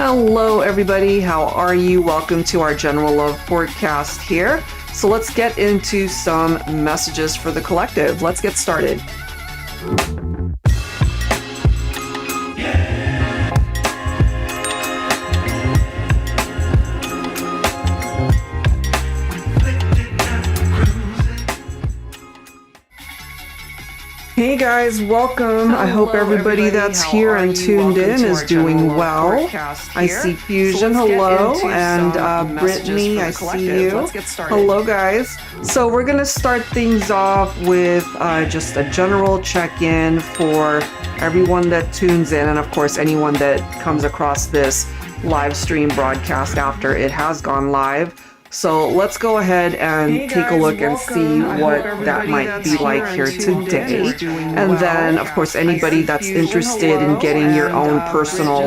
Hello everybody, how are you? Welcome to our General Love forecast here. So let's get into some messages for the collective. Let's get started. Hey guys, welcome. I hope everybody that's here and tuned in is doing well. I see Fusion, hello, and Brittany, I see you. Hello guys. So we're going to start things off with just a general check-in for everyone that tunes in, and of course anyone that comes across this live stream broadcast after it has gone live. So let's go ahead and take a look and see what that might be like here today. And then, of course, anybody that's interested in getting your own personal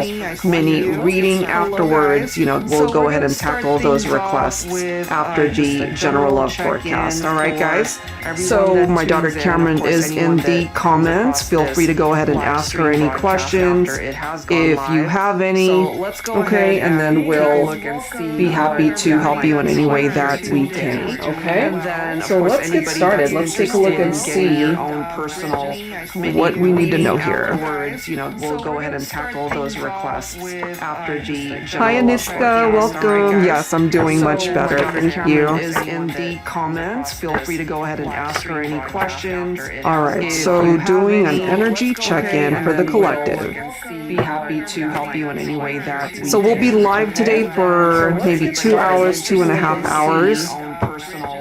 mini reading afterwards, you know, we'll go ahead and tackle those requests after the General Love forecast. All right, guys? So my daughter Cameron is in the comments. Feel free to go ahead and ask her any questions if you have any. Okay, and then we'll be happy to help you in any way that we can. Okay, so let's get started. Let's take a look and see what we need to know here. You know, we'll go ahead and tackle those requests after the. Hi Aniska, welcome. Yes, I'm doing much better. Thank you. Is in the comments. Feel free to go ahead and ask her any questions. All right, so doing an energy check-in for the collective. Be happy to help you in any way that we. So we'll be live today for maybe 2 hours, 2.5 hours.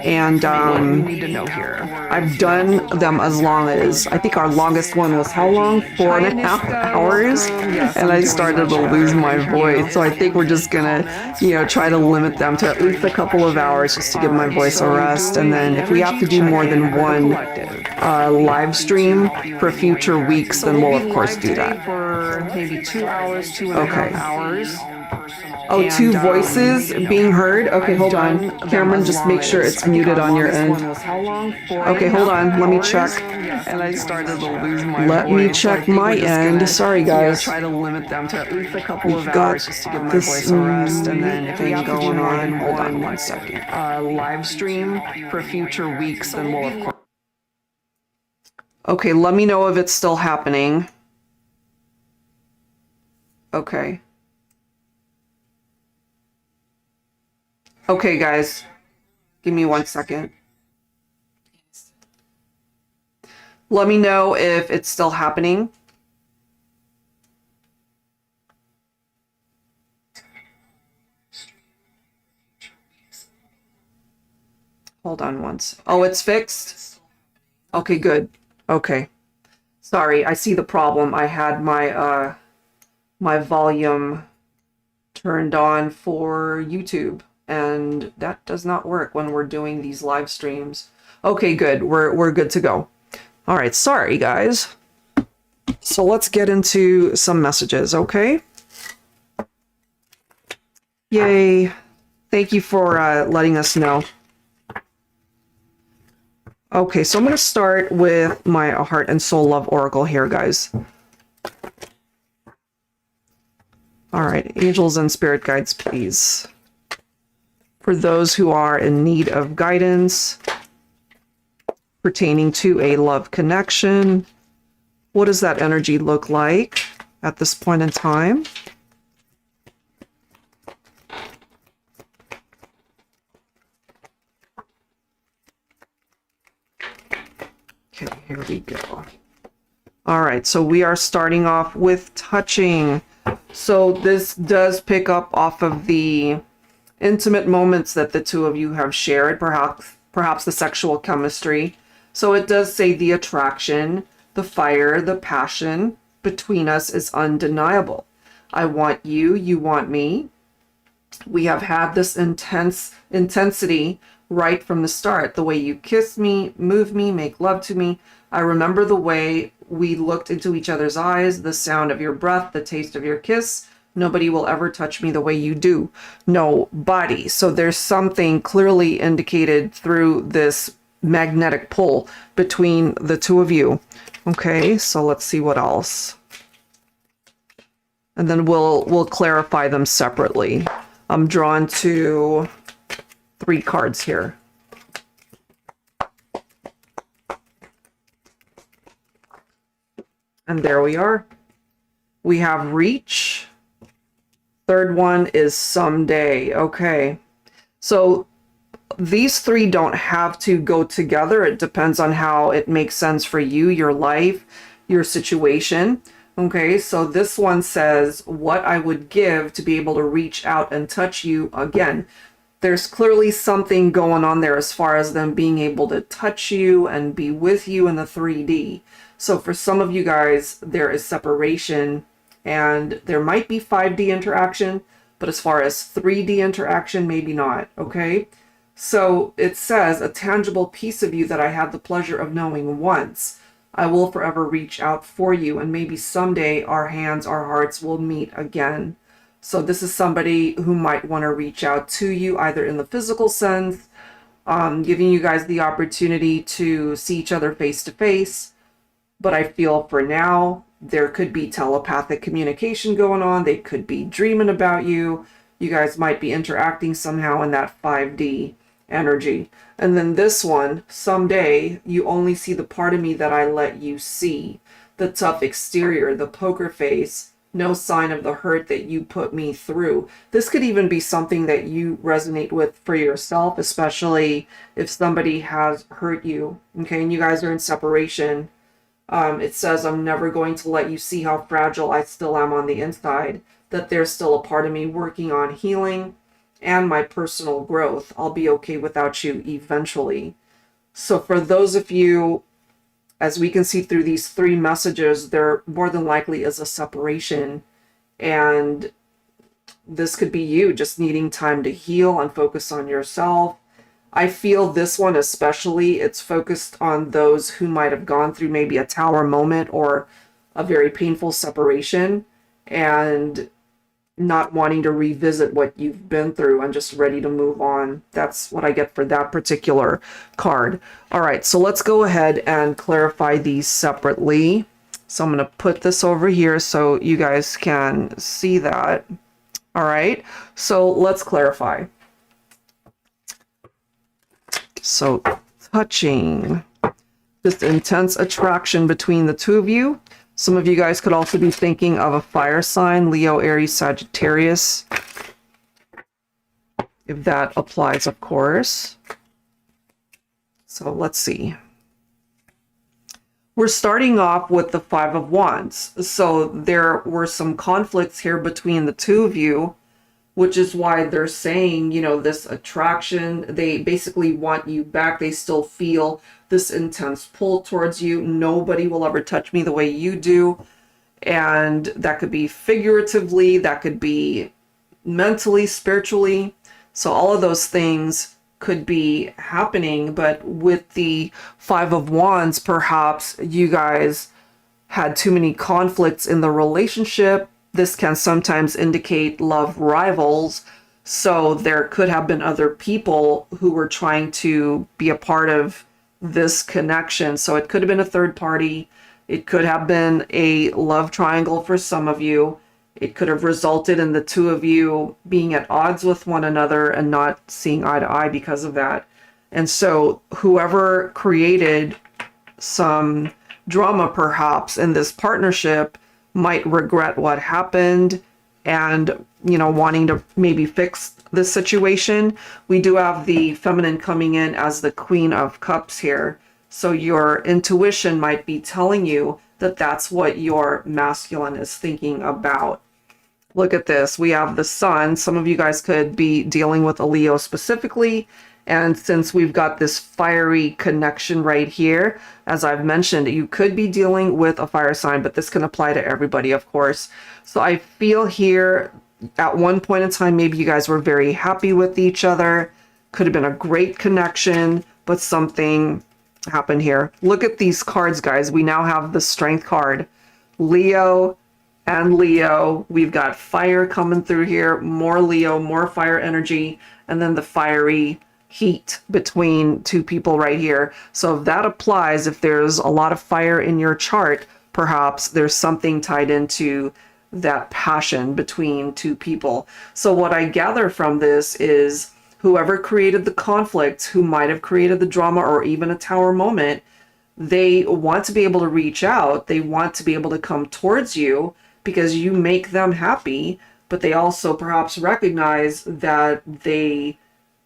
And I've done them as long as, I think our longest one was how long? 4.5 hours. And I started to lose my voice. So I think we're just gonna, you know, try to limit them to at least a couple of hours just to give my voice a rest. And then if we have to do more than one live stream for future weeks, then we'll of course do that. For maybe 2 hours, 2.5 hours. Oh, two voices being heard? Okay, hold on. Cameron, just make sure it's muted on your end. Okay, hold on. Let me check. And I started to lose my voice. Let me check my end. Sorry, guys. Try to limit them to at least a couple of hours just to give my voice a rest. And then if we have to do more than hold on 1 second. Live stream for future weeks, then we'll of course. Okay, let me know if it's still happening. Okay. Okay, guys, give me 1 second. Let me know if it's still happening. Hold on once. Oh, it's fixed? Okay, good. Okay. Sorry, I see the problem. I had my my volume turned on for YouTube. And that does not work when we're doing these live streams. Okay, good. We're good to go. All right, sorry guys. So let's get into some messages, okay? Yay. Thank you for letting us know. Okay, so I'm going to start with my Heart and Soul Love Oracle here, guys. All right, angels and spirit guides, please. For those who are in need of guidance pertaining to a love connection, what does that energy look like at this point in time? Okay, here we go. All right, so we are starting off with touching. So this does pick up off of the intimate moments that the two of you have shared, perhaps the sexual chemistry. So it does say the attraction, the fire, the passion between us is undeniable. I want you, you want me. We have had this intensity right from the start. The way you kiss me, move me, make love to me. I remember the way we looked into each other's eyes, the sound of your breath, the taste of your kiss. Nobody will ever touch me the way you do. Nobody. So there's something clearly indicated through this magnetic pull between the two of you. Okay, so let's see what else. and then we'll clarify them separately. I'm drawn to 3 cards here. And there we are. We have reach. Third one is someday. Okay. So these 3 don't have to go together. It depends on how it makes sense for you, your life, your situation. Okay, so this one says, what I would give to be able to reach out and touch you again. There's clearly something going on there as far as them being able to touch you and be with you in the 3D. So for some of you guys, there is separation and there might be 5D interaction, but as far as 3D interaction, maybe not, okay? So it says, a tangible piece of you that I had the pleasure of knowing once. I will forever reach out for you, and maybe someday our hands, our hearts will meet again. So this is somebody who might want to reach out to you, either in the physical sense, giving you guys the opportunity to see each other face to face. But I feel for now, there could be telepathic communication going on. They could be dreaming about you. You guys might be interacting somehow in that 5D energy. And then this one, someday, you only see the part of me that I let you see. The tough exterior, the poker face, no sign of the hurt that you put me through. This could even be something that you resonate with for yourself, especially if somebody has hurt you, okay, and you guys are in separation. It says, I'm never going to let you see how fragile I still am on the inside, that there's still a part of me working on healing and my personal growth. I'll be okay without you eventually. So for those of you, as we can see through these 3 messages, there more than likely is a separation. And this could be you just needing time to heal and focus on yourself. I feel this one especially, it's focused on those who might have gone through maybe a tower moment or a very painful separation and not wanting to revisit what you've been through and just ready to move on. That's what I get for that particular card. All right, so let's go ahead and clarify these separately. So I'm going to put this over here so you guys can see that. All right, so let's clarify. So touching, this intense attraction between the 2 of you. Some of you guys could also be thinking of a fire sign, Leo, Aries, Sagittarius, if that applies, of course. So let's see. We're starting off with the 5 of Wands. So there were some conflicts here between the 2 of you, which is why they're saying, you know, this attraction, they basically want you back. They still feel this intense pull towards you. Nobody will ever touch me the way you do. And that could be figuratively, that could be mentally, spiritually. So all of those things could be happening. But with the 5 of Wands, perhaps you guys had too many conflicts in the relationship. This can sometimes indicate love rivals. So there could have been other people who were trying to be a part of this connection. So it could have been a third party. It could have been a love triangle for some of you. It could have resulted in the 2 of you being at odds with one another and not seeing eye to eye because of that. And so whoever created some drama perhaps in this partnership might regret what happened and, you know, wanting to maybe fix the situation. We do have the feminine coming in as the Queen of Cups here. So your intuition might be telling you that that's what your masculine is thinking about. Look at this. We have the Sun. Some of you guys could be dealing with a Leo specifically. And since we've got this fiery connection right here, as I've mentioned, you could be dealing with a fire sign, but this can apply to everybody, of course. So I feel here at one point in time, maybe you guys were very happy with each other. Could have been a great connection, but something happened here. Look at these cards, guys. We now have the Strength card. Leo and Leo. We've got fire coming through here. More Leo, more fire energy, and then the fiery heat between 2 people right here. So if that applies, if there's a lot of fire in your chart, perhaps there's something tied into that passion between two people. So what I gather from this is whoever created the conflict, who might have created the drama or even a tower moment, they want to be able to reach out. They want to be able to come towards you because you make them happy, but they also perhaps recognize that they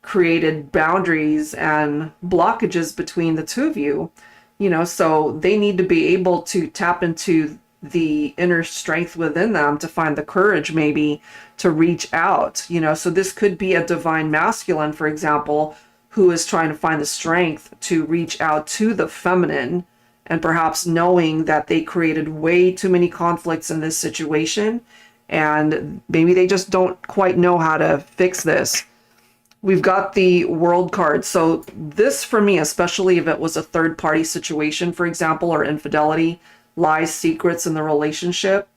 created boundaries and blockages between the two of you, so they need to be able to tap into the inner strength within them to find the courage maybe to reach out, so this could be a divine masculine, for example, who is trying to find the strength to reach out to the feminine, and perhaps knowing that they created way too many conflicts in this situation and maybe they just don't quite know how to fix this. We've got the world card. So this for me, especially if it was a third party situation, for example, or infidelity, lies, secrets in the relationship,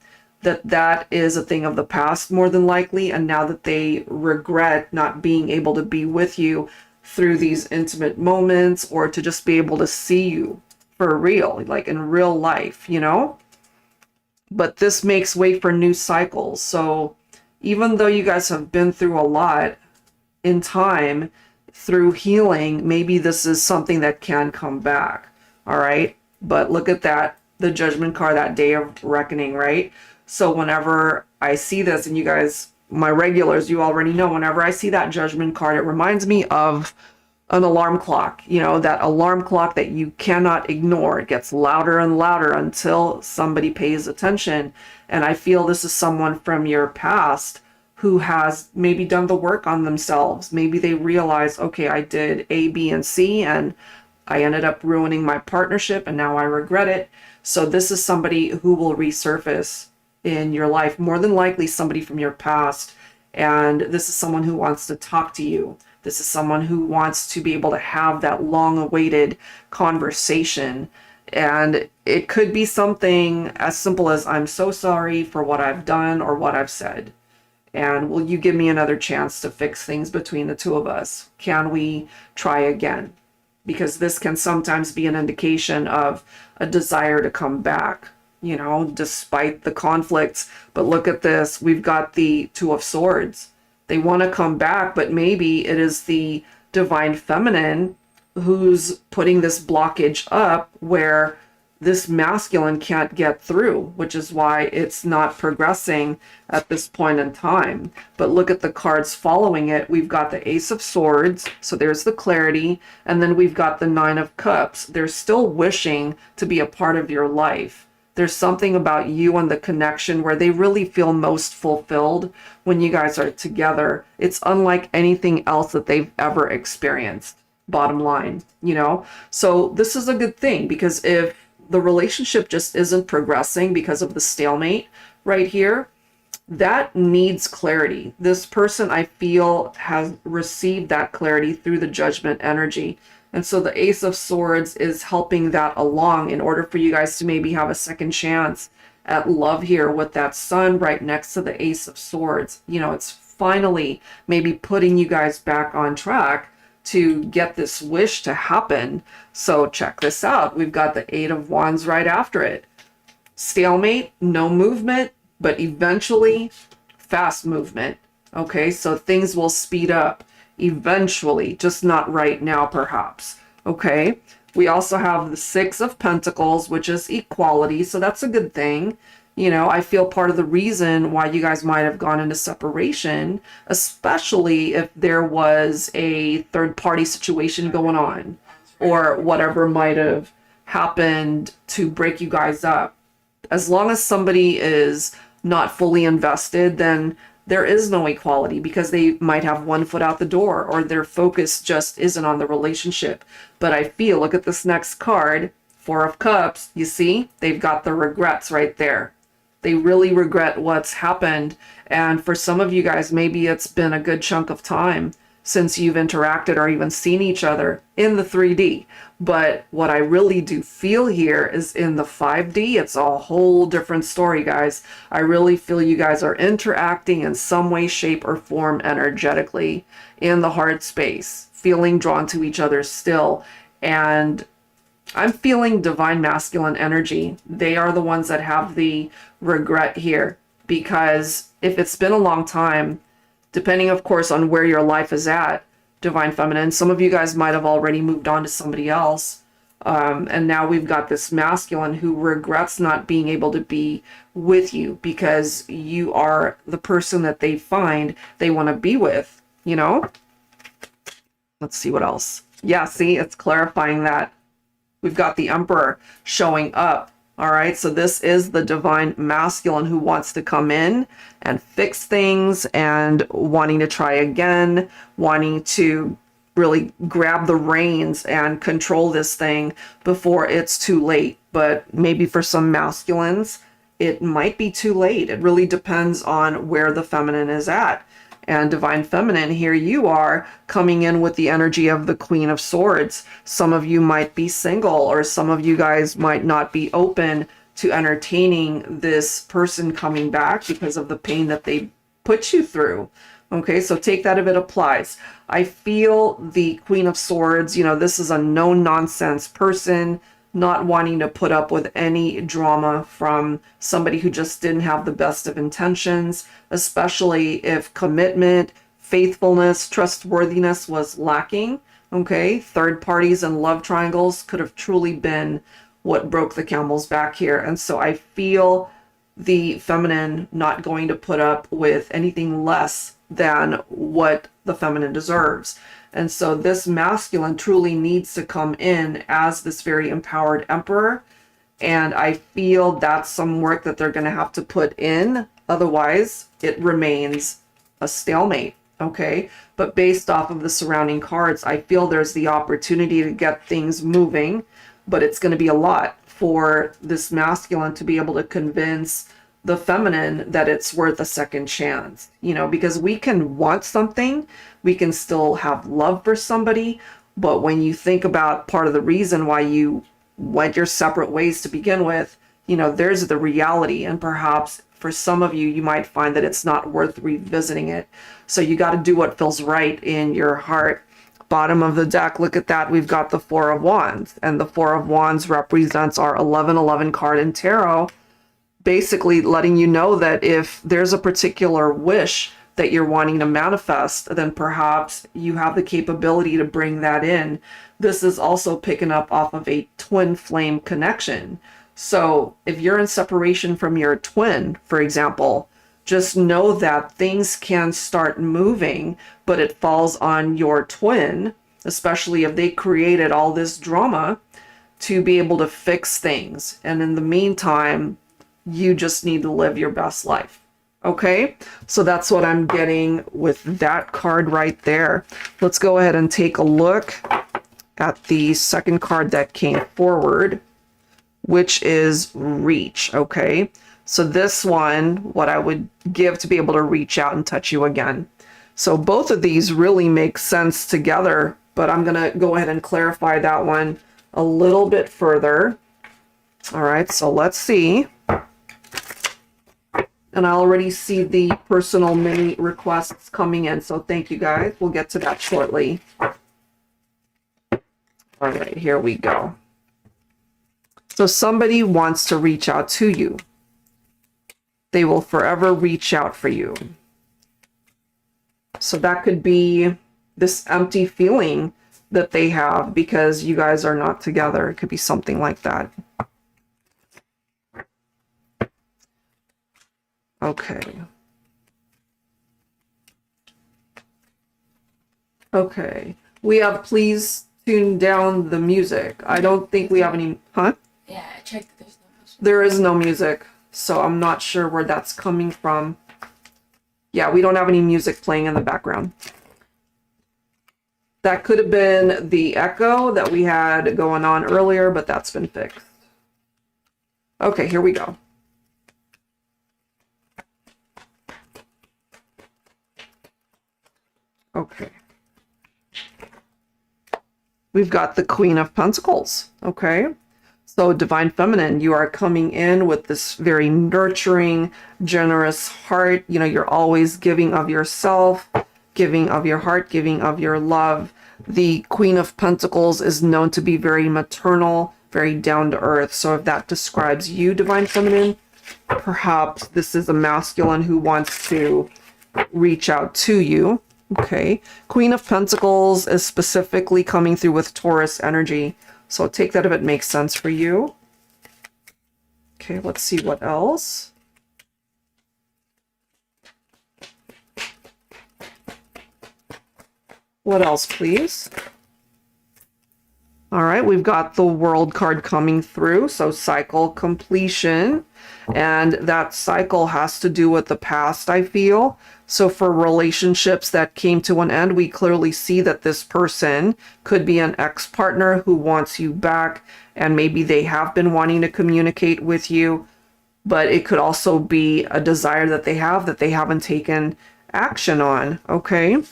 that is a thing of the past more than likely. And now that they regret not being able to be with you through these intimate moments or to just be able to see you for real, like in real life, But this makes way for new cycles. So even though you guys have been through a lot, in time, through healing, maybe this is something that can come back. All right. But look at that, the judgment card, that day of reckoning, right? So whenever I see this, and you guys, my regulars, you already know, whenever I see that judgment card, it reminds me of an alarm clock, that alarm clock that you cannot ignore. It gets louder and louder until somebody pays attention. And I feel this is someone from your past who has maybe done the work on themselves. Maybe they realize, okay, I did A, B, and C, and I ended up ruining my partnership, and now I regret it. So this is somebody who will resurface in your life, more than likely somebody from your past. And this is someone who wants to talk to you. This is someone who wants to be able to have that long-awaited conversation. And it could be something as simple as, I'm so sorry for what I've done or what I've said. And will you give me another chance to fix things between the two of us? Can we try again? Because this can sometimes be an indication of a desire to come back, despite the conflicts. But look at this. We've got the Two of Swords. They want to come back, but maybe it is the divine feminine who's putting this blockage up where this masculine can't get through, which is why it's not progressing at this point in time. But look at the cards following it. We've got the Ace of Swords, so there's the clarity, and then we've got the Nine of Cups. They're still wishing to be a part of your life. There's something about you and the connection where they really feel most fulfilled when you guys are together. It's unlike anything else that they've ever experienced, bottom line, So this is a good thing, because if the relationship just isn't progressing because of the stalemate right here, that needs clarity. This person, I feel, has received that clarity through the Judgment energy. And so the Ace of Swords is helping that along in order for you guys to maybe have a second chance at love here with that Sun right next to the Ace of Swords. It's finally maybe putting you guys back on track to get this wish to happen. So check this out. We've got the Eight of Wands right after it. Stalemate, no movement, but eventually fast movement. Okay, so things will speed up eventually, just not right now perhaps. Okay, we also have the Six of Pentacles, which is equality, so that's a good thing. I feel part of the reason why you guys might have gone into separation, especially if there was a third party situation going on or whatever might have happened to break you guys up. As long as somebody is not fully invested, then there is no equality, because they might have one foot out the door or their focus just isn't on the relationship. But I feel, look at this next card, Four of Cups. You see, they've got the regrets right there. They really regret what's happened. And for some of you guys, maybe it's been a good chunk of time since you've interacted or even seen each other in the 3D. But what I really do feel here is in the 5D, it's a whole different story, guys. I really feel you guys are interacting in some way, shape, or form energetically in the heart space, feeling drawn to each other still. And I'm feeling divine masculine energy. They are the ones that have the regret here. because if it's been a long time, depending, of course, on where your life is at, Divine Feminine, some of you guys might have already moved on to somebody else. And now we've got this masculine who regrets not being able to be with you because you are the person that they find they want to be with, you know? Let's see what else. Yeah, see, it's clarifying that. We've got the Emperor showing up. All right, so this is the divine masculine who wants to come in and fix things and wanting to try again, wanting to really grab the reins and control this thing before it's too late. But maybe for some masculines, it might be too late. It really depends on where the feminine is at. And Divine Feminine, here you are coming in with the energy of the Queen of Swords. Some of you might be single, or some of you guys might not be open to entertaining this person coming back because of the pain that they put you through. Okay, so take that if it applies. I feel the Queen of Swords, you know, this is a no-nonsense person, not wanting to put up with any drama from somebody who just didn't have the best of intentions, especially if commitment, faithfulness, trustworthiness was lacking. Okay, third parties and love triangles could have truly been what broke the camel's back here. And so I feel the feminine not going to put up with anything less than what the feminine deserves. And so this masculine truly needs to come in as this very empowered emperor. And I feel that's some work that they're going to have to put in. Otherwise, it remains a stalemate. Okay. But based off of the surrounding cards, I feel there's the opportunity to get things moving, but it's going to be a lot for this masculine to be able to convince the feminine that it's worth a second chance, you know, because we can want something, we can still have love for somebody, but when you think about part of the reason why you went your separate ways to begin with, you know, there's the reality, and perhaps for some of you, you might find that it's not worth revisiting it. So you got to do what feels right in your heart. Bottom of the deck, look at that. We've got the Four of Wands, and the Four of Wands represents our 1111 card in tarot, basically letting you know that if there's a particular wish that you're wanting to manifest, then perhaps you have the capability to bring that in. This is also picking up off of a twin flame connection. So if you're in separation from your twin, for example, just know that things can start moving, but it falls on your twin, especially if they created all this drama, to be able to fix things. And in the meantime, you just need to live your best life. Okay, so that's what I'm getting with that card right there. Let's go ahead and take a look at the second card that came forward, which is reach. Okay, so this one, what I would give to be able to reach out and touch you again. So both of these really make sense together, but I'm going to go ahead and clarify that one a little bit further. All right, so let's see. And I already see the personal mini requests coming in. So thank you guys. We'll get to that shortly. All right, here we go. So somebody wants to reach out to you. They will forever reach out for you. So that could be this empty feeling that they have because you guys are not together. It could be something like that. Okay. Okay. We have please tune down the music. I don't think we have any, huh? Yeah, I checked. There's no music. There is no music, so I'm not sure where that's coming from. Yeah, we don't have any music playing in the background. That could have been the echo that we had going on earlier, but that's been fixed. Okay, here we go. Okay. We've got the Queen of Pentacles. Okay. So Divine Feminine, you are coming in with this very nurturing, generous heart. You know, you're always giving of yourself, giving of your heart, giving of your love. The Queen of Pentacles is known to be very maternal, very down to earth. So if that describes you, Divine Feminine, Perhaps this is a masculine who wants to reach out to you. Okay. Queen of Pentacles is specifically coming through with Taurus energy. So take that if it makes sense for you. Okay, let's see what else. What else, please? All right, we've got the World card coming through, so cycle completion. And that cycle has to do with the past, I feel. So for relationships that came to an end, we clearly see that this person could be an ex-partner who wants you back, and maybe they have been wanting to communicate with you, but it could also be a desire that they have that they haven't taken action on, okay?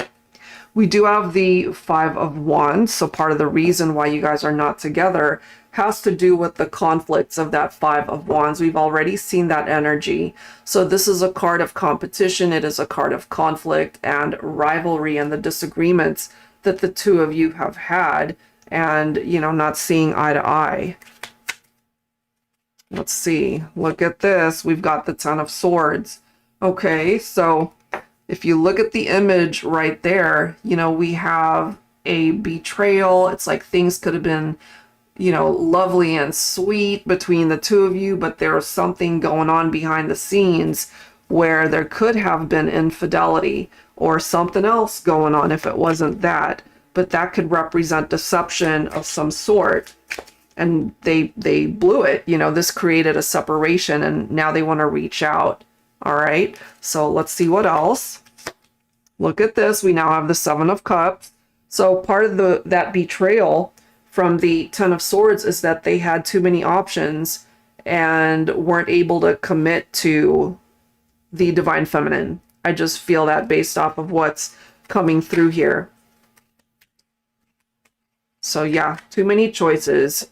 We do have the Five of Wands, so part of the reason why you guys are not together has to do with the conflicts of that Five of Wands. We've already seen that energy. So this is a card of competition. It is a card of conflict and rivalry and the disagreements that the two of you have had and, you know, not seeing eye to eye. Let's see. Look at this. We've got the Ten of Swords. Okay, so if you look at the image right there, you know, we have a betrayal. It's like things could have been, you know, lovely and sweet between the two of you, but there was something going on behind the scenes where there could have been infidelity or something else going on if it wasn't that. But that could represent deception of some sort. And they blew it. You know, this created a separation and now they want to reach out. All right, so let's see what else. Look at this. We now have the Seven of Cups. So part of that betrayal from the Ten of Swords is that they had too many options and weren't able to commit to the Divine Feminine. I just feel that based off of what's coming through here. So yeah, too many choices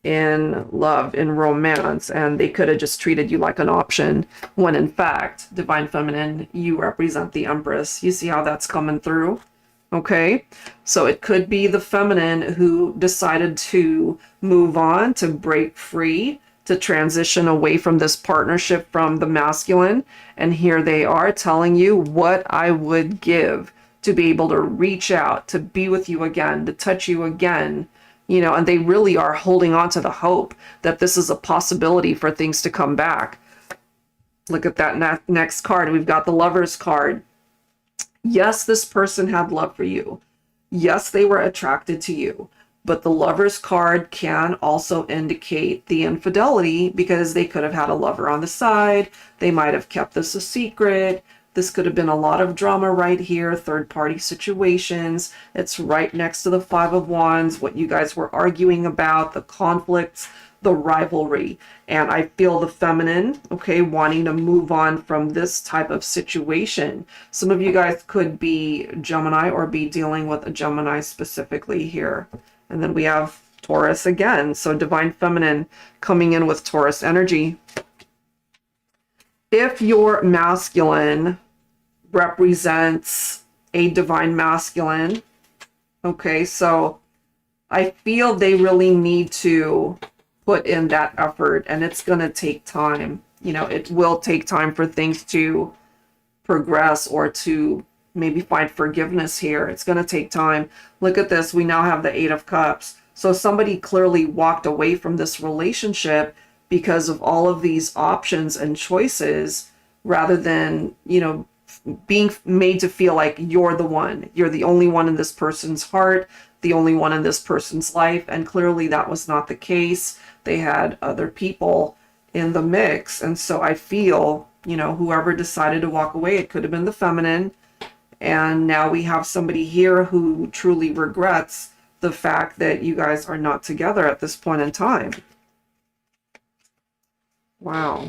in love, in romance, and they could have just treated you like an option when in fact, Divine Feminine, you represent the Empress. You see how that's coming through? Okay, so it could be the feminine who decided to move on, to break free, to transition away from this partnership from the masculine, and here they are telling you what I would give to be able to reach out, to be with you again, to touch you again. You know, and they really are holding on to the hope that this is a possibility for things to come back. Look at that next card. We've got the Lovers card. Yes, this person had love for you. Yes, they were attracted to you. But the Lovers card can also indicate the infidelity because they could have had a lover on the side. They might have kept this a secret. This could have been a lot of drama right here, third-party situations. It's right next to the Five of Wands, what you guys were arguing about, the conflicts, the rivalry. And I feel the feminine, okay, wanting to move on from this type of situation. Some of you guys could be Gemini or be dealing with a Gemini specifically here. And then we have Taurus again. So Divine Feminine coming in with Taurus energy. If your masculine represents a divine masculine, okay, so I feel they really need to put in that effort, and it's going to take time. You know, it will take time for things to progress or to maybe find forgiveness here. It's going to take time. Look at this. We now have the Eight of Cups. So somebody clearly walked away from this relationship because of all of these options and choices, rather than, you know, being made to feel like you're the one. You're the only one in this person's heart, the only one in this person's life. And clearly that was not the case. They had other people in the mix. And so I feel, you know, whoever decided to walk away, it could have been the feminine. And now we have somebody here who truly regrets the fact that you guys are not together at this point in time. Wow.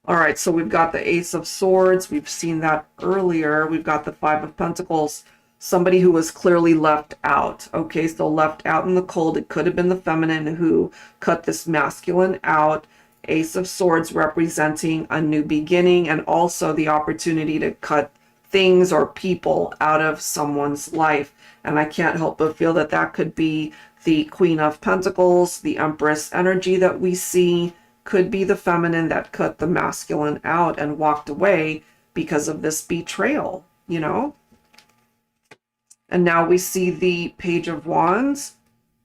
All right, so we've got the Ace of Swords. We've seen that earlier. We've got the Five of Pentacles. Somebody who was clearly left out. Okay, so left out in the cold. It could have been the feminine who cut this masculine out. Ace of Swords representing a new beginning and also the opportunity to cut things or people out of someone's life. And I can't help but feel that that could be the Queen of Pentacles, the Empress energy that we see, could be the feminine that cut the masculine out and walked away because of this betrayal, you know? And now we see the Page of Wands.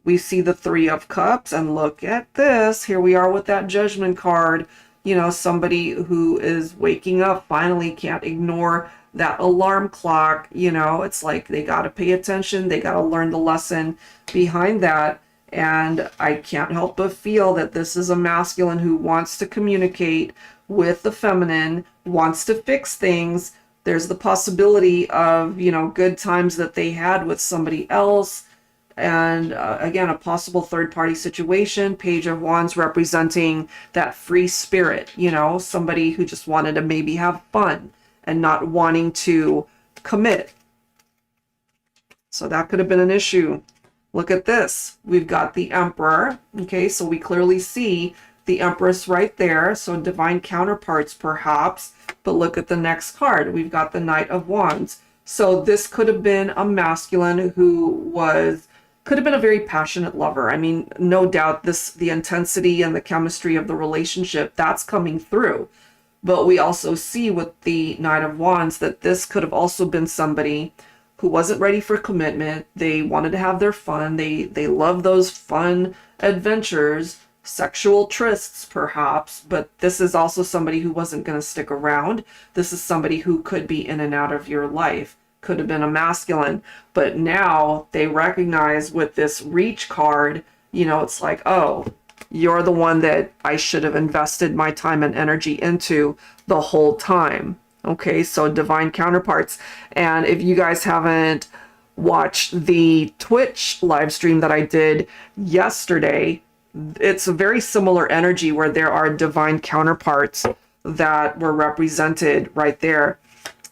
We see the Three of Cups, and look at this. Here we are with that Judgment card. You know, somebody who is waking up, finally can't ignore that alarm clock. You know, it's like they got to pay attention. They got to learn the lesson behind that. And I can't help but feel that this is a masculine who wants to communicate with the feminine, wants to fix things. There's the possibility of, you know, good times that they had with somebody else. And again, a possible third-party situation. Page of Wands representing that free spirit, you know, somebody who just wanted to maybe have fun and not wanting to commit. So that could have been an issue. Look at this. We've got the Emperor. Okay, so we clearly see the Empress right there. So divine counterparts perhaps. But look at the next card. We've got the Knight of Wands. So this could have been a masculine who could have been a very passionate lover. I mean, no doubt the intensity and the chemistry of the relationship, that's coming through. But we also see with the Knight of Wands that this could have also been somebody who wasn't ready for commitment. They wanted to have their fun. They love those fun adventures, sexual trysts perhaps, but this is also somebody who wasn't going to stick around. This is somebody who could be in and out of your life. Could have been a masculine, but now they recognize with this Reach card, you know, it's like, oh, you're the one that I should have invested my time and energy into the whole time. Okay, so divine counterparts. And if you guys haven't watched the Twitch live stream that I did yesterday, it's a very similar energy where there are divine counterparts that were represented right there.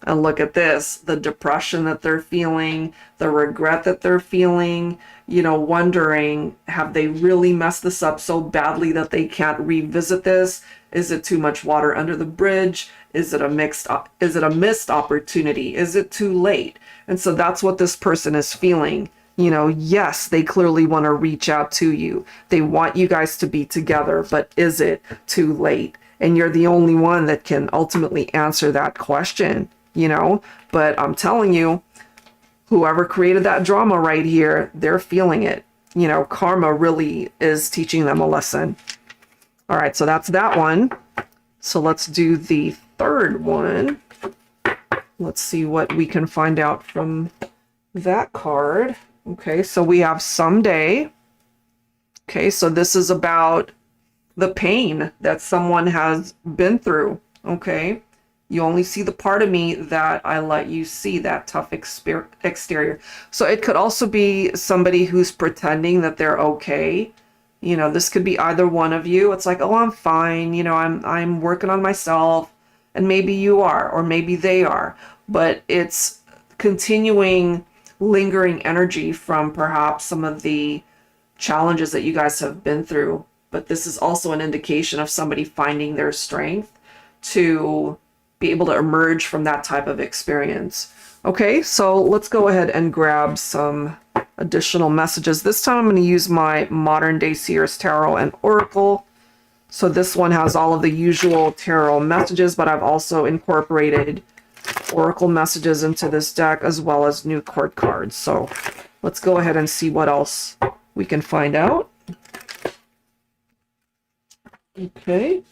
And look at this, the depression that they're feeling, the regret that they're feeling, you know, wondering, have they really messed this up so badly that they can't revisit this? Is it too much water under the bridge? Is it a missed opportunity? Is it too late? And so that's what this person is feeling. You know, yes, they clearly want to reach out to you. They want you guys to be together, but is it too late? And you're the only one that can ultimately answer that question. You know, but I'm telling you, whoever created that drama right here, they're feeling it. You know, karma really is teaching them a lesson. All right, so that's that one. So let's do the third one. Let's see what we can find out from that card. Okay, so we have Someday. Okay, so this is about the pain that someone has been through. Okay. You only see the part of me that I let you see, that tough exterior. So it could also be somebody who's pretending that they're okay. You know, this could be either one of you. It's like, oh, I'm fine. You know, I'm working on myself. And maybe you are, or maybe they are. But it's continuing, lingering energy from perhaps some of the challenges that you guys have been through. But this is also an indication of somebody finding their strength to be able to emerge from that type of experience. Okay, so let's go ahead and grab some additional messages. This time I'm going to use my Modern Day Seers Tarot and Oracle. So this one has all of the usual tarot messages, but I've also incorporated Oracle messages into this deck as well as new court cards. So let's go ahead and see what else we can find out. Okay.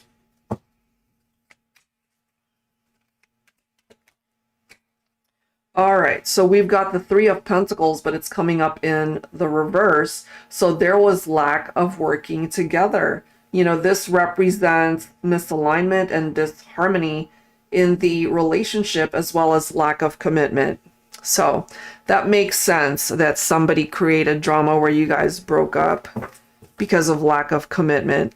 All right, so we've got the Three of Pentacles, but it's coming up in the reverse. So there was lack of working together. You know, this represents misalignment and disharmony in the relationship as well as lack of commitment. So that makes sense that somebody created drama where you guys broke up because of lack of commitment.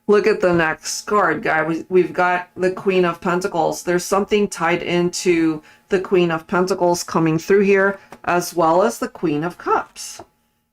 Look at the next card, guys. We've got the Queen of Pentacles. There's something tied into the Queen of Pentacles coming through here, as well as the Queen of Cups.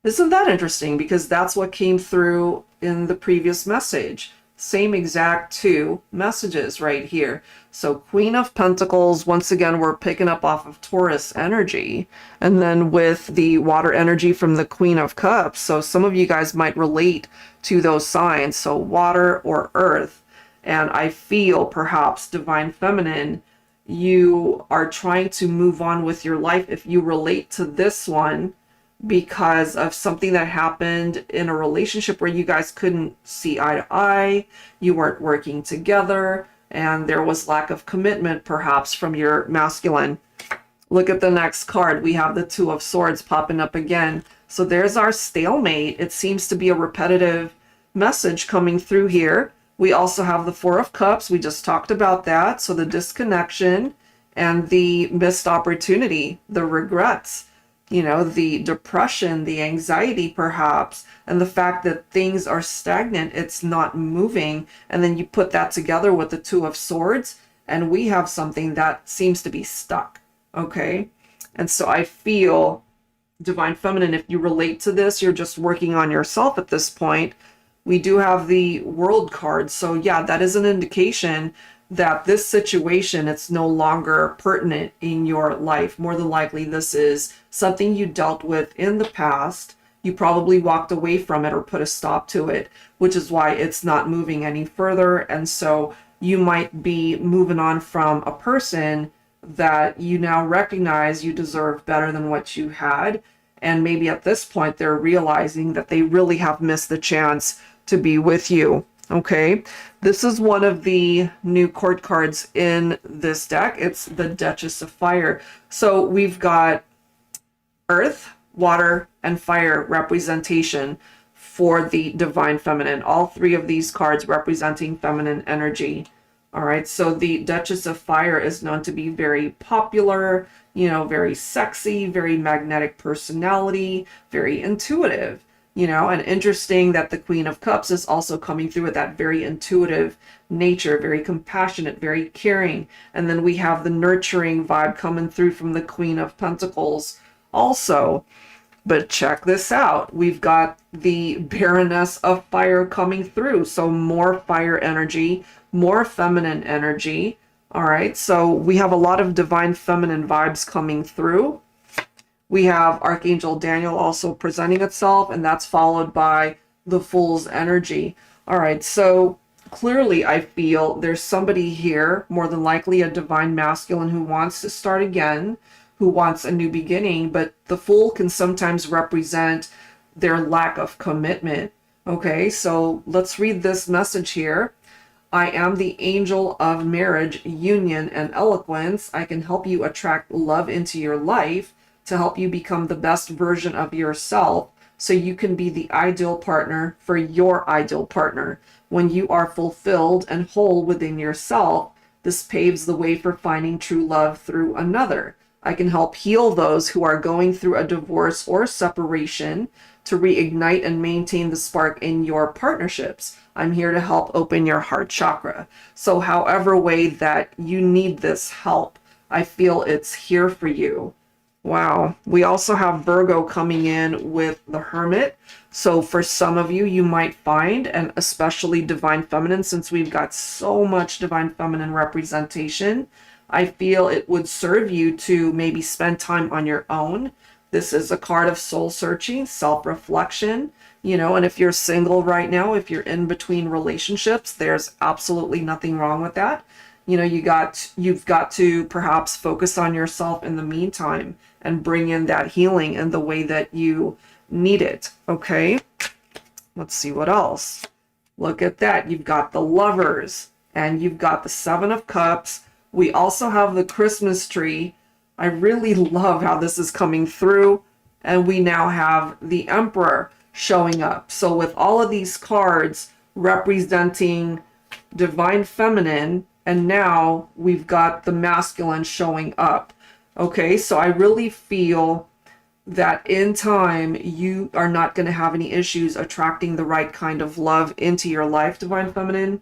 Isn't that interesting? Because that's what came through in the previous message. same exact two messages right here. So Queen of Pentacles, once again, we're picking up off of Taurus energy. And then with the water energy from the Queen of Cups. So some of you guys might relate to those signs. So water or earth. And I feel perhaps Divine Feminine, you are trying to move on with your life if you relate to this one because of something that happened in a relationship where you guys couldn't see eye to eye, you weren't working together, and there was lack of commitment perhaps from your masculine. Look at the next card. We have the Two of Swords popping up again. So there's our stalemate. It seems to be a repetitive message coming through here. We also have the Four of Cups. We just talked about that. So the disconnection and the missed opportunity, the regrets, you know, the depression, the anxiety perhaps, and the fact that things are stagnant, it's not moving. And then you put that together with the Two of Swords, and we have something that seems to be stuck, okay? And so I feel, Divine Feminine, if you relate to this, you're just working on yourself at this point. We do have the World card. So yeah, that is an indication that this situation, it's no longer pertinent in your life. More than likely, this is something you dealt with in the past. You probably walked away from it or put a stop to it, which is why it's not moving any further. And so you might be moving on from a person that you now recognize you deserve better than what you had. And maybe at this point, they're realizing that they really have missed the chance to be with you. Okay, this is one of the new court cards in this deck. It's the Duchess of Fire. So we've got earth, water, and fire representation for the Divine Feminine. All three of these cards representing feminine energy. All right, so the Duchess of Fire is known to be very popular, you know, very sexy, very magnetic personality, very intuitive. You know, and interesting that the Queen of Cups is also coming through with that very intuitive nature, very compassionate, very caring. And then we have the nurturing vibe coming through from the Queen of Pentacles also. But check this out. We've got the Baroness of Fire coming through. So more fire energy, more feminine energy. All right, so we have a lot of Divine Feminine vibes coming through. We have Archangel Daniel also presenting itself, and that's followed by the Fool's energy. All right, so clearly I feel there's somebody here, more than likely a Divine Masculine, who wants to start again, who wants a new beginning, but the Fool can sometimes represent their lack of commitment. Okay, so let's read this message here. I am the angel of marriage, union, and eloquence. I can help you attract love into your life, to help you become the best version of yourself so you can be the ideal partner for your ideal partner. When you are fulfilled and whole within yourself, this paves the way for finding true love through another. I can help heal those who are going through a divorce or separation to reignite and maintain the spark in your partnerships. I'm here to help open your heart chakra. So however way that you need this help, I feel it's here for you. Wow. We also have Virgo coming in with the Hermit. So for some of you, you might find, and especially Divine Feminine, since we've got so much Divine Feminine representation, I feel it would serve you to maybe spend time on your own. This is a card of soul searching, self-reflection, you know, and if you're single right now, if you're in between relationships, there's absolutely nothing wrong with that. You know, you've got to perhaps focus on yourself in the meantime and bring in that healing in the way that you need it. Okay, let's see what else. Look at that. You've got the Lovers and you've got the Seven of Cups. We also have the Christmas tree. I really love how this is coming through. And we now have the Emperor showing up. So with all of these cards representing Divine Feminine, and now we've got the masculine showing up. Okay, so I really feel that in time, you are not going to have any issues attracting the right kind of love into your life, Divine Feminine.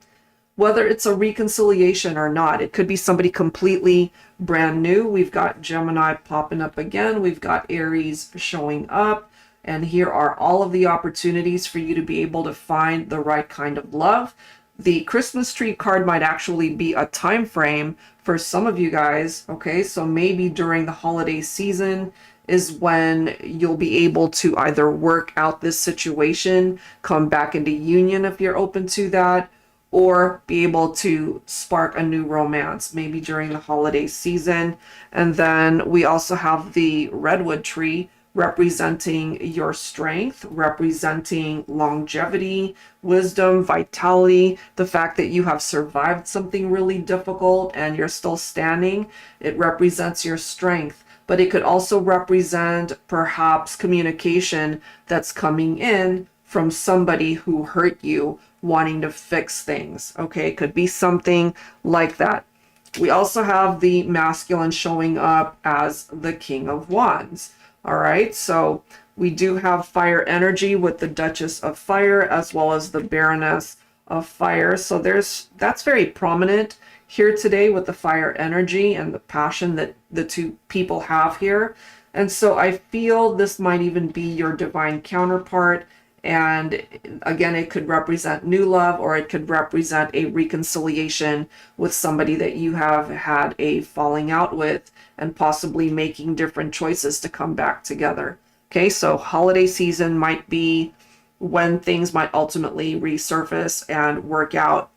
Whether it's a reconciliation or not, it could be somebody completely brand new. We've got Gemini popping up again. We've got Aries showing up. And here are all of the opportunities for you to be able to find the right kind of love. The Christmas tree card might actually be a time frame for some of you guys, okay? So maybe during the holiday season is when you'll be able to either work out this situation, come back into union if you're open to that, or be able to spark a new romance, maybe during the holiday season. And then we also have the redwood tree, representing your strength, representing longevity, wisdom, vitality, the fact that you have survived something really difficult and you're still standing. It represents your strength, but it could also represent perhaps communication that's coming in from somebody who hurt you, wanting to fix things. Okay, it could be something like that. We also have the masculine showing up as the King of Wands. All right, so we do have fire energy with the Duchess of Fire as well as the Baroness of Fire. So that's very prominent here today with the fire energy and the passion that the two people have here. And so I feel this might even be your divine counterpart. And again, it could represent new love, or it could represent a reconciliation with somebody that you have had a falling out with, and possibly making different choices to come back together. Okay, so holiday season might be when things might ultimately resurface and work out.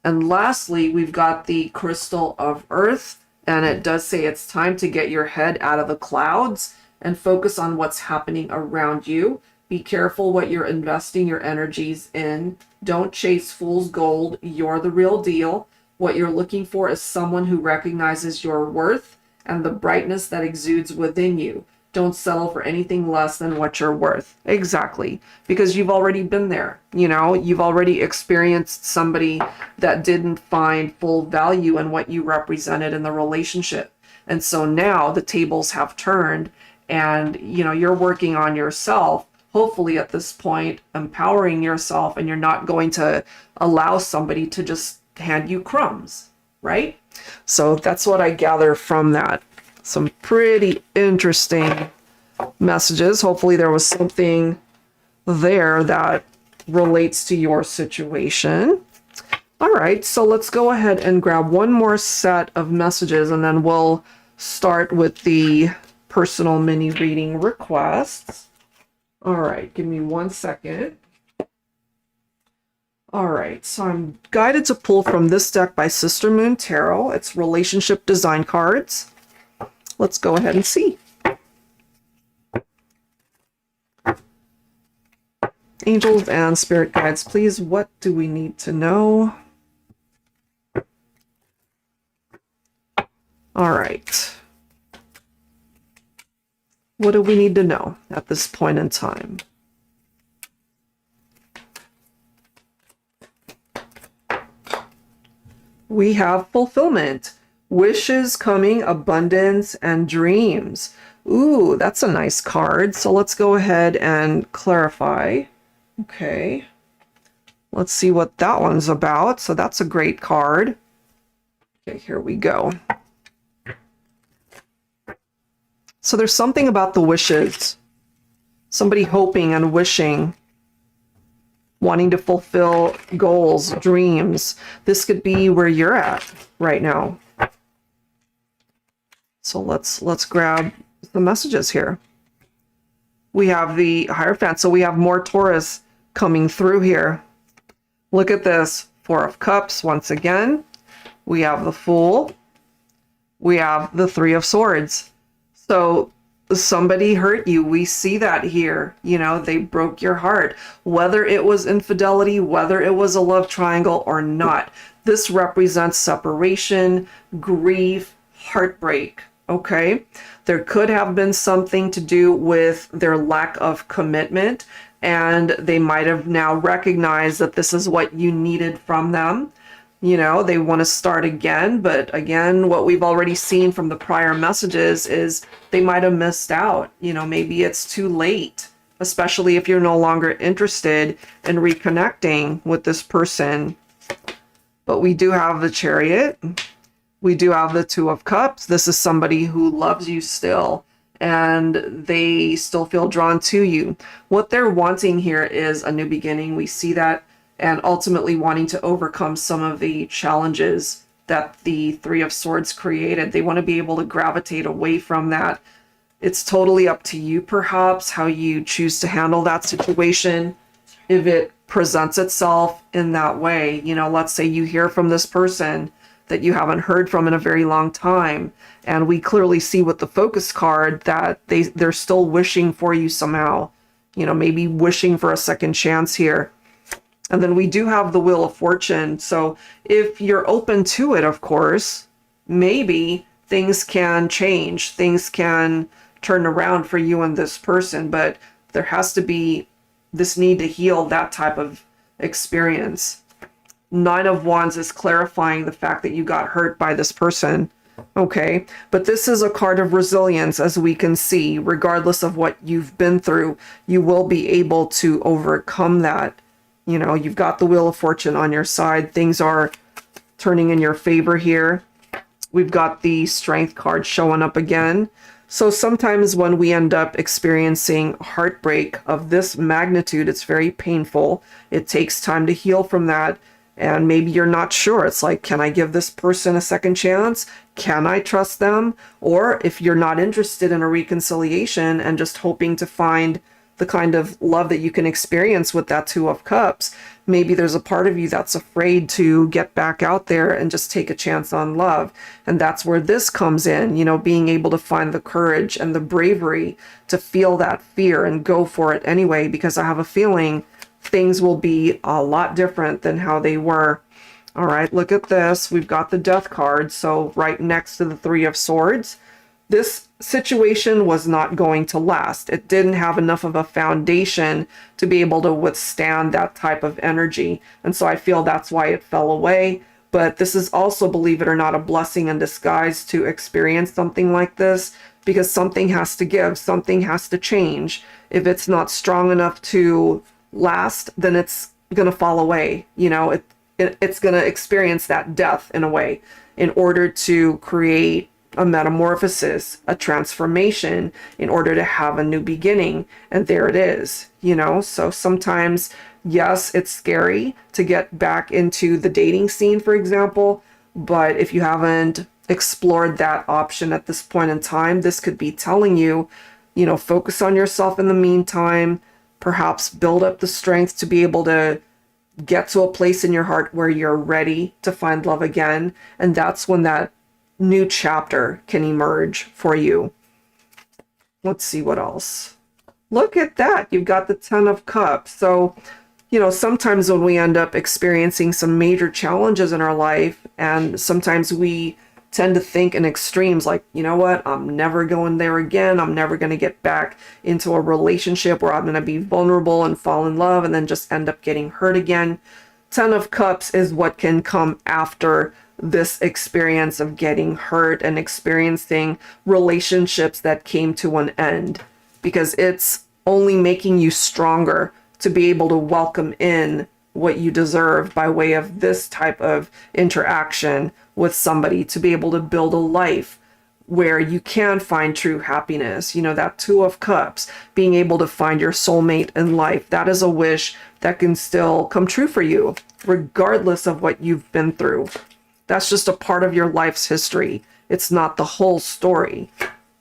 And lastly, we've got the crystal of earth, and it does say it's time to get your head out of the clouds and focus on what's happening around you. Be careful what you're investing your energies in. Don't chase fool's gold. You're the real deal. What you're looking for is someone who recognizes your worth and the brightness that exudes within you. Don't settle for anything less than what you're worth. Exactly. Because you've already been there. You know, you've already experienced somebody that didn't find full value in what you represented in the relationship. And so now the tables have turned, and, you know, you're working on yourself. Hopefully at this point, empowering yourself, and you're not going to allow somebody to just hand you crumbs, right? So that's what I gather from that. Some pretty interesting messages. Hopefully there was something there that relates to your situation. All right, so let's go ahead and grab one more set of messages, and then we'll start with the personal mini reading requests. All right, give me 1 second. All right, so I'm guided to pull from this deck by Sister Moon Tarot. It's relationship design cards. Let's go ahead and see. Angels and spirit guides, please, what do we need to know? All right. What do we need to know at this point in time? We have fulfillment, wishes coming, abundance, and dreams. Ooh, that's a nice card. So let's go ahead and clarify. Okay. Let's see what that one's about. So that's a great card. Okay, here we go. So there's something about the wishes. Somebody hoping and wishing, wanting to fulfill goals, dreams. This could be where you're at right now. So let's grab the messages here. We have the Hierophant. So we have more Taurus coming through here. Look at this. Four of Cups once again. We have the Fool. We have the Three of Swords. So somebody hurt you. We see that here. You know, they broke your heart. Whether it was infidelity, whether it was a love triangle or not, this represents separation, grief, heartbreak. Okay? There could have been something to do with their lack of commitment, and they might have now recognized that this is what you needed from them. You know, they want to start again, but again, what we've already seen from the prior messages is they might have missed out. You know, maybe it's too late, especially if you're no longer interested in reconnecting with this person. But we do have the Chariot. We do have the Two of Cups. This is somebody who loves you still, and they still feel drawn to you. What they're wanting here is a new beginning. We see that. and ultimately wanting to overcome some of the challenges that the Three of Swords created. They want to be able to gravitate away from that. It's totally up to you, perhaps, how you choose to handle that situation. If it presents itself in that way, let's say you hear from this person that you haven't heard from in a very long time, and we clearly see with the focus card that they're still wishing for you somehow, maybe wishing for a second chance here. And then we do have the Wheel of Fortune. So if you're open to it, of course, maybe things can change, things can turn around for you and this person, but there has to be this need to heal that type of experience. Nine of Wands is clarifying the fact that you got hurt by this person. Okay, but this is a card of resilience, as we can see. Regardless of what you've been through, you will be able to overcome that. You've got the Wheel of Fortune on your side. Things are turning in your favor here. We've got the Strength card showing up again. So sometimes when we end up experiencing heartbreak of this magnitude, it's very painful. It takes time to heal from that. And maybe you're not sure. It's like, can I give this person a second chance? Can I trust them? Or if you're not interested in a reconciliation and just hoping to find the kind of love that you can experience with that Two of Cups, maybe there's a part of you that's afraid to get back out there and just take a chance on love. And that's where this comes in, being able to find the courage and the bravery to feel that fear and go for it anyway, because I have a feeling things will be a lot different than how they were. All right, look at this. We've got the Death card. So right next to the Three of Swords, this situation was not going to last. It didn't have enough of a foundation to be able to withstand that type of energy. And so I feel that's why it fell away. But this is also, believe it or not, a blessing in disguise to experience something like this, because something has to give, something has to change. If it's not strong enough to last, then it's going to fall away. It's going to experience that death in a way in order to create a metamorphosis, a transformation, in order to have a new beginning. And there it is, so sometimes, yes, it's scary to get back into the dating scene, for example, but if you haven't explored that option at this point in time, this could be telling you, focus on yourself in the meantime, perhaps build up the strength to be able to get to a place in your heart where you're ready to find love again. And that's when that new chapter can emerge for you. Let's see what else. Look at that. You've got the Ten of Cups. So, sometimes when we end up experiencing some major challenges in our life, and sometimes we tend to think in extremes, like, what, I'm never going there again. I'm never going to get back into a relationship where I'm going to be vulnerable and fall in love and then just end up getting hurt again. Ten of Cups is what can come after this experience of getting hurt and experiencing relationships that came to an end, because it's only making you stronger to be able to welcome in what you deserve by way of this type of interaction with somebody, to be able to build a life where you can find true happiness. That Two of Cups, being able to find your soulmate in life, that is a wish that can still come true for you, regardless of what you've been through. That's just a part of your life's history. It's not the whole story.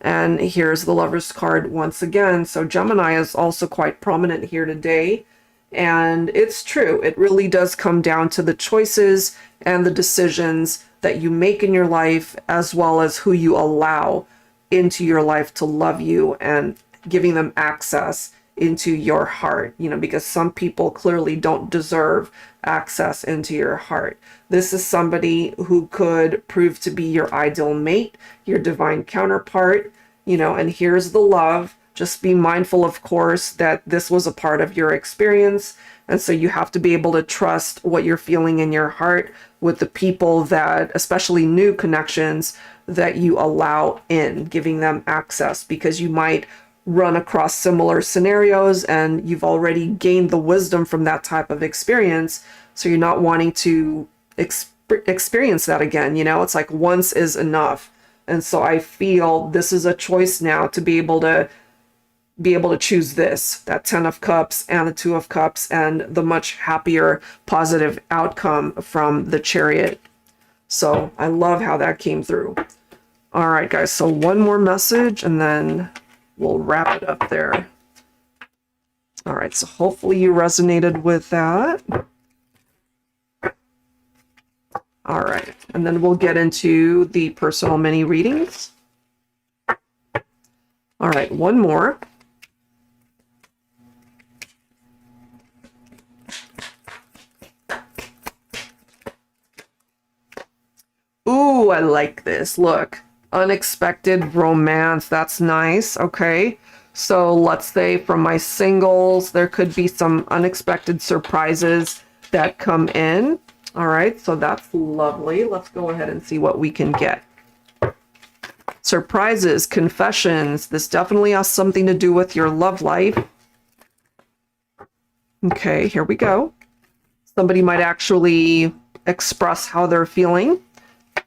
And here's the Lover's card once again. So Gemini is also quite prominent here today. And it's true. It really does come down to the choices and the decisions that you make in your life, as well as who you allow into your life to love you and giving them access into your heart, because some people clearly don't deserve access into your heart. This is somebody who could prove to be your ideal mate, your divine counterpart, and here's the love. Just be mindful, of course, that this was a part of your experience. And so you have to be able to trust what you're feeling in your heart with the people that, especially new connections, that you allow in, giving them access, because you might run across similar scenarios and you've already gained the wisdom from that type of experience. So you're not wanting to experience that again. It's like once is enough. And so I feel this is a choice now to be able to be able to choose this, that 10 of Cups and the 2 of Cups, and the much happier, positive outcome from the Chariot. So I love how that came through. All right, guys, so one more message and then we'll wrap it up there. All right, so hopefully you resonated with that. All right, and then we'll get into the personal mini readings. All right, one more. Ooh, I like this. Look, unexpected romance. That's nice. Okay. So let's say from my singles, there could be some unexpected surprises that come in. All right. So that's lovely. Let's go ahead and see what we can get. Surprises, confessions. This definitely has something to do with your love life. Okay, here we go. Somebody might actually express how they're feeling.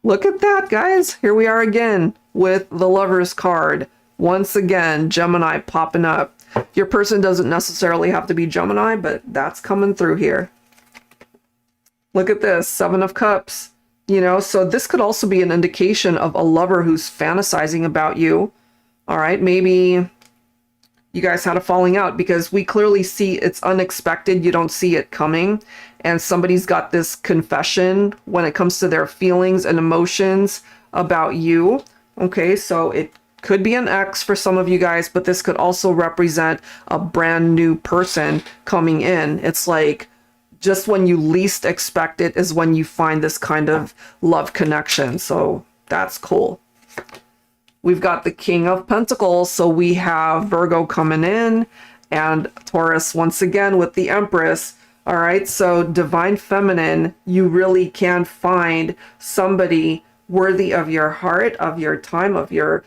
Look at that, guys. Here we are again with the Lover's card. Once again, Gemini popping up. Your person doesn't necessarily have to be Gemini, but that's coming through here. Look at this, 7 of Cups. You know, so this could also be an indication of a lover who's fantasizing about you. All right, maybe you guys had a falling out because we clearly see it's unexpected. You don't see it coming. And somebody's got this confession when it comes to their feelings and emotions about you. Okay, so it could be an ex for some of you guys, but this could also represent a brand new person coming in. It's like just when you least expect it is when you find this kind of love connection. So that's cool. We've got the King of Pentacles. So we have Virgo coming in and Taurus once again with the Empress. All right. So Divine Feminine, you really can find somebody worthy of your heart, of your time, of your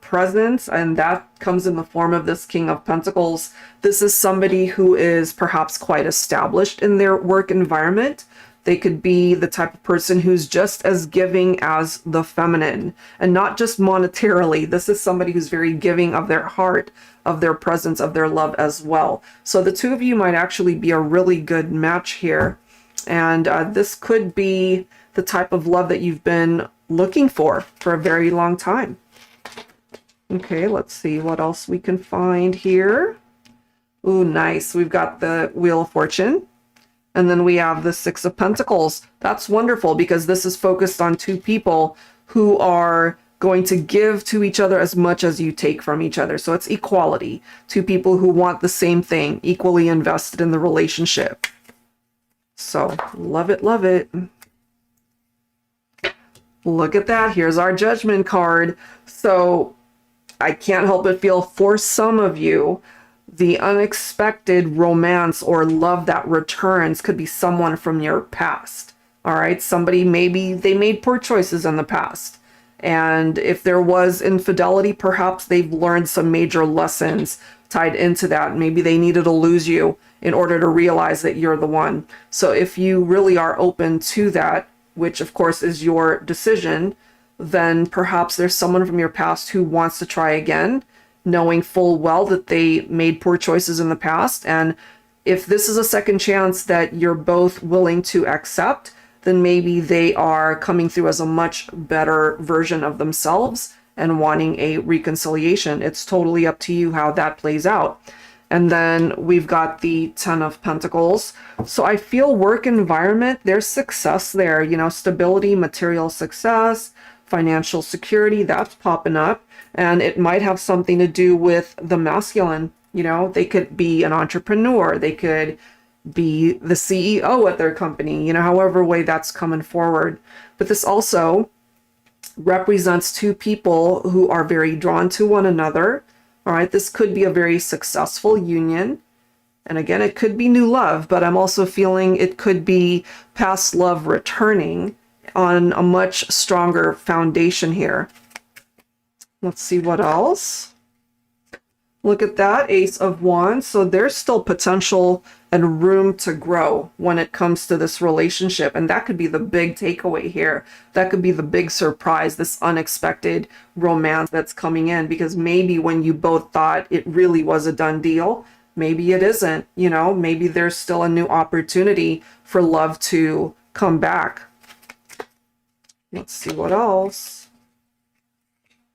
presence. And that comes in the form of this King of Pentacles. This is somebody who is perhaps quite established in their work environment. They could be the type of person who's just as giving as the feminine, and not just monetarily. This is somebody who's very giving of their heart, of their presence, of their love as well. So the two of you might actually be a really good match here. And this could be the type of love that you've been looking for a very long time. Okay, let's see what else we can find here. Ooh, nice. We've got the Wheel of Fortune. And then we have the 6 of Pentacles. That's wonderful because this is focused on two people who are going to give to each other as much as you take from each other. So it's equality. Two people who want the same thing, equally invested in the relationship. So love it, love it. Look at that. Here's our Judgment card. So I can't help but feel for some of you, the unexpected romance or love that returns could be someone from your past. All right. Somebody, maybe they made poor choices in the past. And if there was infidelity, perhaps they've learned some major lessons tied into that. Maybe they needed to lose you in order to realize that you're the one. So if you really are open to that, which of course is your decision, then perhaps there's someone from your past who wants to try again, knowing full well that they made poor choices in the past. And if this is a second chance that you're both willing to accept, then maybe they are coming through as a much better version of themselves and wanting a reconciliation. It's totally up to you how that plays out. And then we've got the 10 of Pentacles. So I feel work environment, there's success there, you know, stability, material success, financial security, that's popping up. And it might have something to do with the masculine. You know, they could be an entrepreneur. They could be the CEO at their company, you know, however way that's coming forward. But this also represents two people who are very drawn to one another. All right, this could be a very successful union. And again, it could be new love, but I'm also feeling it could be past love returning on a much stronger foundation here. Let's see what else. Look at that, Ace of Wands. So there's still potential and room to grow when it comes to this relationship. And that could be the big takeaway here. That could be the big surprise, this unexpected romance that's coming in. Because maybe when you both thought it really was a done deal, maybe it isn't. You know, maybe there's still a new opportunity for love to come back. Let's see what else.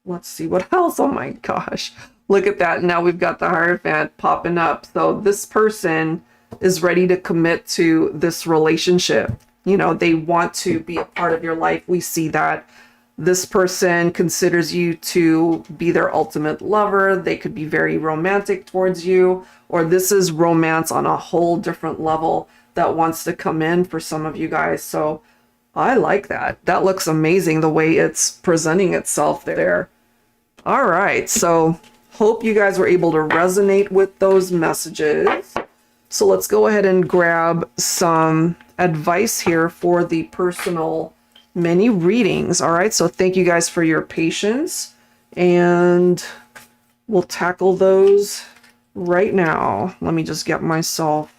Let's see what else. Oh my gosh. Look at that. Now we've got the Hierophant popping up. So this person is ready to commit to this relationship. You know, they want to be a part of your life. We see that this person considers you to be their ultimate lover. They could be very romantic towards you, or this is romance on a whole different level that wants to come in for some of you guys. So I like that. That looks amazing the way it's presenting itself there. All right. So hope you guys were able to resonate with those messages. So let's go ahead and grab some advice here for the personal mini readings. All right. So thank you guys for your patience, and we'll tackle those right now. Let me just get myself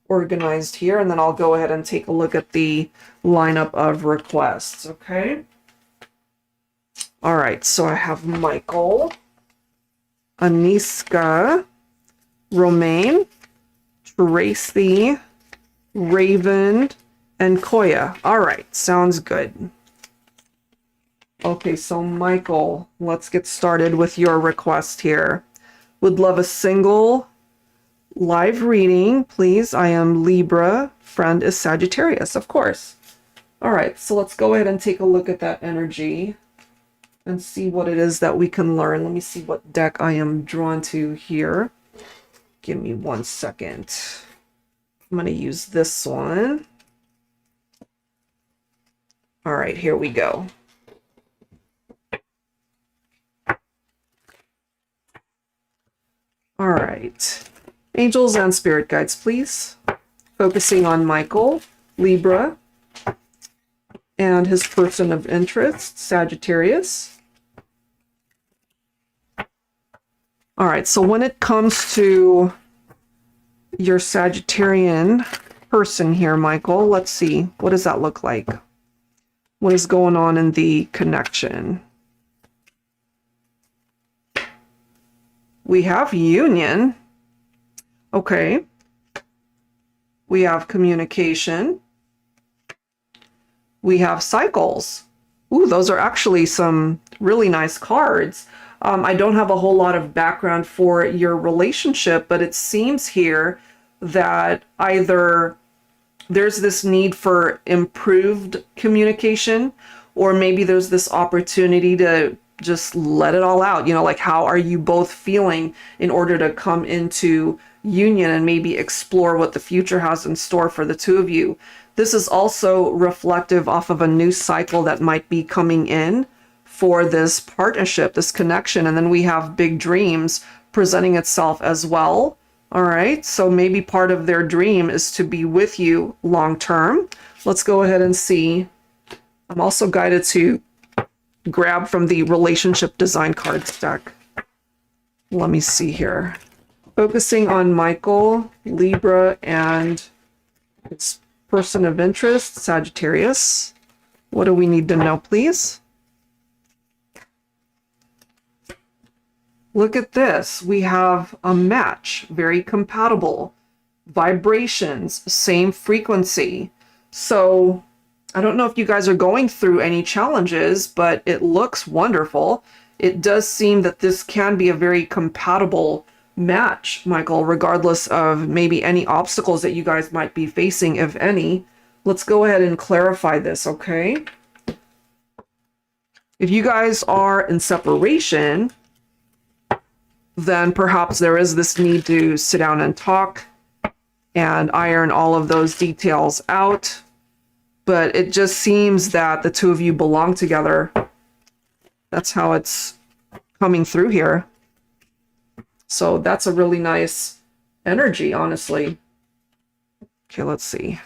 organized here, and then I'll go ahead and take a look at the lineup of requests. Okay. All right. So I have Michael, Aniska, Romaine, Tracy, Raven, and Koya. All right, sounds good. Okay, so Michael, let's get started with your request here. Would love a single live reading, please. I am Libra, friend is Sagittarius, of course. All right, so let's go ahead and take a look at that energy and see what it is that we can learn. Let me see what deck I am drawn to here. Give me 1 second. I'm going to use this one. All right, here we go. All right. Angels and spirit guides, please. Focusing on Michael, Libra, and his person of interest, Sagittarius. All right, so when it comes to your Sagittarian person here, Michael, let's see. What does that look like? What is going on in the connection? We have union. Okay. We have communication. We have cycles. Ooh, those are actually some really nice cards. I don't have a whole lot of background for your relationship, but it seems here that either there's this need for improved communication, or maybe there's this opportunity to just let it all out. You know, like, how are you both feeling in order to come into union and maybe explore what the future has in store for the two of you. This is also reflective off of a new cycle that might be coming in for this partnership, this connection. And then we have big dreams presenting itself as well. All right, so maybe part of their dream is to be with you long term. Let's go ahead and see. I'm also guided to grab from the relationship design cards deck. Let me see here. Focusing on Michael, Libra, and its person of interest, Sagittarius. What do we need to know, please? Look at this. We have a match, very compatible. Vibrations, same frequency. So I don't know if you guys are going through any challenges, but it looks wonderful. It does seem that this can be a very compatible match, Michael, regardless of maybe any obstacles that you guys might be facing, if any. Let's go ahead and clarify this, okay? If you guys are in separation, then perhaps there is this need to sit down and talk and iron all of those details out. But it just seems that the two of you belong together. That's how it's coming through here. So that's a really nice energy, honestly. Okay, let's see.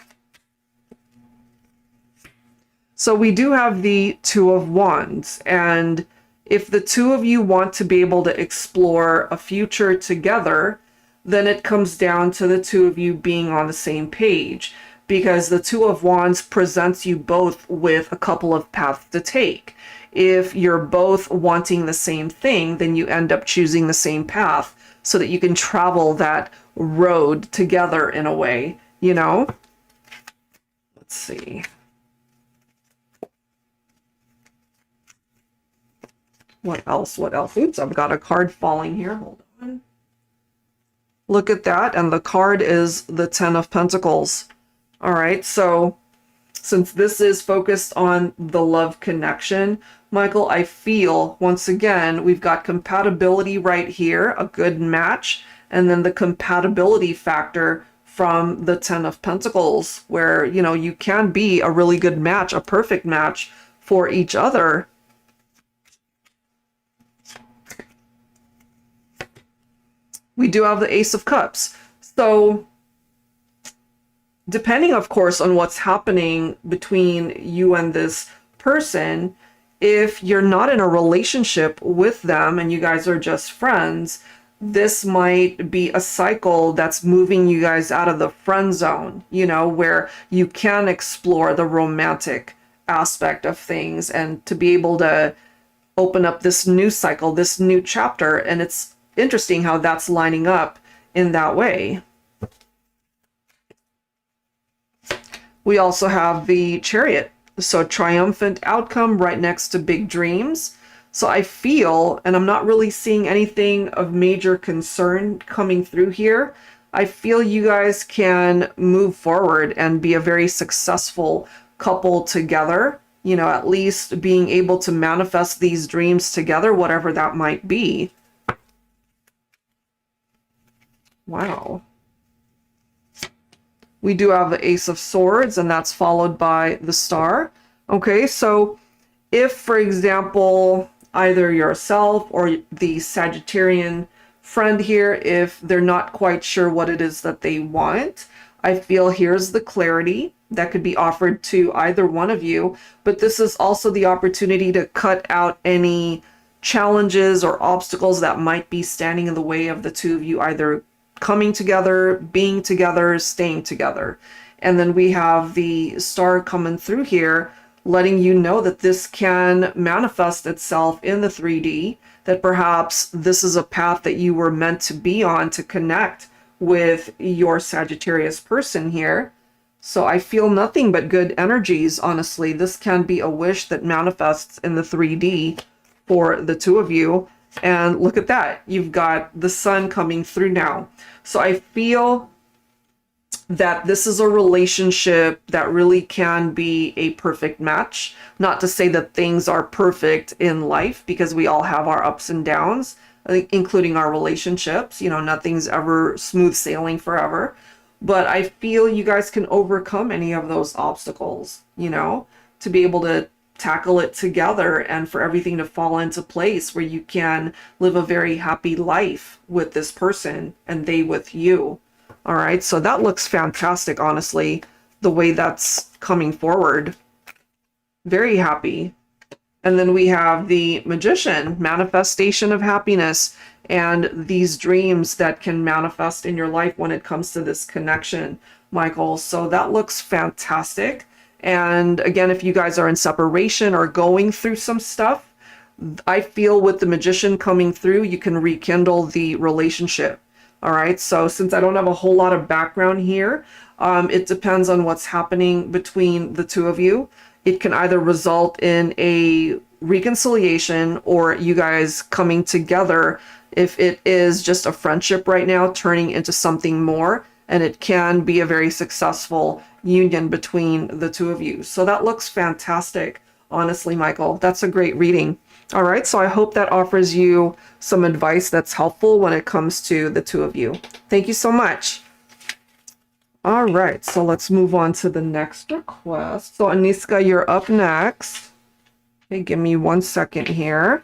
So we do have the Two of Wands, and If the two of you want to be able to explore a future together, then it comes down to the two of you being on the same page, because the Two of Wands presents you both with a couple of paths to take. If you're both wanting the same thing, then you end up choosing the same path so that you can travel that road together in a way, you know? Let's see. What else? What else? Oops, I've got a card falling here. Hold on. Look at that. And the card is the Ten of Pentacles. All right. So since this is focused on the love connection, Michael, I feel once again, we've got compatibility right here, a good match. And then the compatibility factor from the Ten of Pentacles, where, you know, you can be a really good match, a perfect match for each other. We do have the Ace of Cups. So depending, of course, on what's happening between you and this person, if you're not in a relationship with them and you guys are just friends, this might be a cycle that's moving you guys out of the friend zone, you know, where you can explore the romantic aspect of things and to be able to open up this new cycle, this new chapter. And it's interesting how that's lining up in that way. We also have the Chariot. So triumphant outcome right next to big dreams. So I feel, and I'm not really seeing anything of major concern coming through here, I feel you guys can move forward and be a very successful couple together. You know, at least being able to manifest these dreams together, whatever that might be. Wow. We do have the Ace of Swords, and that's followed by the Star. Okay, so if, for example, either yourself or the Sagittarian friend here, if they're not quite sure what it is that they want, I feel here's the clarity that could be offered to either one of you. But this is also the opportunity to cut out any challenges or obstacles that might be standing in the way of the two of you either coming together, being together, staying together. And then we have the Star coming through here, letting you know that this can manifest itself in the 3D, that perhaps this is a path that you were meant to be on to connect with your Sagittarius person here. So I feel nothing but good energies, honestly. This can be a wish that manifests in the 3D for the two of you. And look at that. You've got the Sun coming through now. So I feel that this is a relationship that really can be a perfect match. Not to say that things are perfect in life, because we all have our ups and downs, including our relationships. You know, nothing's ever smooth sailing forever. But I feel you guys can overcome any of those obstacles, you know, to be able to tackle it together and for everything to fall into place where you can live a very happy life with this person and they with you. All right, so that looks fantastic, honestly, the way that's coming forward. Very happy. And then we have the Magician, manifestation of happiness, and these dreams that can manifest in your life when it comes to this connection, Michael. So that looks fantastic. And again, if you guys are in separation or going through some stuff, I feel with the Magician coming through, you can rekindle the relationship. All right. So since I don't have a whole lot of background here, it depends on what's happening between the two of you. It can either result in a reconciliation or you guys coming together. If it is just a friendship right now, turning into something more, and it can be a very successful union between the two of you. So that looks fantastic, honestly, Michael. That's a great reading. All right, so I hope that offers you some advice that's helpful when it comes to the two of you. Thank you so much. All right, so let's move on to the next request. So Aniska, you're up next. Okay, give me 1 second here.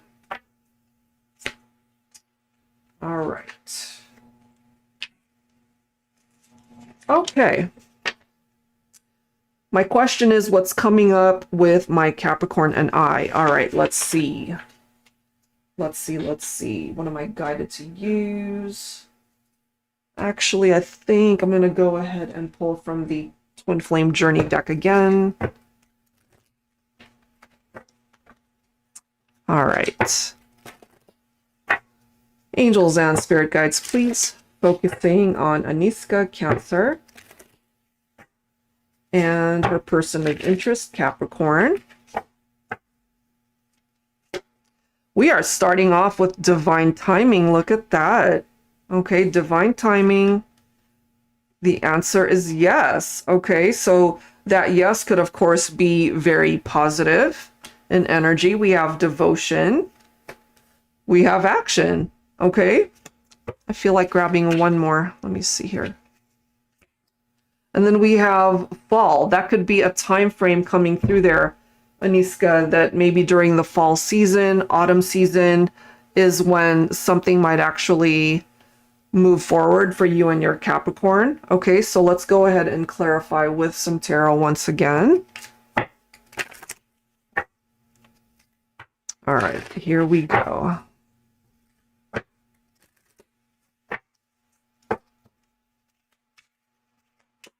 All right. Okay. My question is, what's coming up with my Capricorn and I? All right, let's see. Let's see. What am I guided to use? Actually, I think I'm going to go ahead and pull from the Twin Flame Journey deck again. All right. Angels and spirit guides, please. Focusing on Aniska, Cancer. And her person of interest, Capricorn. We are starting off with divine timing. Look at that. Okay, divine timing. The answer is yes. Okay, so that yes could, of course, be very positive in energy. We have devotion. We have action. Okay, I feel like grabbing one more. Let me see here. And then we have fall. That could be a time frame coming through there, Aniska, that maybe during the fall season, autumn season is when something might actually move forward for you and your Capricorn. Okay, so let's go ahead and clarify with some tarot once again. All right, here we go.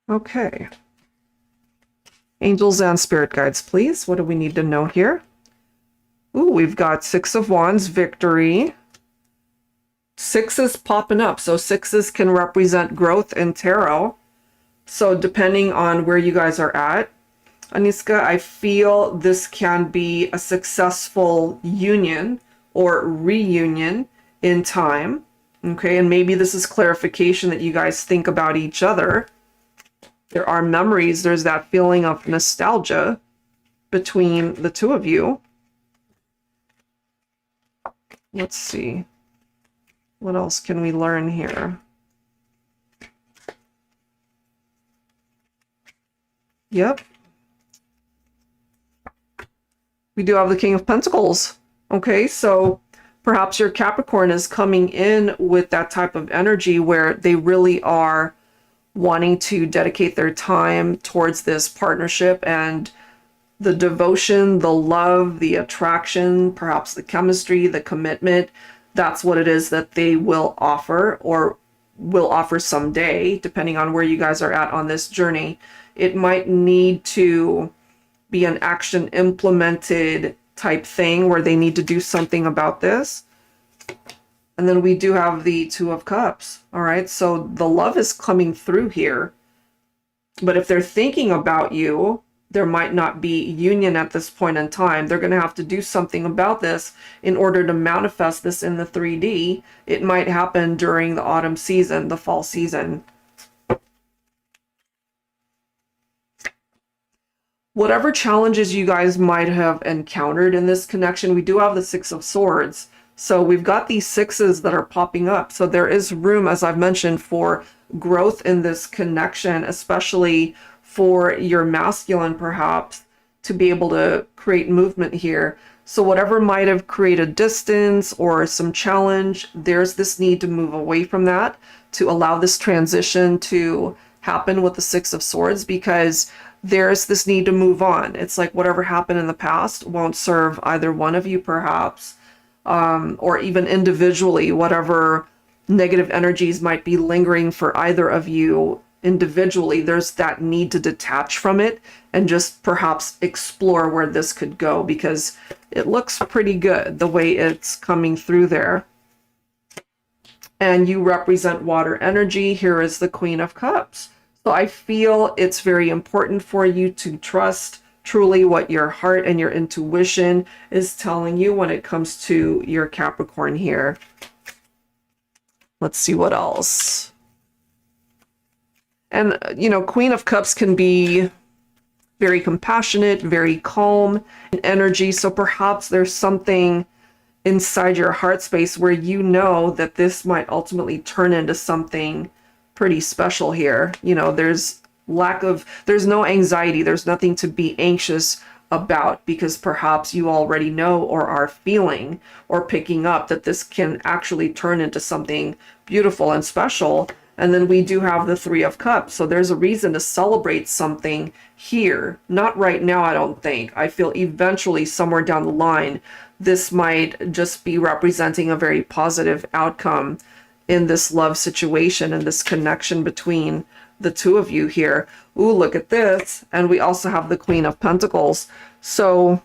Okay. Angels and spirit guides, please. What do we need to know here? Ooh, we've got Six of Wands, victory. Sixes popping up. So sixes can represent growth in tarot. So depending on where you guys are at, Aniska, I feel this can be a successful union or reunion in time. Okay, and maybe this is clarification that you guys think about each other. There are memories. There's that feeling of nostalgia between the two of you. Let's see. What else can we learn here? Yep. We do have the King of Pentacles. Okay, so perhaps your Capricorn is coming in with that type of energy where they really are wanting to dedicate their time towards this partnership, and the devotion, the love, the attraction, perhaps the chemistry, the commitment, that's what it is that they will offer or will offer someday, depending on where you guys are at on this journey. It might need to be an action implemented type thing where they need to do something about this. And then we do have the Two of Cups. All right, so the love is coming through here. But if they're thinking about you, there might not be union at this point in time. They're going to have to do something about this in order to manifest this in the 3D. It might happen during the autumn season, the fall season. Whatever challenges you guys might have encountered in this connection, we do have the Six of Swords. So we've got these sixes that are popping up. So there is room, as I've mentioned, for growth in this connection, especially for your masculine, perhaps, to be able to create movement here. So whatever might have created distance or some challenge, there's this need to move away from that to allow this transition to happen with the Six of Swords, because there's this need to move on. It's like whatever happened in the past won't serve either one of you, perhaps. Or even individually, whatever negative energies might be lingering for either of you individually, there's that need to detach from it and just perhaps explore where this could go, because it looks pretty good the way it's coming through there. And you represent water energy. Here is the Queen of Cups. So I feel it's very important for you to trust truly what your heart and your intuition is telling you when it comes to your Capricorn here. Let's see what else. And, you know, Queen of Cups can be very compassionate, very calm in energy. So perhaps there's something inside your heart space where you know that this might ultimately turn into something pretty special here. You know, there's no anxiety, there's nothing to be anxious about, because perhaps you already know or are feeling or picking up that this can actually turn into something beautiful and special. And then we do have the Three of Cups, so there's a reason to celebrate something here. Not right now, I don't think. I feel eventually somewhere down the line this might just be representing a very positive outcome in this love situation and this connection between the two of you here. Ooh, look at this. And we also have the Queen of Pentacles. So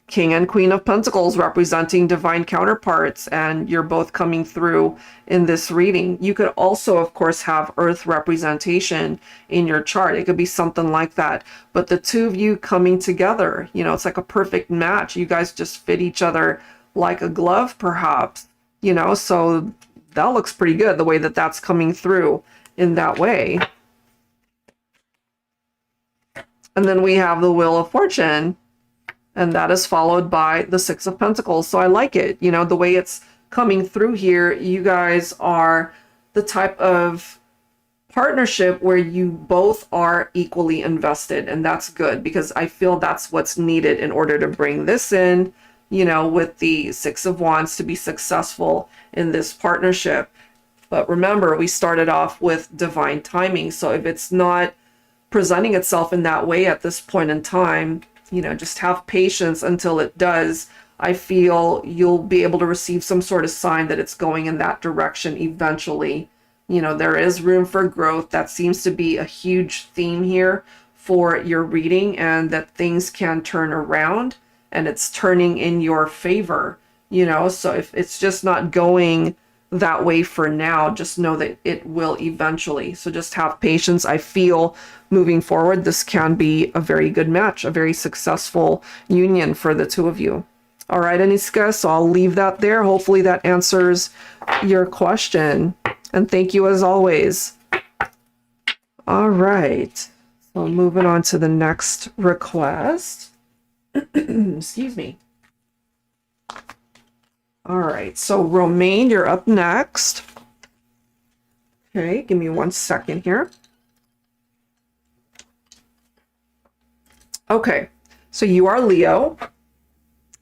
King and Queen of Pentacles representing divine counterparts, and you're both coming through in this reading. You could also, of course, have Earth representation in your chart. It could be something like that. But the two of you coming together, you know, it's like a perfect match. You guys just fit each other like a glove, perhaps, you know, so that looks pretty good, the way that that's coming through in that way. And then we have the Wheel of Fortune, and that is followed by the Six of Pentacles. So I like it, you know, the way it's coming through here. You guys are the type of partnership where you both are equally invested, and that's good, because I feel that's what's needed in order to bring this in, you know, with the Six of Wands, to be successful in this partnership. But remember, we started off with divine timing. So if it's not presenting itself in that way at this point in time, you know, just have patience until it does. I feel you'll be able to receive some sort of sign that it's going in that direction eventually. You know, there is room for growth. That seems to be a huge theme here for your reading, and that things can turn around, and it's turning in your favor, you know. So if it's just not going that way for now, just know that it will eventually. So just have patience. I feel moving forward, this can be a very good match, a very successful union for the two of you. All right, Aniska, so I'll leave that there. Hopefully that answers your question. And thank you as always. All right, so moving on to the next request. Excuse me. All right, so Romaine, you're up next. Okay, give me 1 second here. Okay, so you are Leo.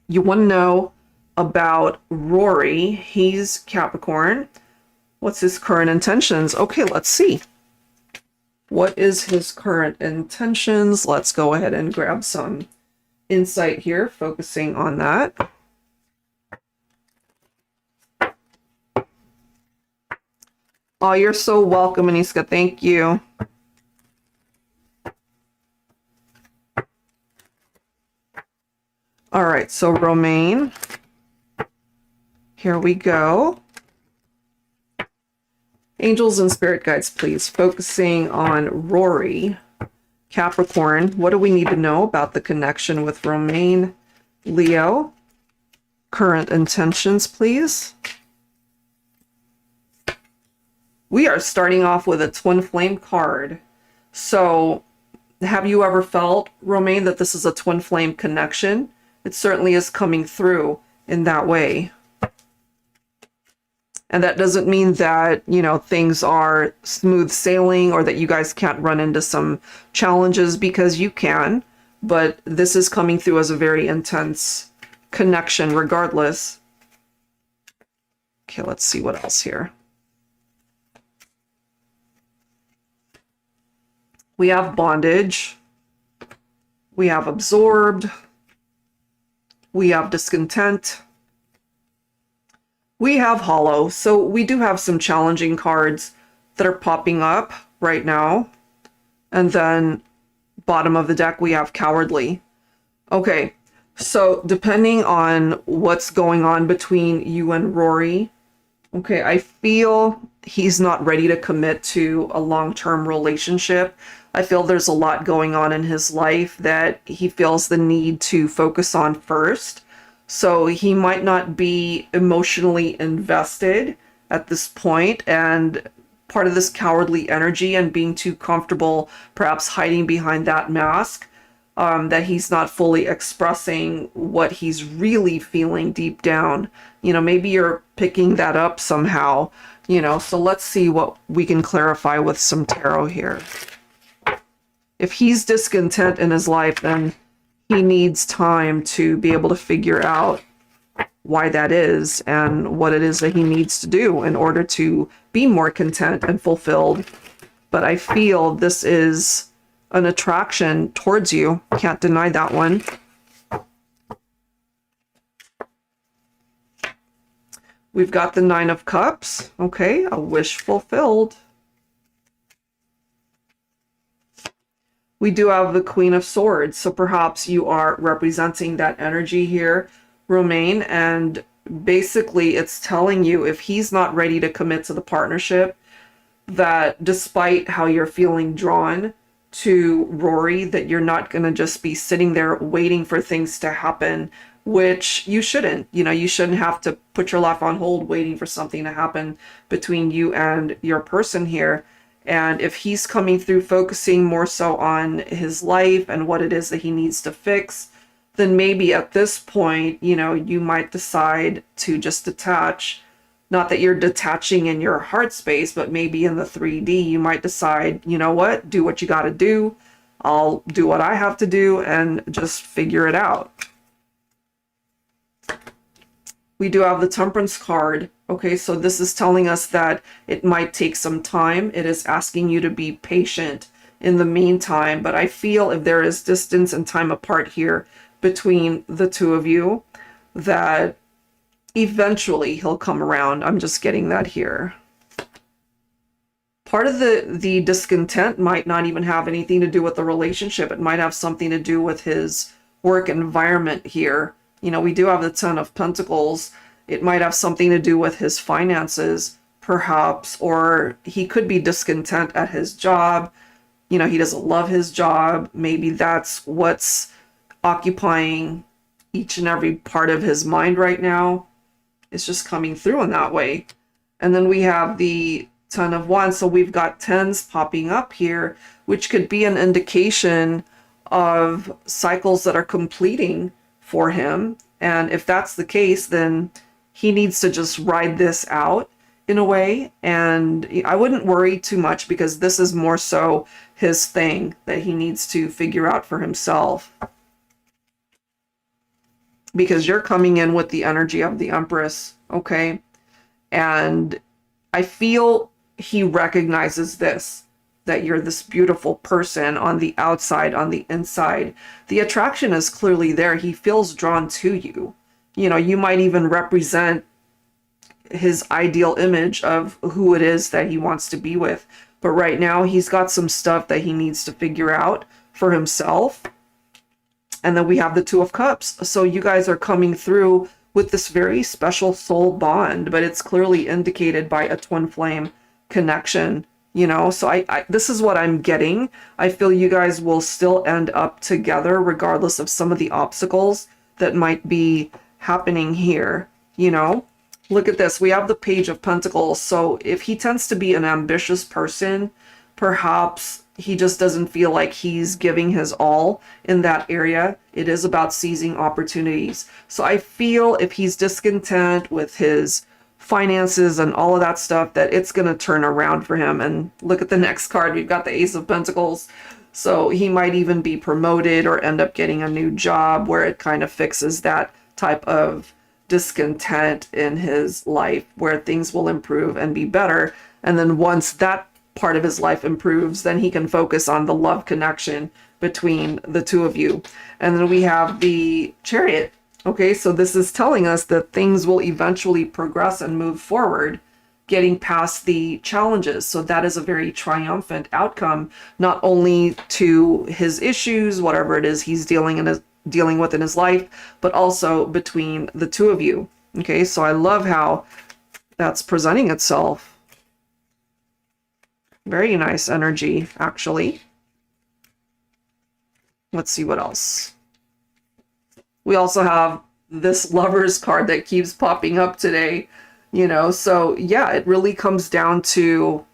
You want to know about Rory. He's Capricorn. What's his current intentions? Okay, let's see. What is his current intentions? Let's go ahead and grab some insight here, focusing on that. Oh, you're so welcome, Aniska. Thank you. All right, so Romaine, here we go. Angels and spirit guides, please. Focusing on Rory, Capricorn. What do we need to know about the connection with Romaine, Leo? Current intentions, please. We are starting off with a twin flame card. So have you ever felt, Romaine, that this is a twin flame connection? It certainly is coming through in that way. And that doesn't mean that, you know, things are smooth sailing or that you guys can't run into some challenges, because you can. But this is coming through as a very intense connection regardless. Okay, let's see what else here. We have bondage. We have absorbed. We have discontent. We have hollow. So we do have some challenging cards that are popping up right now. And then bottom of the deck, we have cowardly. Okay, so depending on what's going on between you and Rory, okay, I feel he's not ready to commit to a long-term relationship. I feel there's a lot going on in his life that he feels the need to focus on first. So he might not be emotionally invested at this point, and part of this cowardly energy and being too comfortable, perhaps hiding behind that mask, that he's not fully expressing what he's really feeling deep down. You know, maybe you're picking that up somehow, you know, so let's see what we can clarify with some tarot here. If he's discontent in his life, then he needs time to be able to figure out why that is and what it is that he needs to do in order to be more content and fulfilled. But I feel this is an attraction towards you. Can't deny that one. We've got the Nine of Cups. Okay, a wish fulfilled. We do have the Queen of Swords, so perhaps you are representing that energy here, Romaine, and basically it's telling you if he's not ready to commit to the partnership, that despite how you're feeling drawn to Rory, that you're not going to just be sitting there waiting for things to happen, which you shouldn't. You know, you shouldn't have to put your life on hold waiting for something to happen between you and your person here. And if he's coming through focusing more so on his life and what it is that he needs to fix, then maybe at this point, you know, you might decide to just detach. Not that you're detaching in your heart space, but maybe in the 3D, you might decide, you know what, do what you got to do. I'll do what I have to do and just figure it out. We do have the Temperance card. Okay, so this is telling us that it might take some time. It is asking you to be patient in the meantime, but I feel if there is distance and time apart here between the two of you, that eventually he'll come around. I'm just getting that here. Part of the discontent might not even have anything to do with the relationship. It might have something to do with his work environment here. You know, we do have the Ten of Pentacles. It might have something to do with his finances, perhaps, or he could be discontent at his job. You know, he doesn't love his job. Maybe that's what's occupying each and every part of his mind right now. It's just coming through in that way. And then we have the Ten of Wands. So we've got tens popping up here, which could be an indication of cycles that are completing for him. And if that's the case, then he needs to just ride this out in a way. And I wouldn't worry too much because this is more so his thing that he needs to figure out for himself. Because you're coming in with the energy of the Empress, okay? And I feel he recognizes this, that you're this beautiful person on the outside, on the inside. The attraction is clearly there. He feels drawn to you. You know, you might even represent his ideal image of who it is that he wants to be with. But right now, he's got some stuff that he needs to figure out for himself. And then we have the Two of Cups. So you guys are coming through with this very special soul bond, but it's clearly indicated by a twin flame connection, you know? So I this is what I'm getting. I feel you guys will still end up together regardless of some of the obstacles that might be happening here, you know? Look at this. We have the Page of Pentacles. So if he tends to be an ambitious person, perhaps he just doesn't feel like he's giving his all in that area. It is about seizing opportunities. So I feel if he's discontent with his finances and all of that stuff, that it's going to turn around for him. And look at the next card. We've got the Ace of Pentacles. So he might even be promoted or end up getting a new job where it kind of fixes that type of discontent in his life, where things will improve and be better. And then once that part of his life improves, then he can focus on the love connection between the two of you. And then we have the Chariot. Okay, so this is telling us that things will eventually progress and move forward, getting past the challenges. So that is a very triumphant outcome, not only to his issues, whatever it is he's dealing with in his life, but also between the two of you. Okay, so I love how that's presenting itself. Very nice energy, actually. Let's see what else. We also have this Lovers card that keeps popping up today, you know. So yeah, it really comes down to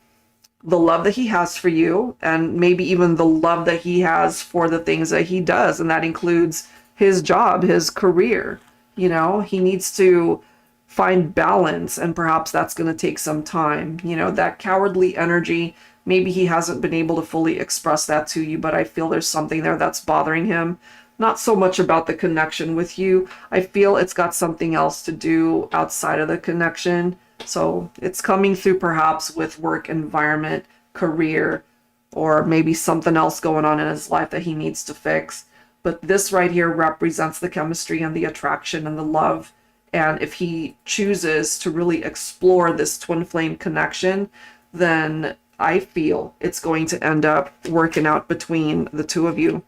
the love that he has for you, and maybe even the love that he has for the things that he does. And that includes his job, his career. You know, he needs to find balance, and perhaps that's going to take some time. You know, that cowardly energy, maybe he hasn't been able to fully express that to you, but I feel there's something there that's bothering him. Not so much about the connection with you. I feel it's got something else to do outside of the connection. So it's coming through perhaps with work environment, career, or maybe something else going on in his life that he needs to fix. But this right here represents the chemistry and the attraction and the love And if he chooses to really explore this twin flame connection, then I feel it's going to end up working out between the two of you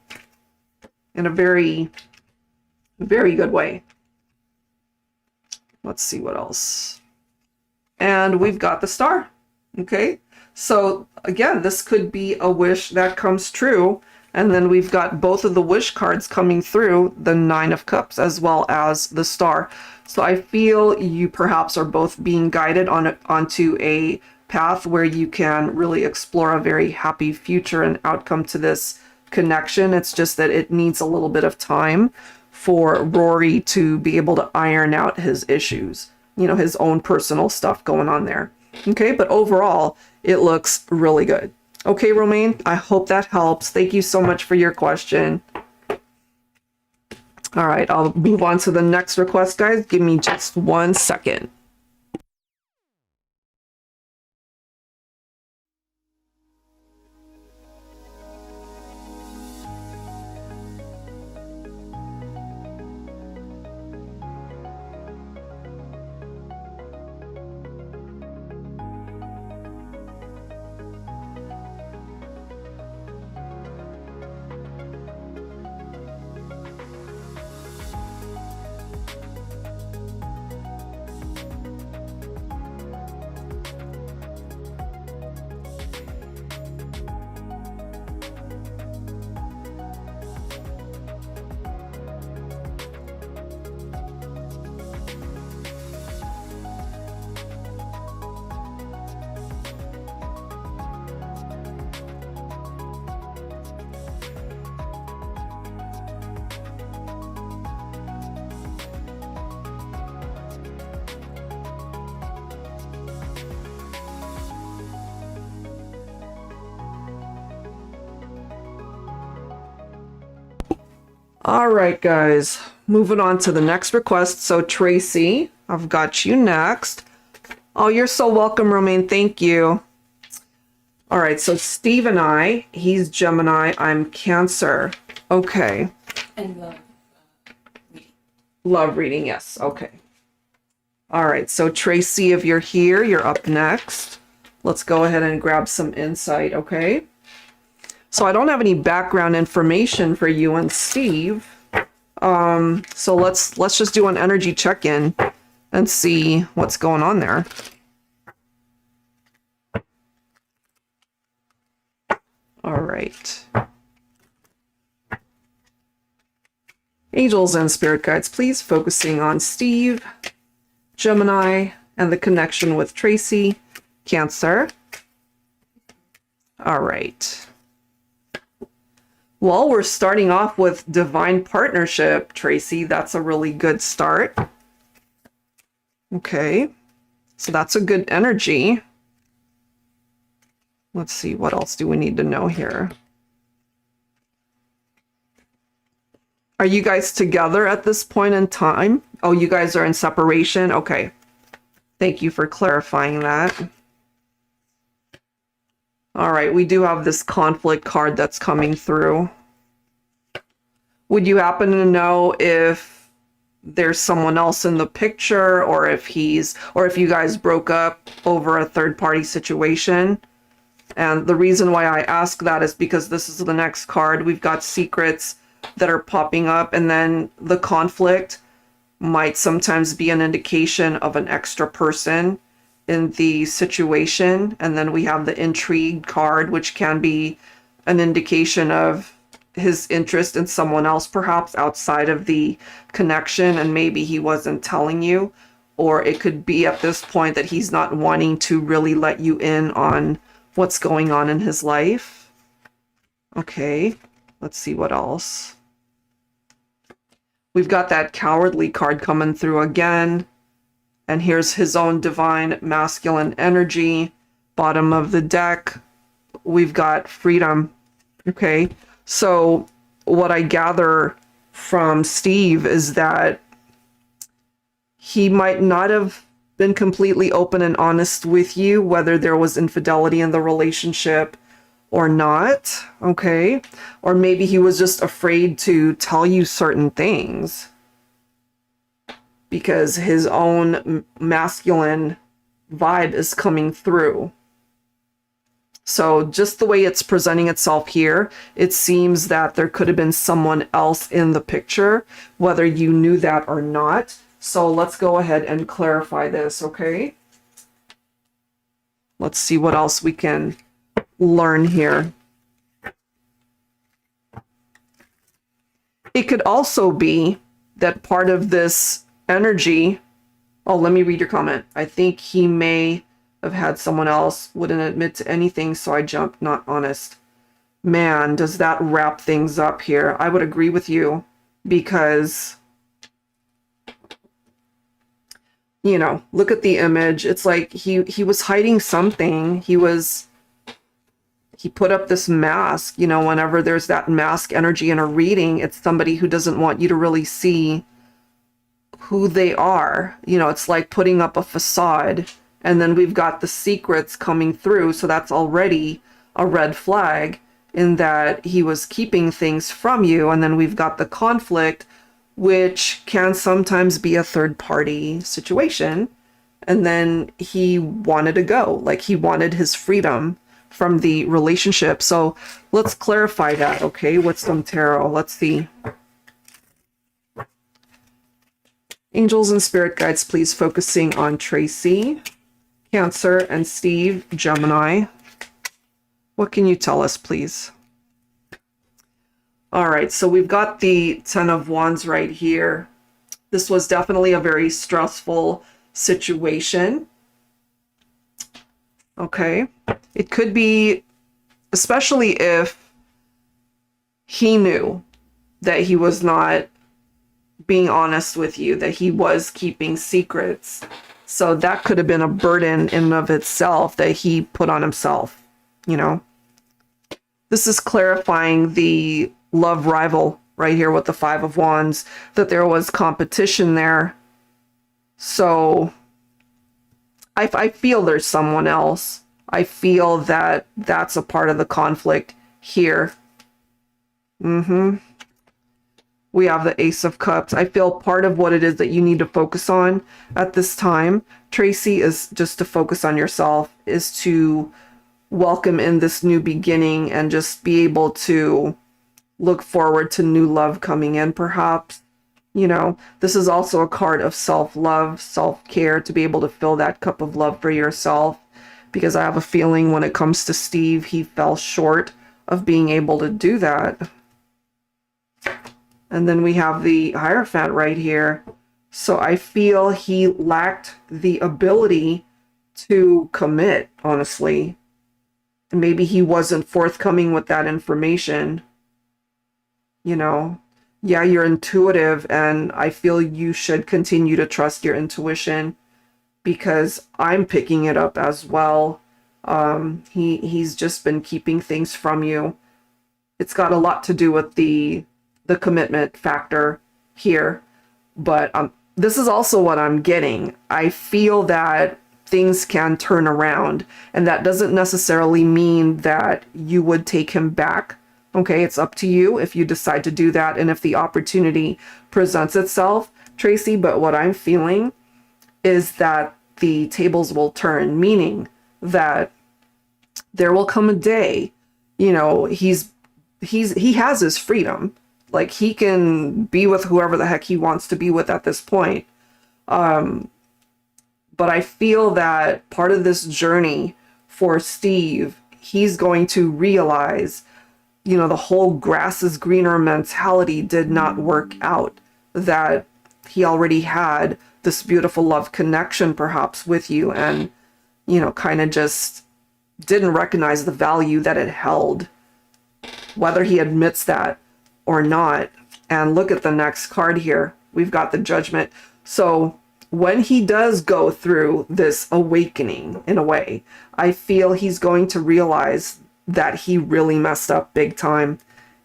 in a very, very good way. Let's see what else. And we've got the star. Okay. So again, this could be a wish that comes true. And then we've got both of the wish cards coming through, the Nine of Cups as well as the star. So I feel you perhaps are both being guided onto a path where you can really explore a very happy future and outcome to this connection. It's just that it needs a little bit of time for Rory to be able to iron out his issues, you know, his own personal stuff going on there. Okay, but overall, it looks really good. Okay, Romaine, I hope that helps. Thank you so much for your question. All right, I'll move on to the next request, guys. Give me just 1 second. All right, guys, moving on to the next request. So Tracy, I've got you next. Oh, you're so welcome, Romaine. Thank you. All right, so Steve and I, he's Gemini, I'm Cancer. Okay. And love reading. Love reading, yes. Okay. All right, so Tracy, if you're here, you're up next. Let's go ahead and grab some insight, okay? So I don't have any background information for you and Steve. So let's just do an energy check-in and see what's going on there. All right. Angels and spirit guides, please, focusing on Steve, Gemini, and the connection with Tracy, Cancer. All right. Well, we're starting off with divine partnership, Tracy. That's a really good start. Okay. So that's a good energy. Let's see, what else do we need to know here? Are you guys together at this point in time? Oh, you guys are in separation? Okay. Thank you for clarifying that. All right, we do have this conflict card that's coming through. Would you happen to know if there's someone else in the picture, or if you guys broke up over a third-party situation? And the reason why I ask that is because this is the next card. We've got secrets that are popping up, and then the conflict might sometimes be an indication of an extra person in the situation. And then we have the intrigue card, which can be an indication of his interest in someone else, perhaps outside of the connection, and maybe he wasn't telling you. Or it could be at this point that he's not wanting to really let you in on what's going on in his life. Okay, let's see what else. We've got that cowardly card coming through again. And here's his own divine masculine energy. Bottom of the deck, we've got freedom. Okay, so what I gather from Steve is that he might not have been completely open and honest with you, whether there was infidelity in the relationship or not, okay? Or maybe he was just afraid to tell you certain things because his own masculine vibe is coming through. So just the way it's presenting itself here, it seems that there could have been someone else in the picture, whether you knew that or not. So let's go ahead and clarify this, okay? Let's see what else we can learn here. It could also be that part of this energy... Oh, let me read your comment. I think he may have had someone else, wouldn't admit to anything, so I jumped, not honest. Man, does that wrap things up here. I would agree with you because, you know, look at the image. It's like he was hiding something. He put up this mask, you know, whenever there's that mask energy in a reading, it's somebody who doesn't want you to really see who they are. You know, it's like putting up a facade, and then we've got the secrets coming through. So that's already a red flag in that he was keeping things from you. And then we've got the conflict, which can sometimes be a third party situation. And then he wanted to go, like he wanted his freedom from the relationship. So let's clarify that, okay, with some tarot. Let's see. Angels and spirit guides, please, focusing on Tracy, Cancer, and Steve, Gemini. What can you tell us, please? All right, so we've got the Ten of Wands right here. This was definitely a very stressful situation. Okay, it could be, especially if he knew that he was not being honest with you, that he was keeping secrets. So that could have been a burden in and of itself that he put on himself, you know. This is clarifying the love rival right here with the Five of Wands, that there was competition there. So I feel there's someone else. I feel that that's a part of the conflict here. We have the Ace of Cups. I feel part of what it is that you need to focus on at this time, Tracy, is just to focus on yourself, is to welcome in this new beginning and just be able to look forward to new love coming in, perhaps. You know, this is also a card of self-love, self-care, to be able to fill that cup of love for yourself. Because I have a feeling when it comes to Steve, he fell short of being able to do that. And then we have the Hierophant right here. So I feel he lacked the ability to commit, honestly. And maybe he wasn't forthcoming with that information. You know, yeah, you're intuitive, and I feel you should continue to trust your intuition, because I'm picking it up as well. He's just been keeping things from you. It's got a lot to do with the commitment factor here, but this is also what I'm getting. I feel that things can turn around, and that doesn't necessarily mean that you would take him back. Okay, it's up to you if you decide to do that and if the opportunity presents itself, Tracy. But what I'm feeling is that the tables will turn, meaning that there will come a day, you know, he has his freedom. Like, he can be with whoever the heck he wants to be with at this point. But I feel that part of this journey for Steve, he's going to realize, you know, the whole grass is greener mentality did not work out. That he already had this beautiful love connection perhaps with you, and, you know, kind of just didn't recognize the value that it held, whether he admits that or not. And look at the next card here. We've got the Judgment. So when he does go through this awakening, in a way, I feel he's going to realize that he really messed up big time.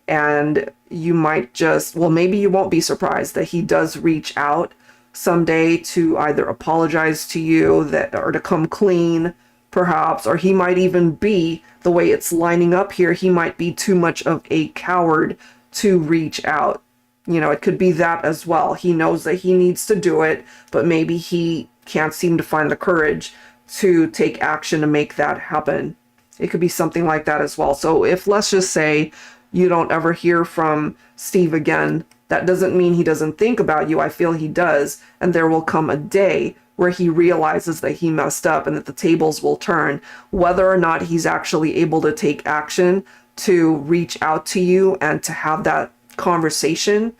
And you might just, well, maybe you won't be surprised that he does reach out someday to either apologize to you, that, or to come clean, perhaps, or he might even be, the way it's lining up here, he might be too much of a coward to reach out. You know, it could be that as well. He knows that he needs to do it, but maybe he can't seem to find the courage to take action to make that happen. It could be something like that as well. So if, let's just say, you don't ever hear from Steve again, that doesn't mean he doesn't think about you. I feel he does. And there will come a day where he realizes that he messed up and that the tables will turn. Whether or not he's actually able to take action to reach out to you and to have that conversation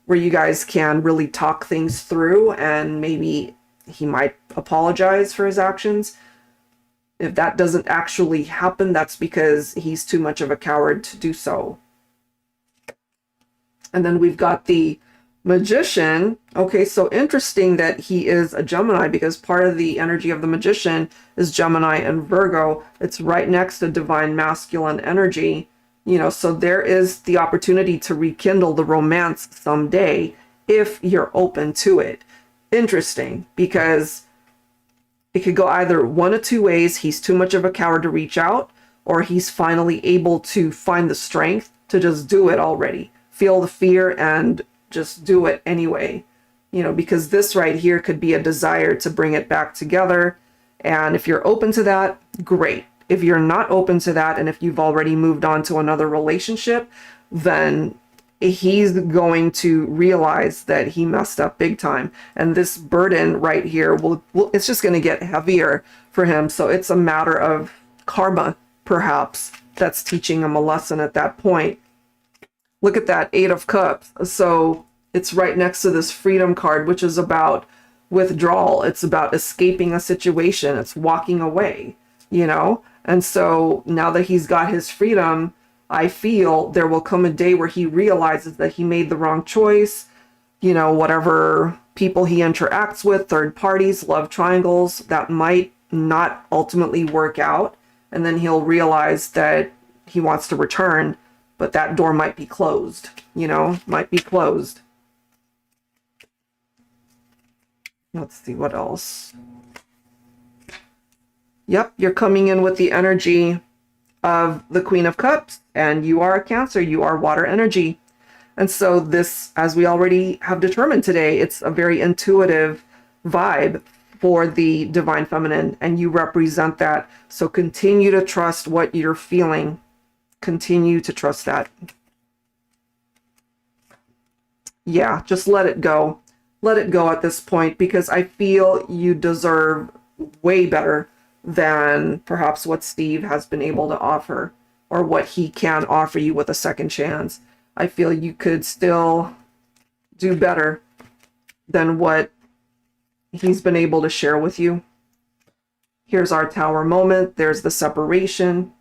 where you guys can really talk things through, and maybe he might apologize for his actions. If that doesn't actually happen, that's because he's too much of a coward to do so. And then we've got the Magician. Okay, so interesting that he is a Gemini, because part of the energy of the Magician is Gemini and Virgo. It's right next to divine masculine energy. You know, so there is the opportunity to rekindle the romance someday if you're open to it. Interesting, because it could go either one of two ways. He's too much of a coward to reach out, or he's finally able to find the strength to just do it already. Feel the fear and just do it anyway. You know, because this right here could be a desire to bring it back together. And if you're open to that, great. If you're not open to that, and if you've already moved on to another relationship, then he's going to realize that he messed up big time. And this burden right here will it's just going to get heavier for him. So it's a matter of karma, perhaps, that's teaching him a lesson at that point. Look at that 8 of Cups. So it's right next to this Freedom card, which is about withdrawal. It's about escaping a situation. It's walking away, you know? And so now that he's got his freedom, I feel there will come a day where he realizes that he made the wrong choice. You know, whatever people he interacts with, third parties, love triangles, that might not ultimately work out. And then he'll realize that he wants to return, but that door might be closed, you know, might be closed. Let's see what else. Yep, you're coming in with the energy of the Queen of Cups, and you are a Cancer, you are water energy. And so this, as we already have determined today, it's a very intuitive vibe for the Divine Feminine, and you represent that. So continue to trust what you're feeling. Continue to trust that. Yeah, just let it go. Let it go at this point, because I feel you deserve way better than perhaps what Steve has been able to offer, or what he can offer you with a second chance. I feel you could still do better than what he's been able to share with you. Here's our Tower moment. There's the separation.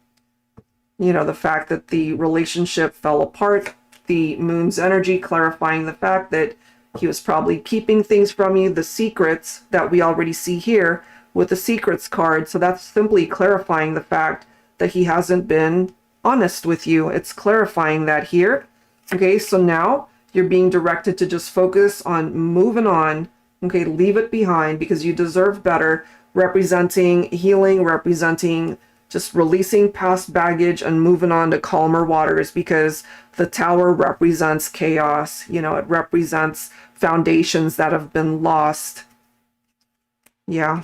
You know, the fact that the relationship fell apart. The Moon's energy clarifying the fact that he was probably keeping things from you. The secrets that we already see here with the secrets card. So that's simply clarifying the fact that he hasn't been honest with you. It's clarifying that here. Okay, so now you're being directed to just focus on moving on. Okay, leave it behind, because you deserve better. Representing healing, representing just releasing past baggage and moving on to calmer waters, because the Tower represents chaos. You know, it represents foundations that have been lost. Yeah.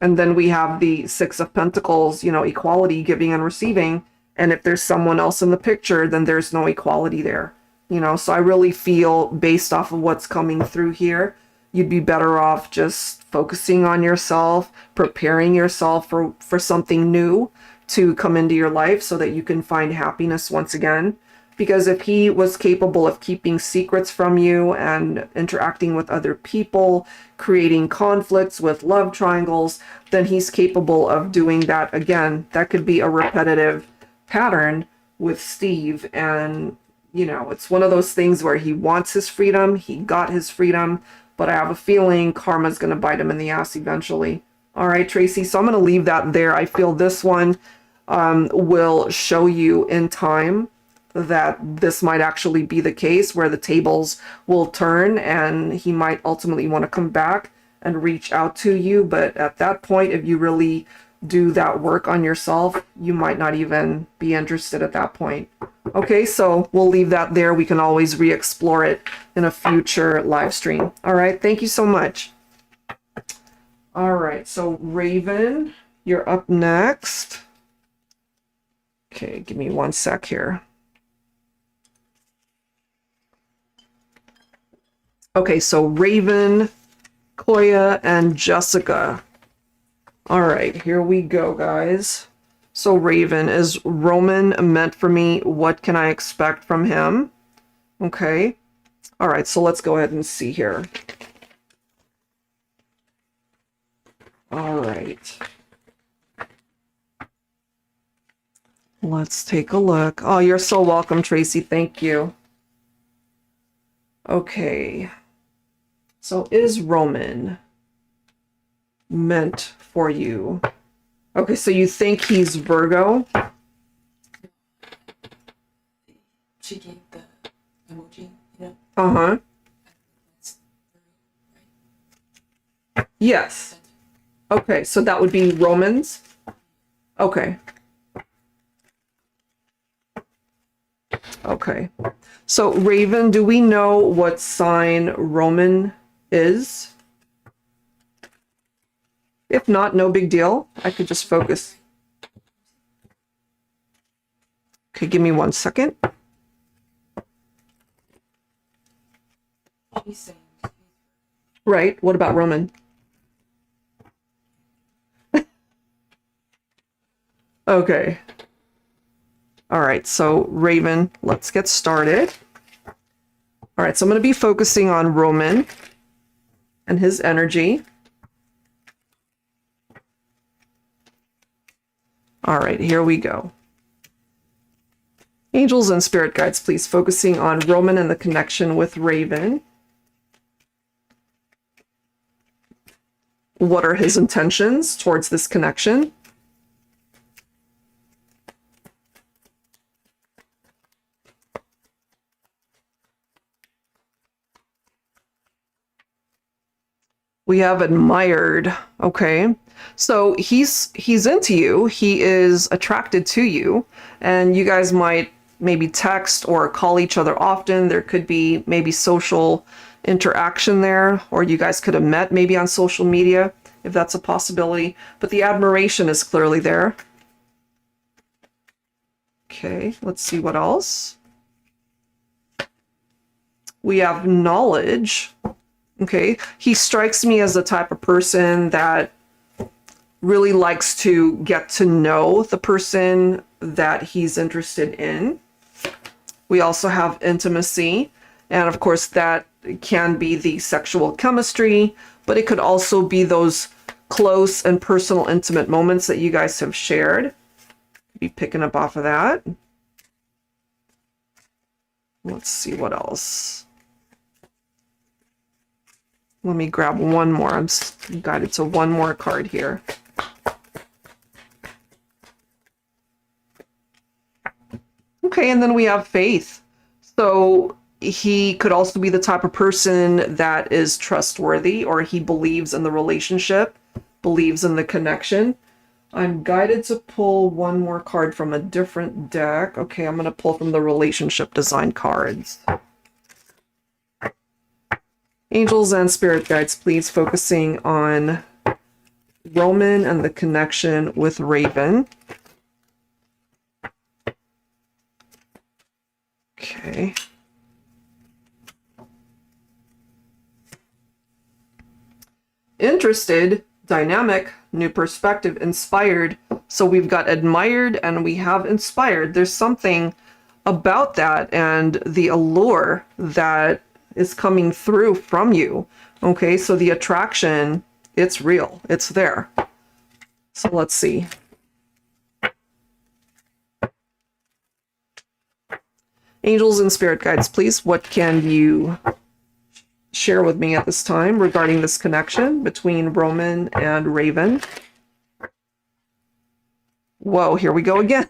And then we have the Six of Pentacles, you know, equality, giving and receiving. And if there's someone else in the picture, then there's no equality there. You know, so I really feel, based off of what's coming through here, you'd be better off just focusing on yourself, preparing yourself for something new to come into your life so that you can find happiness once again. Because if he was capable of keeping secrets from you and interacting with other people, creating conflicts with love triangles, then he's capable of doing that again. That could be a repetitive pattern with Steve. And, you know, it's one of those things where he wants his freedom. He got his freedom. But I have a feeling karma's going to bite him in the ass eventually. All right, Tracy. So I'm going to leave that there. I feel this one will show you in time that this might actually be the case, where the tables will turn and he might ultimately want to come back and reach out to you. But at that point, if you really do that work on yourself, you might not even be interested at that point. Okay, so we'll leave that there. We can always re-explore it in a future live stream. All right, thank you so much. All right, so Raven, you're up next. Okay, give me one sec here. Okay, so Raven, Koya, and Jessica. All right, here we go, guys. So Raven, is Roman meant for me? What can I expect from him? Okay. All right, so let's go ahead and see here. All right. Let's take a look. Oh, you're so welcome, Tracy. Thank you. Okay. So is Roman meant for you? Okay, so you think he's Virgo? She gave the emoji, you know? Uh-huh. It's right. Yes. Okay, so that would be Romans? Okay. Okay. So Raven, do we know what sign Roman is? If not, no big deal. I could just focus. Okay, give me 1 second. She's saying Right. What about Roman? Okay. All right. So Raven, let's get started. All right. So I'm going to be focusing on Roman and his energy. All right. Here we go. Angels and spirit guides, please, focusing on Roman and the connection with Raven. What are his intentions towards this connection? We have admired. Okay. So he's into you. He is attracted to you, and you guys might maybe text or call each other often. There could be maybe social interaction there, or you guys could have met maybe on social media, if that's a possibility. But the admiration is clearly there. Okay, let's see what else. We have knowledge. Okay, he strikes me as the type of person that really likes to get to know the person that he's interested in. We also have intimacy, and of course that can be the sexual chemistry, but it could also be those close and personal intimate moments that you guys have shared. Be picking up off of that. Let's see what else. Let me grab one more. I'm guided to one more card here. Okay, and then we have faith. So he could also be the type of person that is trustworthy, or he believes in the relationship, believes in the connection. I'm guided to pull one more card from a different deck. Okay, I'm going to pull from the relationship design cards. Angels and spirit guides, please, focusing on Roman and the connection with Raven. Okay. Interested, dynamic, new perspective, inspired. So we've got admired and we have inspired. There's something about that and the allure that is coming through from you. Okay, so the attraction, it's real. It's there. So let's see. Angels and spirit guides, please, what can you share with me at this time regarding this connection between Roman and Raven? Whoa, here we go again.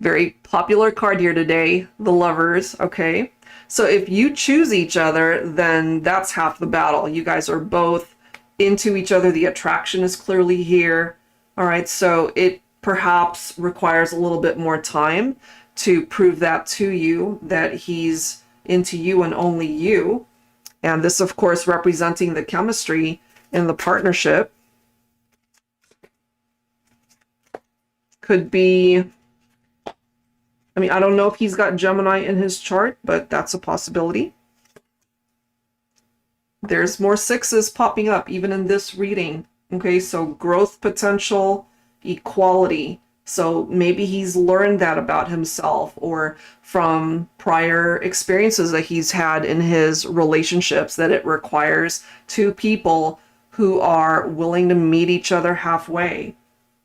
Very popular card here today, the Lovers. Okay, so if you choose each other, then that's half the battle. You guys are both into each other. The attraction is clearly here. All right, so it perhaps requires a little bit more time to prove that to you, that he's into you and only you. And this, of course, representing the chemistry in the partnership. Could be, I mean, I don't know if he's got Gemini in his chart, but that's a possibility. There's more sixes popping up even in this reading. Okay, so growth potential, equality. So maybe he's learned that about himself or from prior experiences that he's had in his relationships, that it requires two people who are willing to meet each other halfway.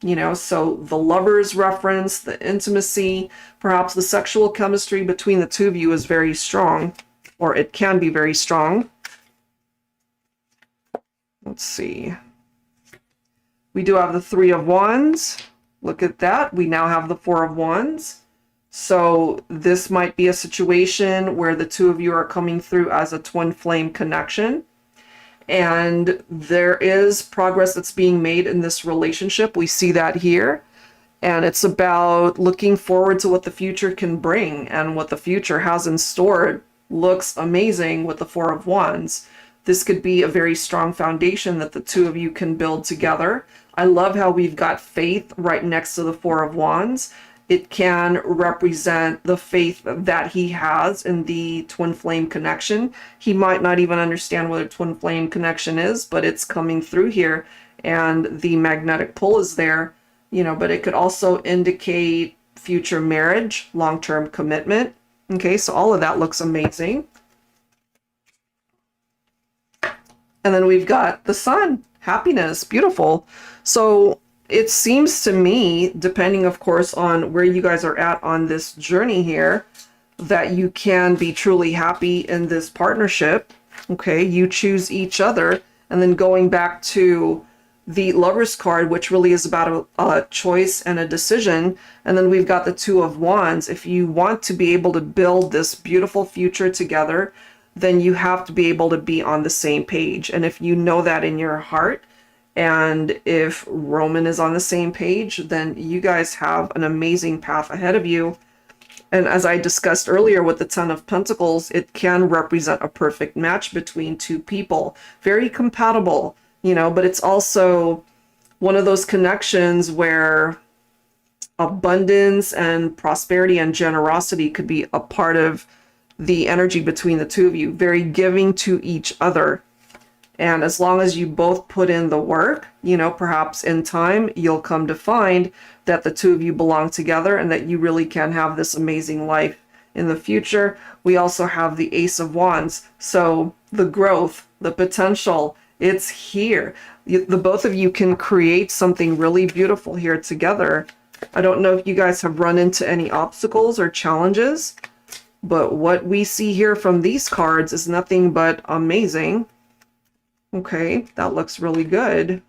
You know, so the lovers reference, the intimacy, perhaps the sexual chemistry between the two of you is very strong, or it can be very strong. Let's see. We do have the Three of Wands. Look at that. We now have the Four of Wands. So this might be a situation where the two of you are coming through as a twin flame connection. And there is progress that's being made in this relationship. We see that here. And it's about looking forward to what the future can bring, and what the future has in store. It looks amazing with the Four of Wands. This could be a very strong foundation that the two of you can build together. I love how we've got faith right next to the Four of Wands. It can represent the faith that he has in the twin flame connection. He might not even understand what a twin flame connection is, but it's coming through here, and the magnetic pull is there, you know, but it could also indicate future marriage, long-term commitment. Okay, so all of that looks amazing. And then we've got the Sun, happiness, beautiful. So it seems to me, depending, of course, on where you guys are at on this journey here, that you can be truly happy in this partnership. Okay, you choose each other. And then going back to the Lover's card, which really is about a choice and a decision. And then we've got the Two of Wands. If you want to be able to build this beautiful future together, then you have to be able to be on the same page. And if you know that in your heart, and if Roman is on the same page, then you guys have an amazing path ahead of you. And as I discussed earlier with the Ten of Pentacles, it can represent a perfect match between two people. Very compatible, you know, but it's also one of those connections where abundance and prosperity and generosity could be a part of the energy between the two of you. Very giving to each other. And as long as you both put in the work, you know, perhaps in time, you'll come to find that the two of you belong together and that you really can have this amazing life in the future. We also have the Ace of Wands. So the growth, the potential, it's here. The both of you can create something really beautiful here together. I don't know if you guys have run into any obstacles or challenges, but what we see here from these cards is nothing but amazing. Okay, that looks really good.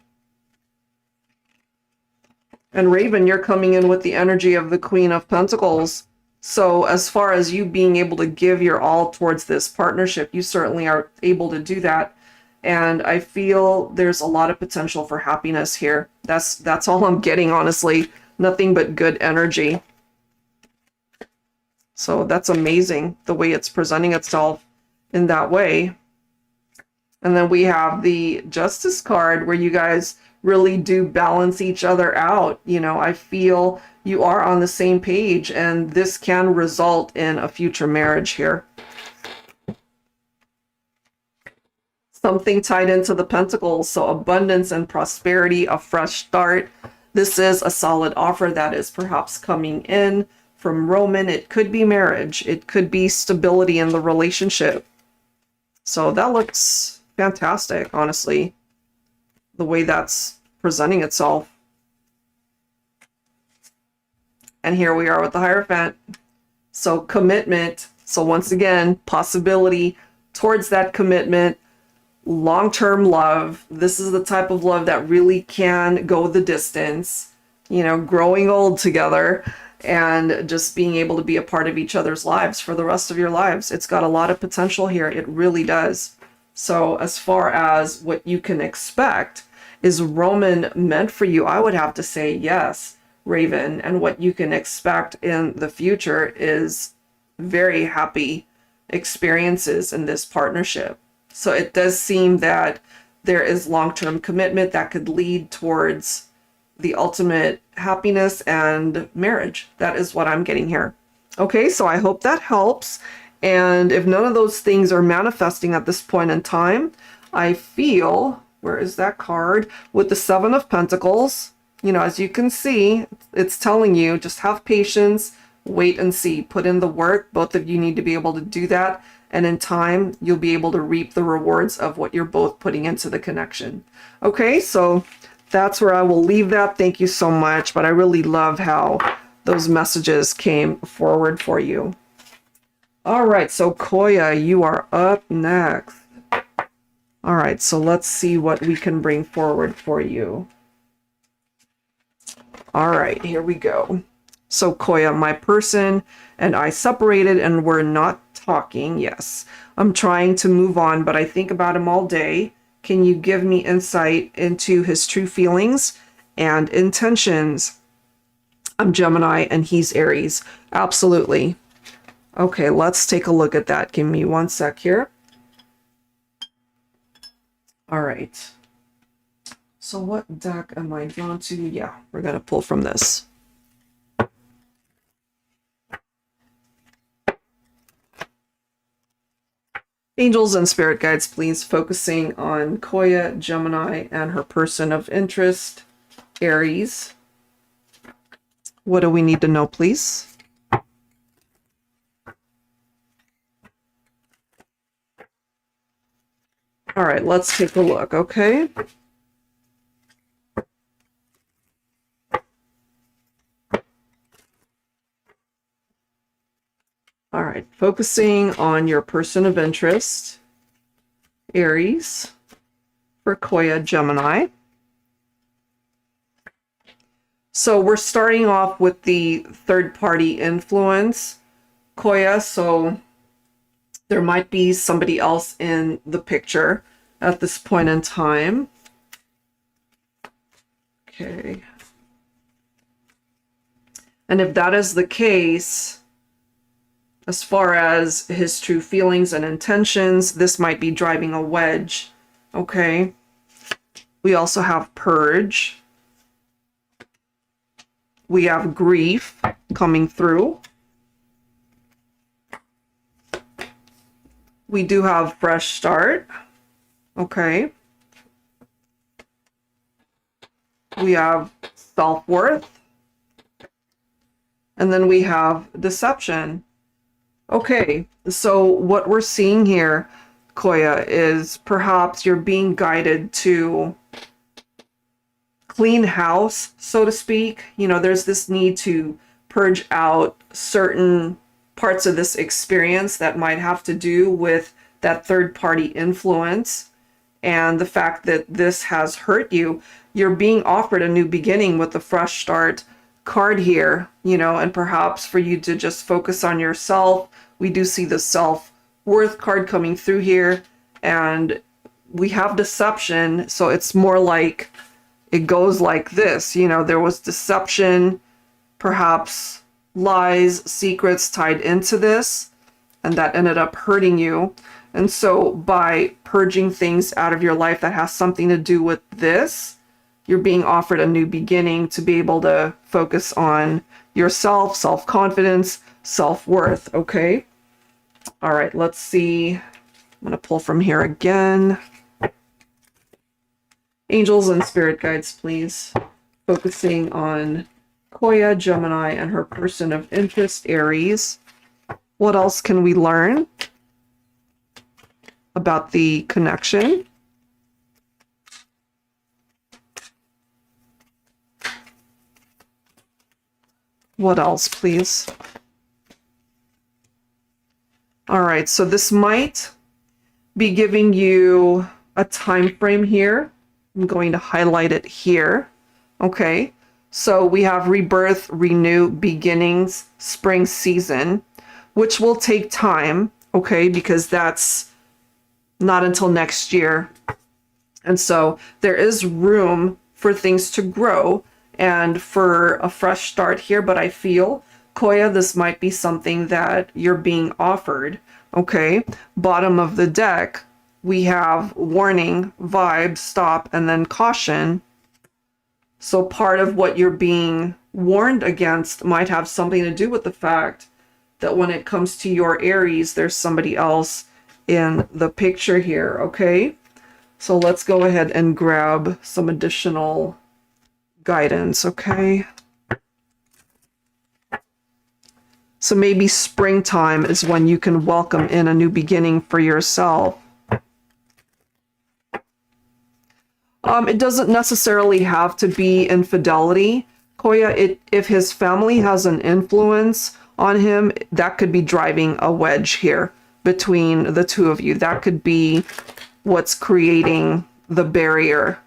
And Raven, you're coming in with the energy of the Queen of Pentacles. So as far as you being able to give your all towards this partnership, you certainly are able to do that. And I feel there's a lot of potential for happiness here. That's all I'm getting, honestly. Nothing but good energy. So that's amazing, the way it's presenting itself in that way. And then we have the Justice card, where you guys really do balance each other out. You know, I feel you are on the same page, and this can result in a future marriage here. Something tied into the Pentacles, so abundance and prosperity, a fresh start. This is a solid offer that is perhaps coming in from Roman. It could be marriage. It could be stability in the relationship. So that looks fantastic, honestly, the way that's presenting itself. And here we are with the Hierophant. So commitment. So once again, possibility towards that commitment, long-term love. This is the type of love that really can go the distance, you know, growing old together and just being able to be a part of each other's lives for the rest of your lives. It's got a lot of potential here. It really does. So as far as what you can expect, Is Roman meant for you? I would have to say yes, Raven. And what you can expect in the future is very happy experiences in this partnership. So it does seem that there is long-term commitment that could lead towards the ultimate happiness and marriage. That is what I'm getting here. Okay, so I hope that helps. And if none of those things are manifesting at this point in time, I feel, where is that card? With the Seven of Pentacles, you know, as you can see, it's telling you just have patience, wait and see, put in the work. Both of you need to be able to do that. And in time, you'll be able to reap the rewards of what you're both putting into the connection. Okay, so that's where I will leave that. Thank you so much. But I really love how those messages came forward for you. All right, so Koya, you are up next. All right, so let's see what we can bring forward for you. All right, here we go. So Koya, my person and I separated and we're not talking. Yes, I'm trying to move on, but I think about him all day. Can you give me insight into his true feelings and intentions? I'm Gemini and he's Aries. Absolutely. Okay, let's take a look at that. Give me one sec here. All right. So what deck am I drawn to? Yeah, we're going to pull from this. Angels and spirit guides, please, focusing on Koya, Gemini, and her person of interest, Aries. What do we need to know, please? All right, let's take a look, okay? All right, focusing on your person of interest, Aries, for Koya, Gemini. So we're starting off with the third-party influence, Koya, so there might be somebody else in the picture at this point in time. Okay. And if that is the case, as far as his true feelings and intentions, this might be driving a wedge. Okay. We also have purge. We have grief coming through. We do have fresh start. Okay. We have self-worth. And then we have deception. Okay, so what we're seeing here, Koya, is perhaps you're being guided to clean house, so to speak. You know, there's this need to purge out certain parts of this experience that might have to do with that third-party influence and the fact that this has hurt you. You're being offered a new beginning with the fresh start card here, you know, and perhaps for you to just focus on yourself. We do see the self-worth card coming through here, and we have deception, so it's more like it goes like this. You know, there was deception, perhaps lies, secrets tied into this, and that ended up hurting you. And so by purging things out of your life that has something to do with this, you're being offered a new beginning to be able to focus on yourself, self-confidence, self-worth, okay? All right, let's see. I'm going to pull from here again. Angels and spirit guides, please. Focusing on Koya, Gemini, and her person of interest, Aries. What else can we learn about the connection? What else, please? All right, so this might be giving you a time frame here. I'm going to highlight it here. Okay, so we have rebirth, renew, beginnings, spring season, which will take time, okay, because that's not until next year. And so there is room for things to grow and for a fresh start here. But I feel, Koya, this might be something that you're being offered. Okay. Bottom of the deck, we have warning, vibe, stop, and then caution. So part of what you're being warned against might have something to do with the fact that when it comes to your Aries, there's somebody else in the picture here, okay? So let's go ahead and grab some additional guidance, okay? So maybe springtime is when you can welcome in a new beginning for yourself. It doesn't necessarily have to be infidelity, Koya. If his family has an influence on him, that could be driving a wedge here between the two of you. That could be what's creating the barrier.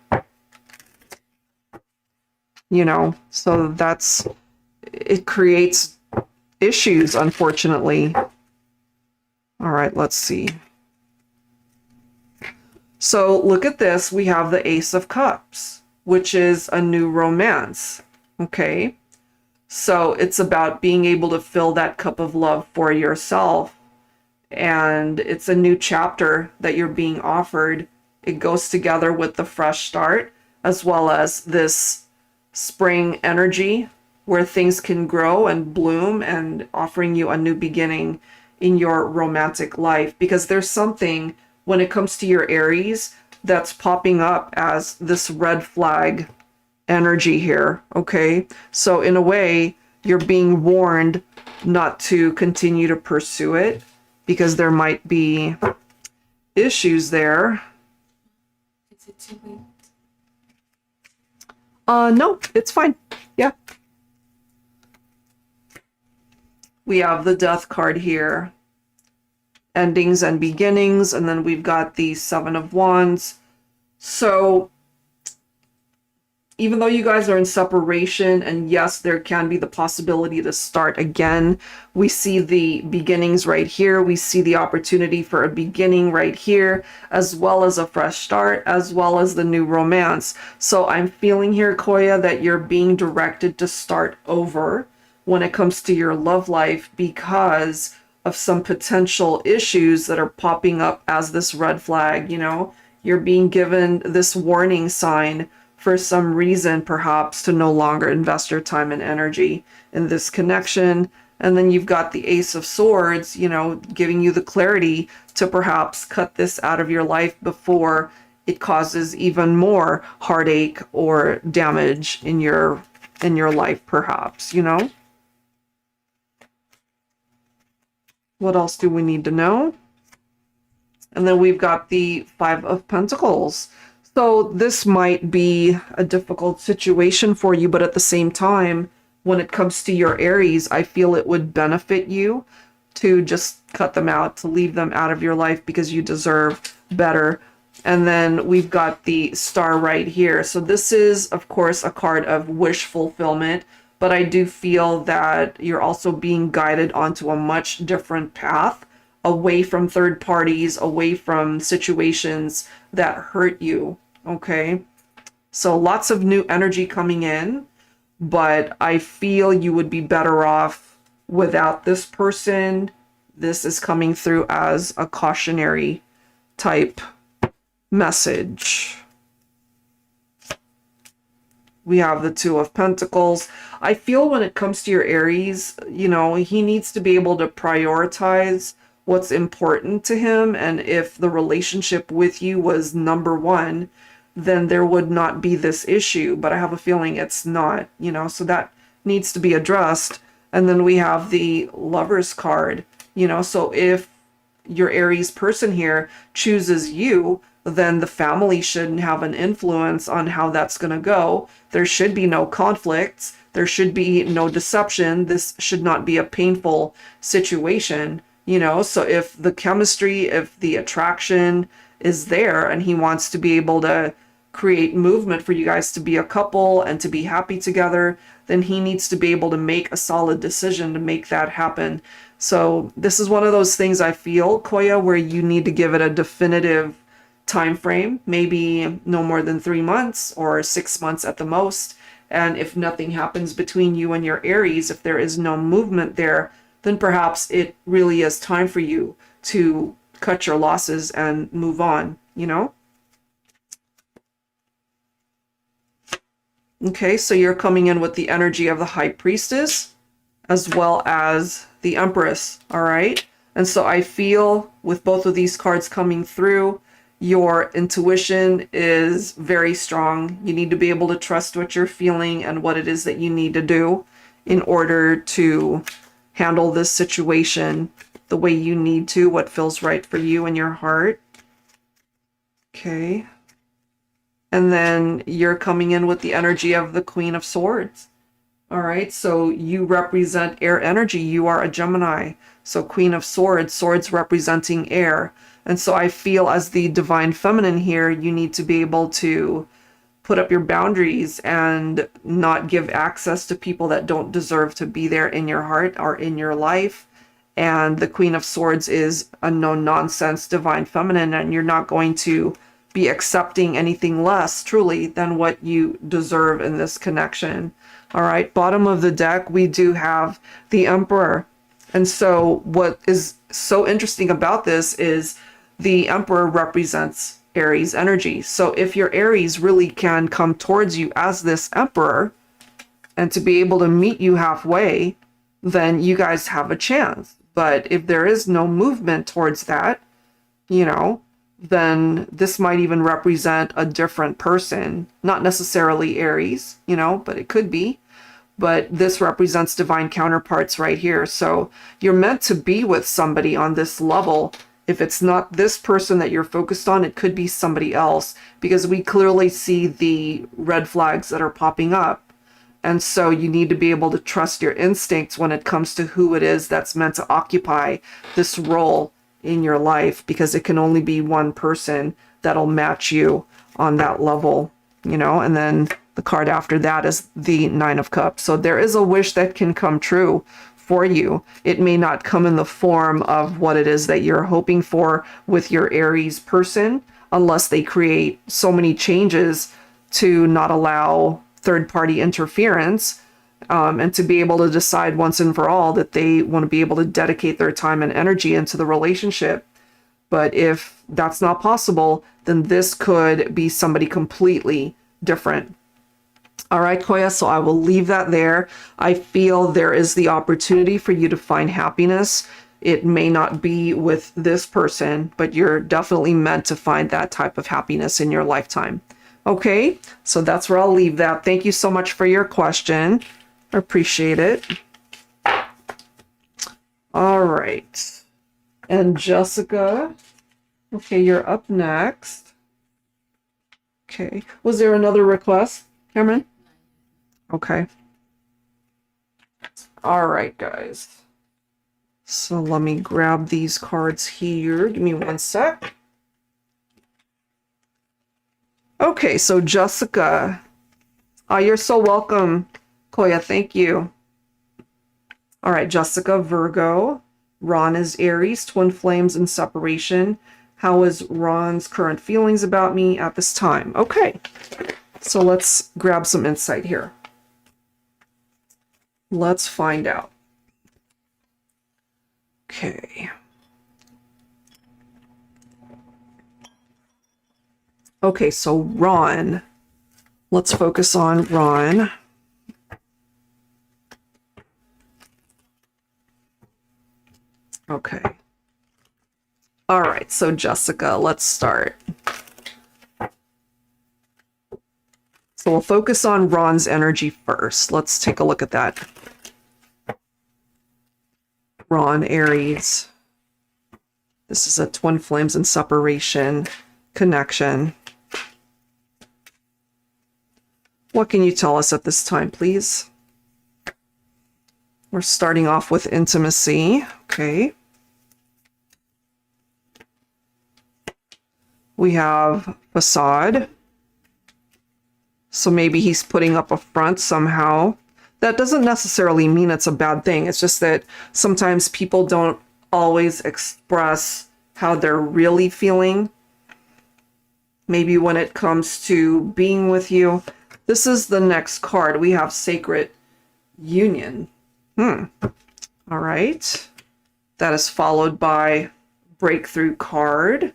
You know, so it creates issues, unfortunately. All right, let's see. So look at this. We have the Ace of Cups, which is a new romance. Okay. So it's about being able to fill that cup of love for yourself. And it's a new chapter that you're being offered. It goes together with the fresh start, as well as this spring energy where things can grow and bloom and offering you a new beginning in your romantic life. Because there's something when it comes to your Aries that's popping up as this red flag energy here, okay? So in a way, you're being warned not to continue to pursue it because there might be issues there. Is it too late? No, it's fine. Yeah. We have the Death card here. Endings and beginnings, and then we've got the Seven of Wands. So even though you guys are in separation, and yes, there can be the possibility to start again, we see the beginnings right here. We see the opportunity for a beginning right here, as well as a fresh start, as well as the new romance. So I'm feeling here, Koya, that you're being directed to start over when it comes to your love life because of some potential issues that are popping up as this red flag. You know, you're being given this warning sign for some reason, perhaps, to no longer invest your time and energy in this connection. And then you've got the Ace of Swords, you know, giving you the clarity to perhaps cut this out of your life before it causes even more heartache or damage in your life, perhaps, you know? What else do we need to know? And then we've got the Five of Pentacles. So this might be a difficult situation for you, but at the same time, when it comes to your Aries, I feel it would benefit you to just cut them out, to leave them out of your life because you deserve better. And then we've got the Star right here. So this is, of course, a card of wish fulfillment, but I do feel that you're also being guided onto a much different path, away from third parties, away from situations that hurt you, okay? So lots of new energy coming in, but I feel you would be better off without this person. This is coming through as a cautionary type message. We have the Two of Pentacles. I feel when it comes to your Aries, you know, he needs to be able to prioritize what's important to him. And if the relationship with you was number one, then there would not be this issue. But I have a feeling it's not, you know, so that needs to be addressed. And then we have the Lovers card, you know, so if your Aries person here chooses you, then the family shouldn't have an influence on how that's going to go. There should be no conflicts. There should be no deception. This should not be a painful situation, you know? So if the chemistry, if the attraction is there and he wants to be able to create movement for you guys to be a couple and to be happy together, then he needs to be able to make a solid decision to make that happen. So this is one of those things I feel, Koya, where you need to give it a definitive time frame, maybe no more than 3 months or 6 months at the most. And if nothing happens between you and your Aries, if there is no movement there, then perhaps it really is time for you to cut your losses and move on, you know? Okay, so you're coming in with the energy of the High Priestess as well as the Empress, all right? And so I feel with both of these cards coming through, your intuition is very strong. You need to be able to trust what you're feeling and what it is that you need to do in order to handle this situation the way you need to, what feels right for you and your heart. Okay. And then you're coming in with the energy of the Queen of Swords. All right, so you represent air energy. You are a Gemini. So Queen of Swords, swords representing air. And so I feel as the divine feminine here, you need to be able to put up your boundaries and not give access to people that don't deserve to be there in your heart or in your life. And the Queen of Swords is a no-nonsense divine feminine, and you're not going to be accepting anything less, truly, than what you deserve in this connection. All right, bottom of the deck, we do have the Emperor. And so what is so interesting about this is the Emperor represents Aries energy. So if your Aries really can come towards you as this Emperor and to be able to meet you halfway, then you guys have a chance. But if there is no movement towards that, you know, then this might even represent a different person, not necessarily Aries, you know, but it could be. But this represents divine counterparts right here. So you're meant to be with somebody on this level. If it's not this person that you're focused on, it could be somebody else, because we clearly see the red flags that are popping up. And so you need to be able to trust your instincts when it comes to who it is that's meant to occupy this role in your life, because it can only be one person that'll match you on that level, you know. And then the card after that is the Nine of Cups. So there is a wish that can come true for you. It may not come in the form of what it is that you're hoping for with your Aries person, unless they create so many changes to not allow third-party interference, and to be able to decide once and for all that they want to be able to dedicate their time and energy into the relationship. But if that's not possible, then this could be somebody completely different. All right, Koya, so I will leave that there. I feel there is the opportunity for you to find happiness. It may not be with this person, but you're definitely meant to find that type of happiness in your lifetime. Okay, so that's where I'll leave that. Thank you so much for your question. I appreciate it. All right. And Jessica, okay, you're up next. Okay. Was there another request, Cameron? Okay. All right, guys. So let me grab these cards here. Give me one sec. Okay, so Jessica. You're so welcome, Koya. Thank you. All right, Jessica, Virgo. Ron is Aries, twin flames and separation. How is Ron's current feelings about me at this time? Okay, so let's grab some insight here. Let's find out. Okay. Okay, so Ron. Let's focus on Ron. Okay. All right, so Jessica, let's start. So we'll focus on Ron's energy first. Let's take a look at that. Ron, Aries. This is a twin flames and separation connection. What can you tell us at this time, please? We're starting off with intimacy. Okay. We have facade. So maybe he's putting up a front somehow. That doesn't necessarily mean it's a bad thing. It's just that sometimes people don't always express how they're really feeling. maybe when it comes to being with you. This is the next card. We have Sacred Union. All right. That is followed by Breakthrough card.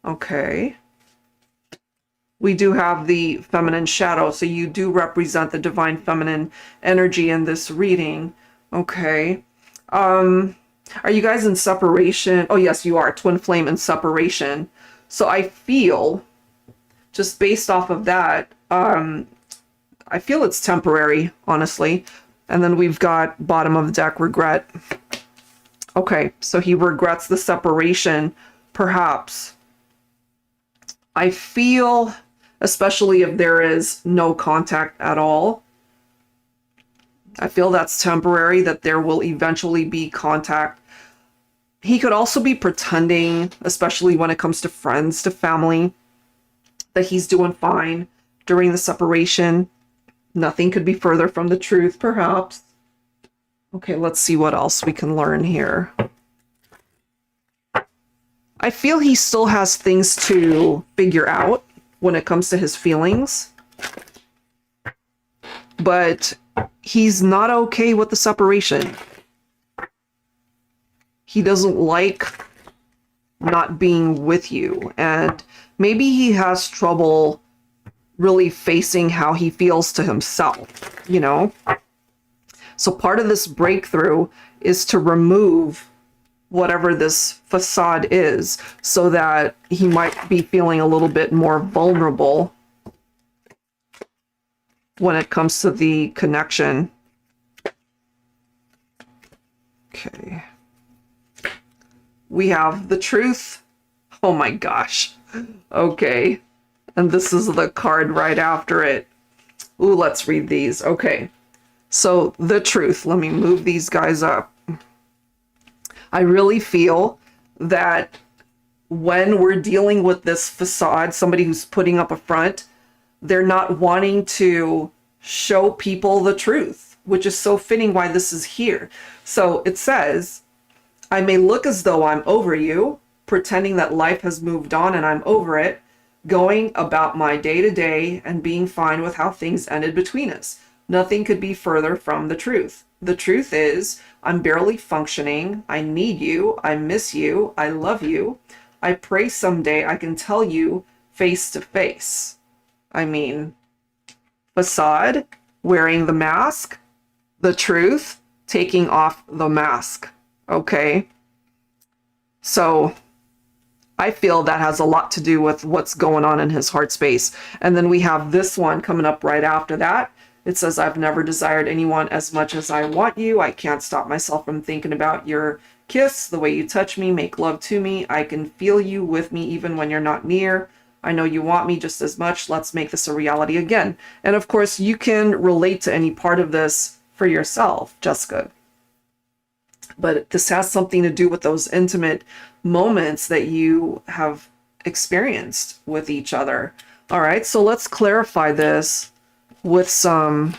Okay. We do have the Feminine Shadow, so you do represent the Divine Feminine energy in this reading. Okay. Are you guys in separation? Oh, yes, you are. Twin Flame in separation. So I feel, just based off of that, I feel it's temporary, honestly. And then we've got bottom of the deck, regret. Okay, so he regrets the separation, perhaps. I feel, especially if there is no contact at all, I feel that's temporary, that there will eventually be contact. He could also be pretending, especially when it comes to friends, to family, that he's doing fine during the separation. Nothing could be further from the truth, perhaps. Okay, let's see what else we can learn here. I feel he still has things to figure out when it comes to his feelings. But he's not okay with the separation. He doesn't like not being with you. And maybe he has trouble really facing how he feels to himself, you know? So part of this breakthrough is to remove whatever this facade is, so that he might be feeling a little bit more vulnerable when it comes to the connection. Okay. We have the Truth. Oh my gosh. Okay. And this is the card right after it. Ooh, let's read these. Okay. So the Truth. Let me move these guys up. I really feel that when we're dealing with this facade, somebody who's putting up a front, they're not wanting to show people the truth, which is so fitting why this is here. So it says, I may look as though I'm over you, pretending that life has moved on and I'm over it, going about my day-to-day and being fine with how things ended between us. Nothing could be further from the truth. The truth is, I'm barely functioning. I need you. I miss you. I love you. I pray someday I can tell you face to face. I mean, facade, wearing the mask, the truth, taking off the mask. Okay. So I feel that has a lot to do with what's going on in his heart space. And then we have this one coming up right after that. It says, I've never desired anyone as much as I want you. I can't stop myself from thinking about your kiss, the way you touch me, make love to me. I can feel you with me even when you're not near. I know you want me just as much. Let's make this a reality again. And of course, you can relate to any part of this for yourself, Jessica. But this has something to do with those intimate moments that you have experienced with each other. All right, so let's clarify this with some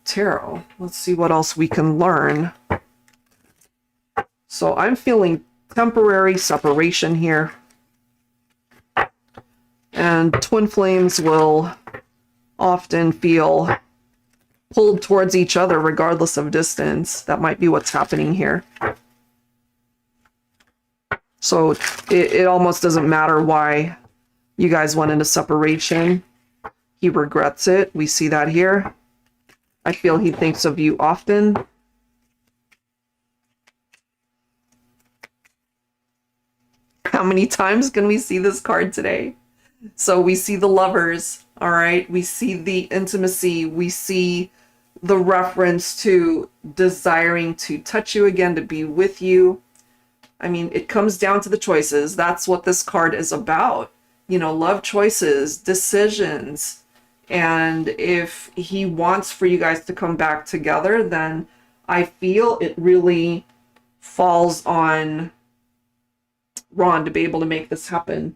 tarot. Let's see what else we can learn. So I'm feeling temporary separation here. And twin flames will often feel pulled towards each other regardless of distance. That might be what's happening here. So it almost doesn't matter why you guys went into separation. He regrets it. We see that here. I feel he thinks of you often. How many times can we see this card today? So we see the lovers, all right? We see the intimacy. We see the reference to desiring to touch you again, to be with you. I mean, it comes down to the choices. That's what this card is about. You know, love choices, decisions. And if he wants for you guys to come back together, then I feel it really falls on Ron to be able to make this happen.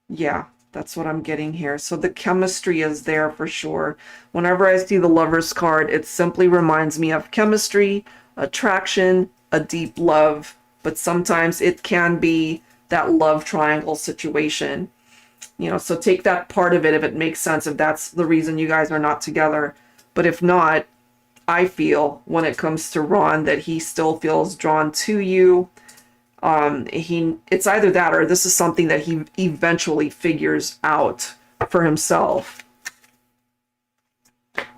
Yeah, that's what I'm getting here. So the chemistry is there for sure. Whenever I see the Lovers card, it simply reminds me of chemistry, attraction, a deep love. But sometimes it can be that love triangle situation. You know, so take that part of it if it makes sense, if that's the reason you guys are not together. But if not, I feel when it comes to Ron that he still feels drawn to you. It's either that or this is something that he eventually figures out for himself.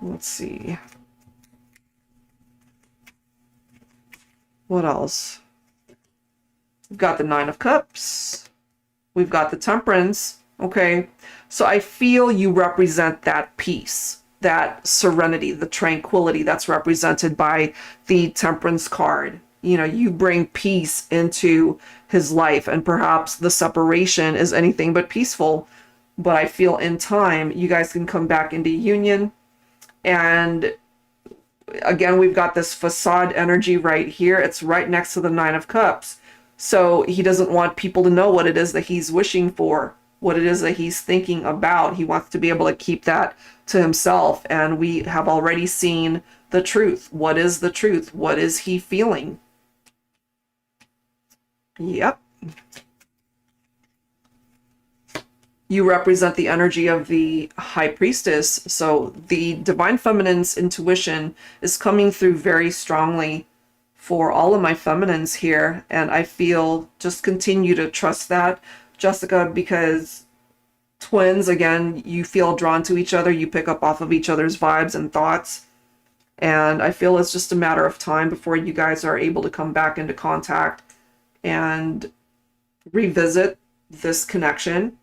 Let's see. What else? We've got the Nine of Cups. We've got the Temperance. Okay. So I feel you represent that peace, that serenity, the tranquility that's represented by the Temperance card. You know, you bring peace into his life, and perhaps the separation is anything but peaceful. But I feel in time, you guys can come back into union. And again, we've got this facade energy right here. It's right next to the Nine of Cups. So he doesn't want people to know what it is that he's wishing for, what it is that he's thinking about. He wants to be able to keep that to himself. And we have already seen the truth. What is the truth? What is he feeling? Yep. You represent the energy of the High Priestess. So the Divine Feminine's intuition is coming through very strongly for all of my feminines here. And I feel just continue to trust that, Jessica, because twins, again, you feel drawn to each other. You pick up off of each other's vibes and thoughts. And I feel it's just a matter of time before you guys are able to come back into contact and revisit this connection.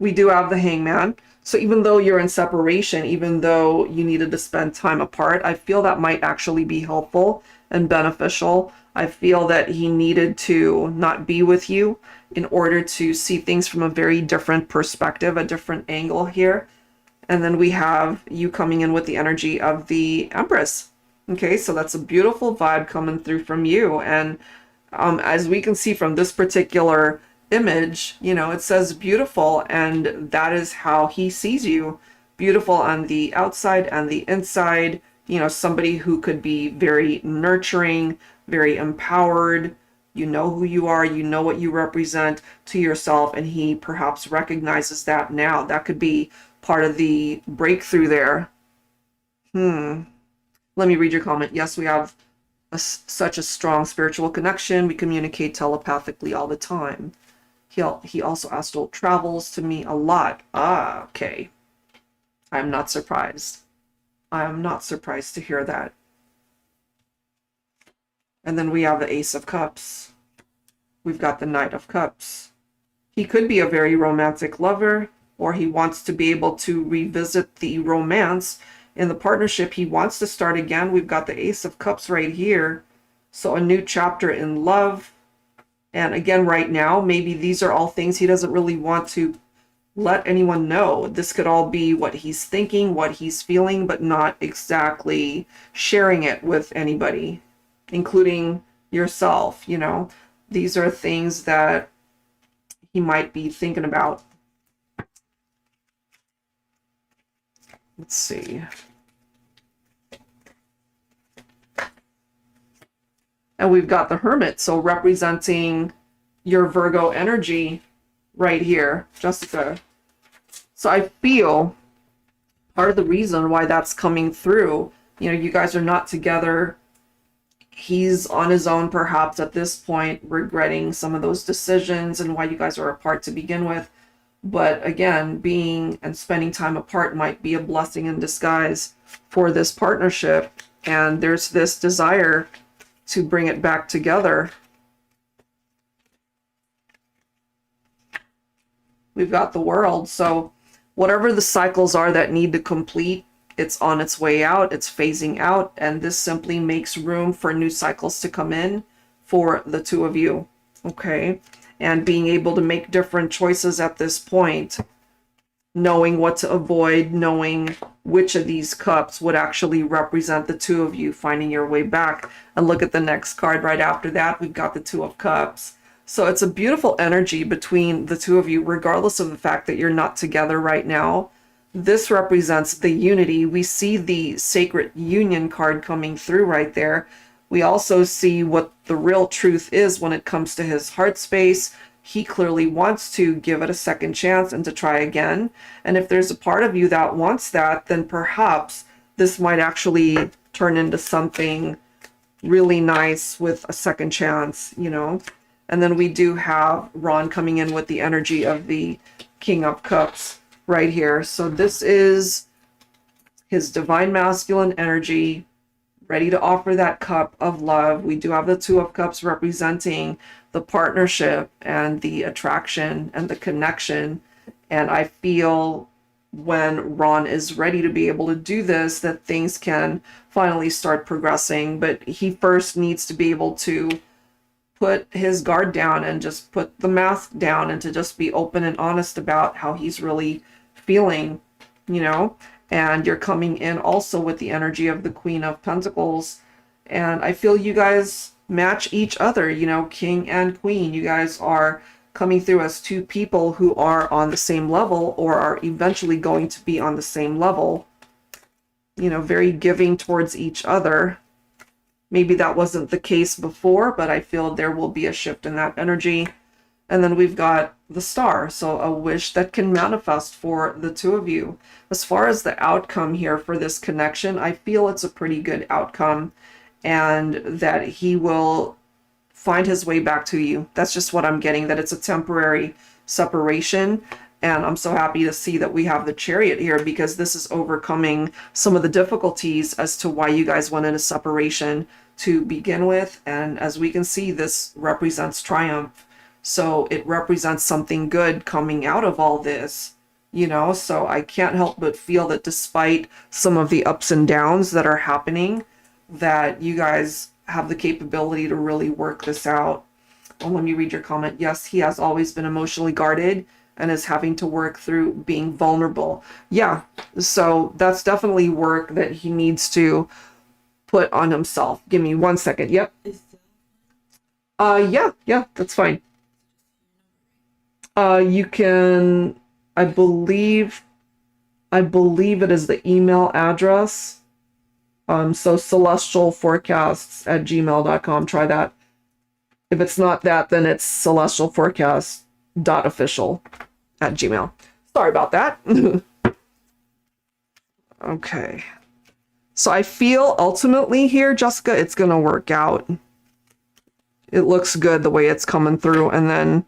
We do have the Hangman. So even though you're in separation, even though you needed to spend time apart, I feel that might actually be helpful and beneficial. I feel that he needed to not be with you in order to see things from a very different perspective, a different angle here. And then we have you coming in with the energy of the Empress. Okay, so that's a beautiful vibe coming through from you. And as we can see from this particular image, you know, it says beautiful, and that is how he sees you. Beautiful on the outside and the inside. You know, somebody who could be very nurturing, very empowered. You know who you are, you know what you represent to yourself, and he perhaps recognizes that now. That could be part of the breakthrough there. Let me read your comment. Yes, we have such a strong spiritual connection. We communicate telepathically all the time. He also astral travels to me a lot. Ah, okay. I'm not surprised. I'm not surprised to hear that. And then we have the Ace of Cups. We've got the Knight of Cups. He could be a very romantic lover, or he wants to be able to revisit the romance in the partnership. He wants to start again. We've got the Ace of Cups right here. So a new chapter in love. And again, right now, maybe these are all things he doesn't really want to let anyone know. This could all be what he's thinking, what he's feeling, but not exactly sharing it with anybody, including yourself. You know, these are things that he might be thinking about. Let's see. And we've got the Hermit, so representing your Virgo energy right here, Jessica. So I feel part of the reason why that's coming through, you know, you guys are not together. He's on his own perhaps at this point, regretting some of those decisions and why you guys are apart to begin with. But again, being and spending time apart might be a blessing in disguise for this partnership. And there's this desire to bring it back together. We've got the World. So whatever the cycles are that need to complete, it's on its way out, it's phasing out, and this simply makes room for new cycles to come in for the two of you. Okay. And being able to make different choices at this point, knowing what to avoid, knowing which of these cups would actually represent the two of you finding your way back. And look at the next card right after that. We've got the Two of Cups. So it's a beautiful energy between the two of you, regardless of the fact that you're not together right now. This represents the unity. We see the Sacred Union card coming through right there. We also see what the real truth is when it comes to his heart space. He clearly wants to give it a second chance and to try again. And if there's a part of you that wants that, then perhaps this might actually turn into something really nice with a second chance, you know. And then we do have Ron coming in with the energy of the King of Cups right here. So this is his divine masculine energy, ready to offer that cup of love. We do have the Two of Cups representing the partnership and the attraction and the connection. And I feel when Ron is ready to be able to do this, that things can finally start progressing. But he first needs to be able to put his guard down and just put the mask down and to just be open and honest about how he's really feeling, you know. And you're coming in also with the energy of the Queen of Pentacles. And I feel you guys match each other, you know, King and Queen. You guys are coming through as two people who are on the same level or are eventually going to be on the same level. You know, very giving towards each other. Maybe that wasn't the case before, but I feel there will be a shift in that energy. And then we've got the Star, so a wish that can manifest for the two of you. As far as the outcome here for this connection, I feel it's a pretty good outcome and that he will find his way back to you. That's just what I'm getting, that it's a temporary separation. And I'm so happy to see that we have the Chariot here, because this is overcoming some of the difficulties as to why you guys went into separation to begin with. And as we can see, this represents triumph. So it represents something good coming out of all this, you know. So I can't help but feel that despite some of the ups and downs that are happening, that you guys have the capability to really work this out. Oh, let me read your comment. Yes, he has always been emotionally guarded and is having to work through being vulnerable. Yeah, so that's definitely work that he needs to put on himself. Give me 1 second. Yep. Yeah, that's fine. You can, I believe it is the email address. So celestialforecasts@gmail.com. Try that. If it's not that, then it's celestialforecast.official@gmail. Sorry about that. Okay. So I feel ultimately here, Jessica, it's going to work out. It looks good the way it's coming through. And then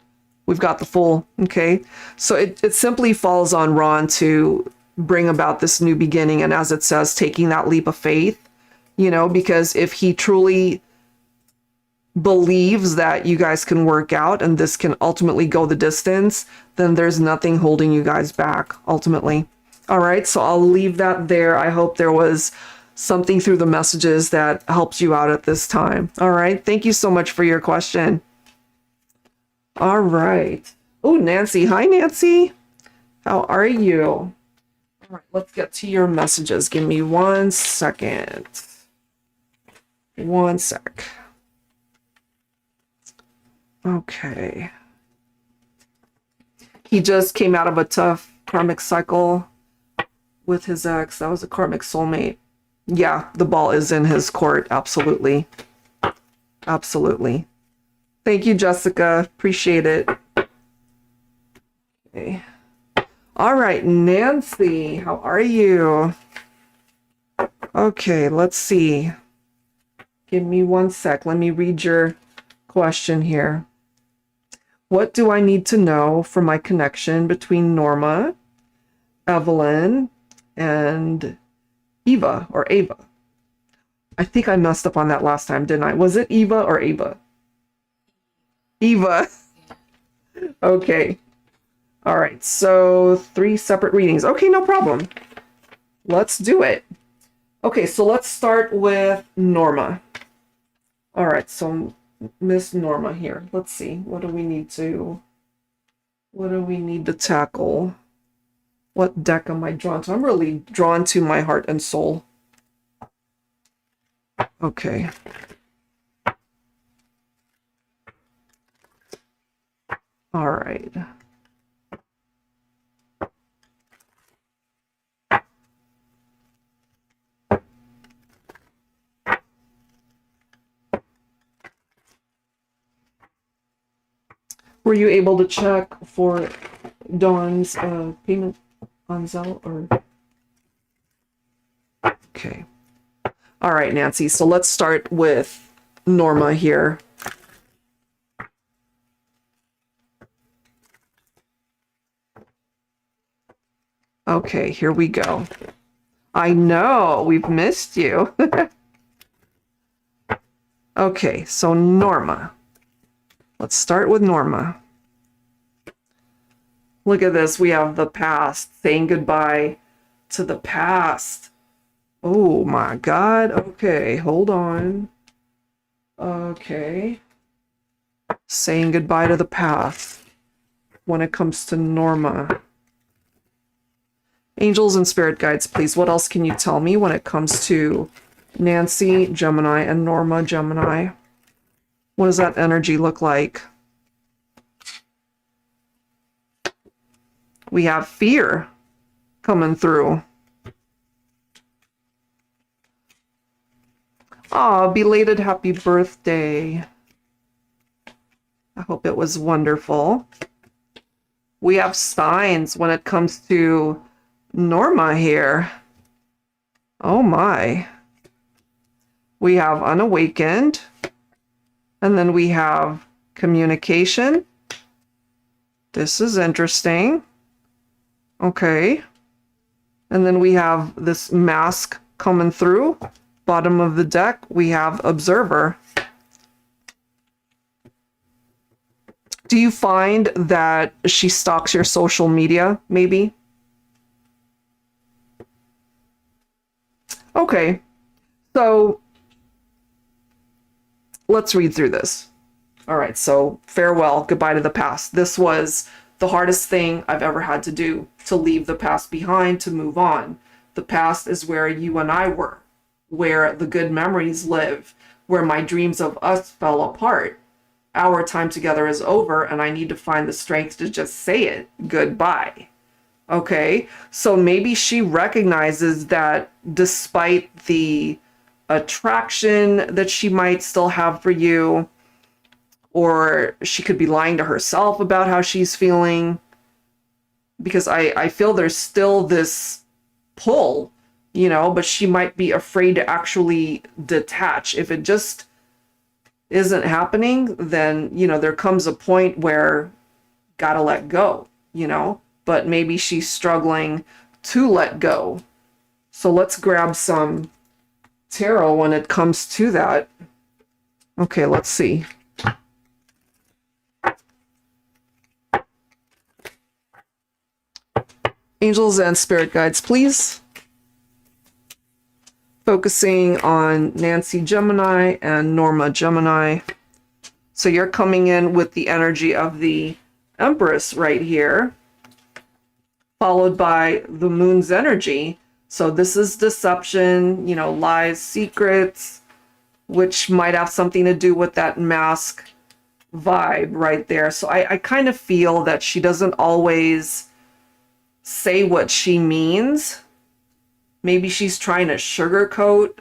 we've got the full, okay? So it simply falls on Ron to bring about this new beginning. And as it says, taking that leap of faith, you know, because if he truly believes that you guys can work out and this can ultimately go the distance, then there's nothing holding you guys back ultimately. All right, so I'll leave that there. I hope there was something through the messages that helps you out at this time. All right, thank you so much for your question. All right. Oh, Nancy. Hi, Nancy. How are you? All right, let's get to your messages. Give me 1 second. 1 sec. Okay. He just came out of a tough karmic cycle with his ex. That was a karmic soulmate. Yeah, the ball is in his court. Absolutely. Absolutely. Thank you, Jessica. Appreciate it. Okay. All right, Nancy, how are you? Okay, let's see. Give me 1 sec. Let me read your question here. What do I need to know for my connection between Norma, Evelyn, and Eva or Ava? I think I messed up on that last time, didn't I? Was it Eva or Ava? Eva. Okay. All right. So 3 separate readings. Okay, no problem. Let's do it. Okay, so let's start with Norma. All right. So Miss Norma here. Let's see. What do we need to tackle? What deck am I drawn to? I'm really drawn to my heart and soul. Okay. All right. Were you able to check for Dawn's payment on Zelle or? Okay. All right, Nancy. So let's start with Norma here. Okay, here we go. I know, we've missed you. Okay, so Norma. Let's start with Norma. Look at this. We have the past, saying goodbye to the past. Oh my God. Okay, hold on. Okay. Saying goodbye to the past when it comes to Norma. Angels and spirit guides, please. What else can you tell me when it comes to Nancy, Gemini, and Norma, Gemini? What does that energy look like? We have fear coming through. Aw, belated happy birthday. I hope it was wonderful. We have signs when it comes to Norma here. Oh my. We have unawakened. And then we have communication. This is interesting. Okay. And then we have this mask coming through. Bottom of the deck, we have observer. Do you find that she stalks your social media, maybe? Okay. So let's read through this. All right, so farewell, goodbye to the past. This was the hardest thing I've ever had to do, to leave the past behind, to move on. The past is where you and I were, where the good memories live, where my dreams of us fell apart. Our time together is over, and I need to find the strength to just say it, goodbye. Okay, so maybe she recognizes that despite the attraction that she might still have for you, or she could be lying to herself about how she's feeling, because I feel there's still this pull, you know, but she might be afraid to actually detach. If it just isn't happening, then, you know, there comes a point where gotta let go, you know, but maybe she's struggling to let go. So let's grab some tarot when it comes to that. Okay, let's see. Angels and spirit guides, please. Focusing on Nancy Gemini and Norma Gemini. So you're coming in with the energy of the Empress right here, followed by the Moon's energy. So this is deception, you know, lies, secrets, which might have something to do with that mask vibe right there. So I kind of feel that she doesn't always say what she means. Maybe she's trying to sugarcoat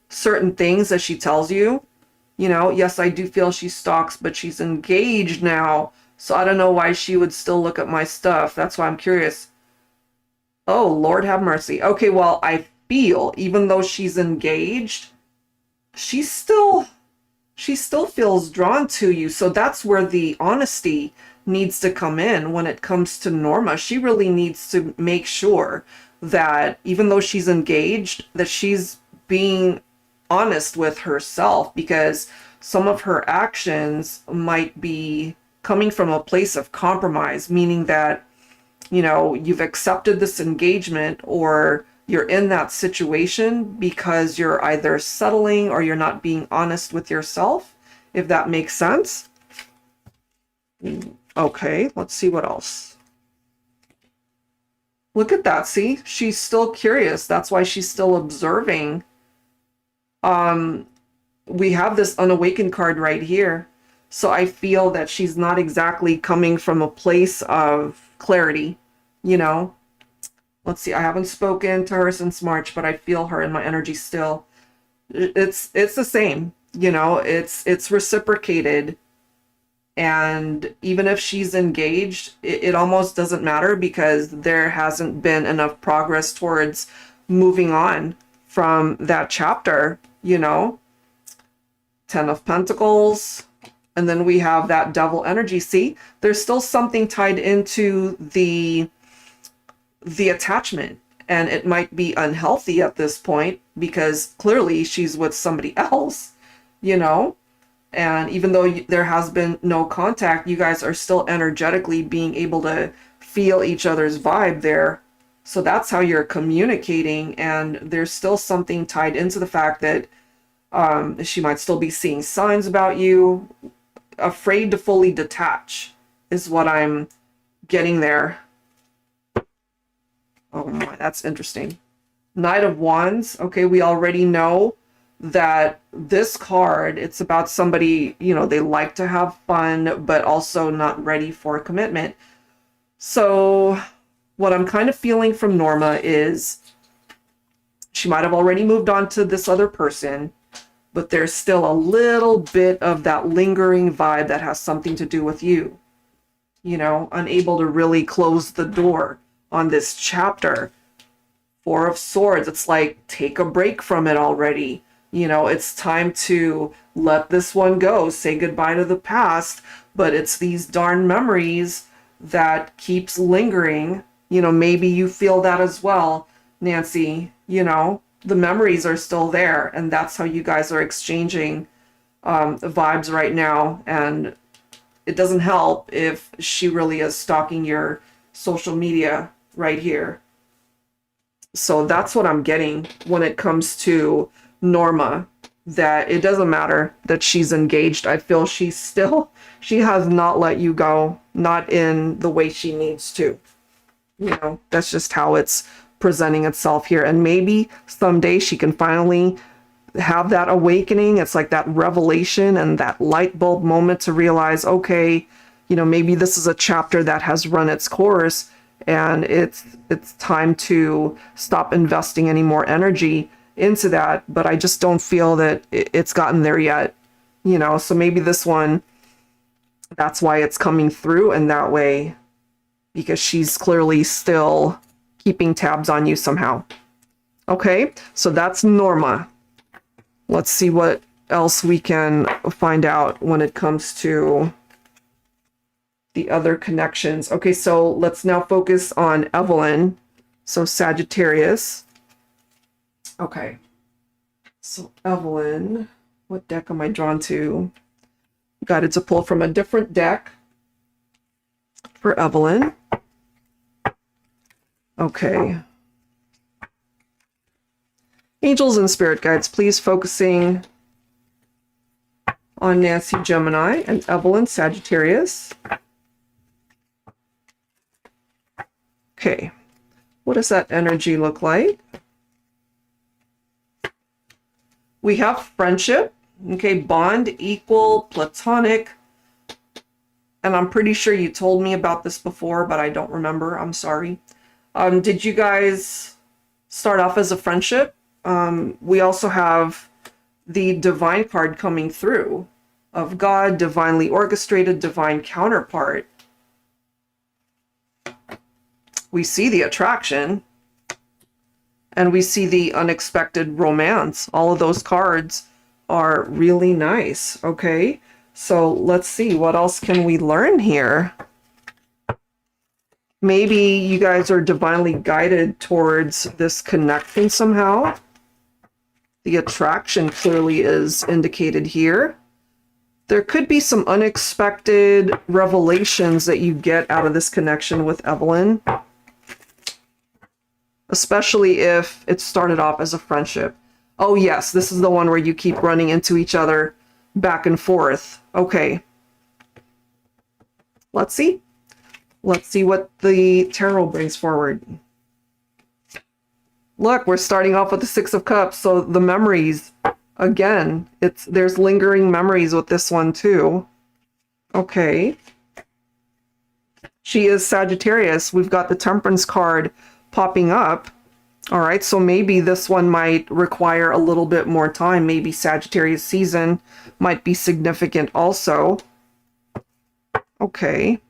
certain things that she tells you. You know, yes, I do feel she stalks, but she's engaged now. So I don't know why she would still look at my stuff. That's why I'm curious. Oh, Lord have mercy. Okay, well, I feel even though she's engaged, she still feels drawn to you. So that's where the honesty needs to come in when it comes to Norma. She really needs to make sure that even though she's engaged, that she's being honest with herself, because some of her actions might be coming from a place of compromise, meaning that, you know, you've accepted this engagement or you're in that situation because you're either settling or you're not being honest with yourself, if that makes sense. Okay, let's see what else. Look at that, see? She's still curious. That's why she's still observing. We have this unawakened card right here. So I feel that she's not exactly coming from a place of clarity, you know? Let's see, I haven't spoken to her since March, but I feel her in my energy still. It's the same, you know, it's reciprocated. And even if she's engaged, it almost doesn't matter because there hasn't been enough progress towards moving on from that chapter, you know? 10 of Pentacles. And then we have that devil energy. See, there's still something tied into the attachment. And it might be unhealthy at this point because clearly she's with somebody else, you know? And even though there has been no contact, you guys are still energetically being able to feel each other's vibe there. So that's how you're communicating. And there's still something tied into the fact that she might still be seeing signs about you. Afraid to fully detach is what I'm getting there. Oh my, that's interesting. Knight of Wands. Okay, we already know that this card, it's about somebody, you know, they like to have fun, but also not ready for a commitment. So what I'm kind of feeling from Norma is she might have already moved on to this other person, but there's still a little bit of that lingering vibe that has something to do with you. You know, unable to really close the door on this chapter. Four of Swords. It's like, take a break from it already. You know, it's time to let this one go, say goodbye to the past, but it's these darn memories that keeps lingering. You know, maybe you feel that as well, Nancy. You know, the memories are still there, and that's how you guys are exchanging vibes right now. And it doesn't help if she really is stalking your social media right here. So that's what I'm getting when it comes to Norma, that it doesn't matter that she's engaged. I feel she has not let you go, not in the way she needs to. You know, that's just how it's presenting itself here. And maybe someday she can finally have that awakening. It's like that revelation and that light bulb moment to realize, okay, you know, maybe this is a chapter that has run its course and it's time to stop investing any more energy into that. But I just don't feel that it's gotten there yet, you know. So maybe this one, that's why it's coming through in that way, because she's clearly still keeping tabs on you somehow. Okay, so that's Norma. Let's see what else we can find out when it comes to the other connections. Okay, so let's now focus on Evelyn. So Sagittarius. Okay, so Evelyn, what deck am I drawn to? Got it to pull from a different deck for Evelyn. Okay. Angels and spirit guides, please focusing on Nancy, Gemini, and Evelyn, Sagittarius. Okay, what does that energy look like? We have friendship, okay, bond, equal, platonic, and I'm pretty sure you told me about this before, but I don't remember, I'm sorry. Did you guys start off as a friendship? We also have the divine card coming through of God, divinely orchestrated, divine counterpart. We see the attraction and we see the unexpected romance. All of those cards are really nice. Okay, so let's see, what else can we learn here? Maybe you guys are divinely guided towards this connection somehow. The attraction clearly is indicated here. There could be some unexpected revelations that you get out of this connection with Evelyn, especially if it started off as a friendship. Oh yes, this is the one where you keep running into each other back and forth. Okay. Let's see. Let's see what the tarot brings forward. Look, we're starting off with the Six of Cups, so the memories, again, there's lingering memories with this one too. Okay. She is Sagittarius. We've got the Temperance card popping up. All right, so maybe this one might require a little bit more time. Maybe Sagittarius season might be significant also. Okay.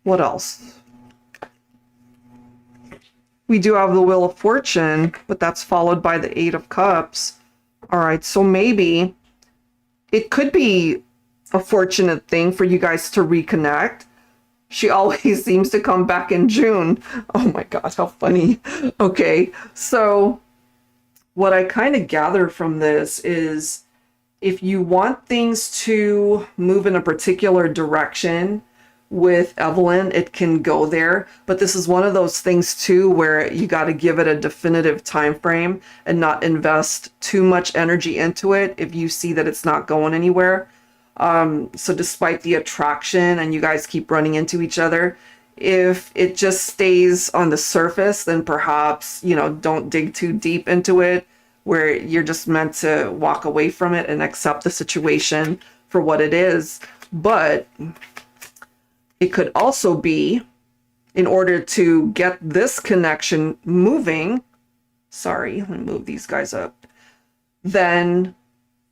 What else? We do have the Wheel of Fortune, but that's followed by the Eight of Cups. All right, so maybe it could be a fortunate thing for you guys to reconnect. She always seems to come back in June. Oh my God, how funny. Okay, so what I kind of gather from this is if you want things to move in a particular direction with Evelyn, it can go there. But this is one of those things too where you got to give it a definitive time frame and not invest too much energy into it if you see that it's not going anywhere. So despite the attraction and you guys keep running into each other, if it just stays on the surface, then perhaps, you know, don't dig too deep into it, where you're just meant to walk away from it and accept the situation for what it is. But it could also be, in order to get this connection moving, sorry, let me move these guys up, then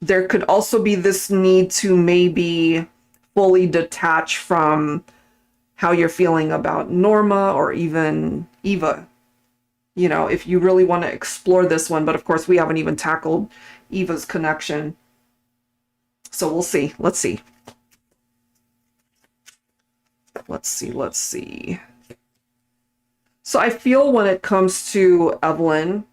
there could also be this need to maybe fully detach from how you're feeling about Norma or even Eva. You know, if you really want to explore this one, but of course we haven't even tackled Eva's connection. So we'll see. Let's see. Let's see. So I feel when it comes to Evelyn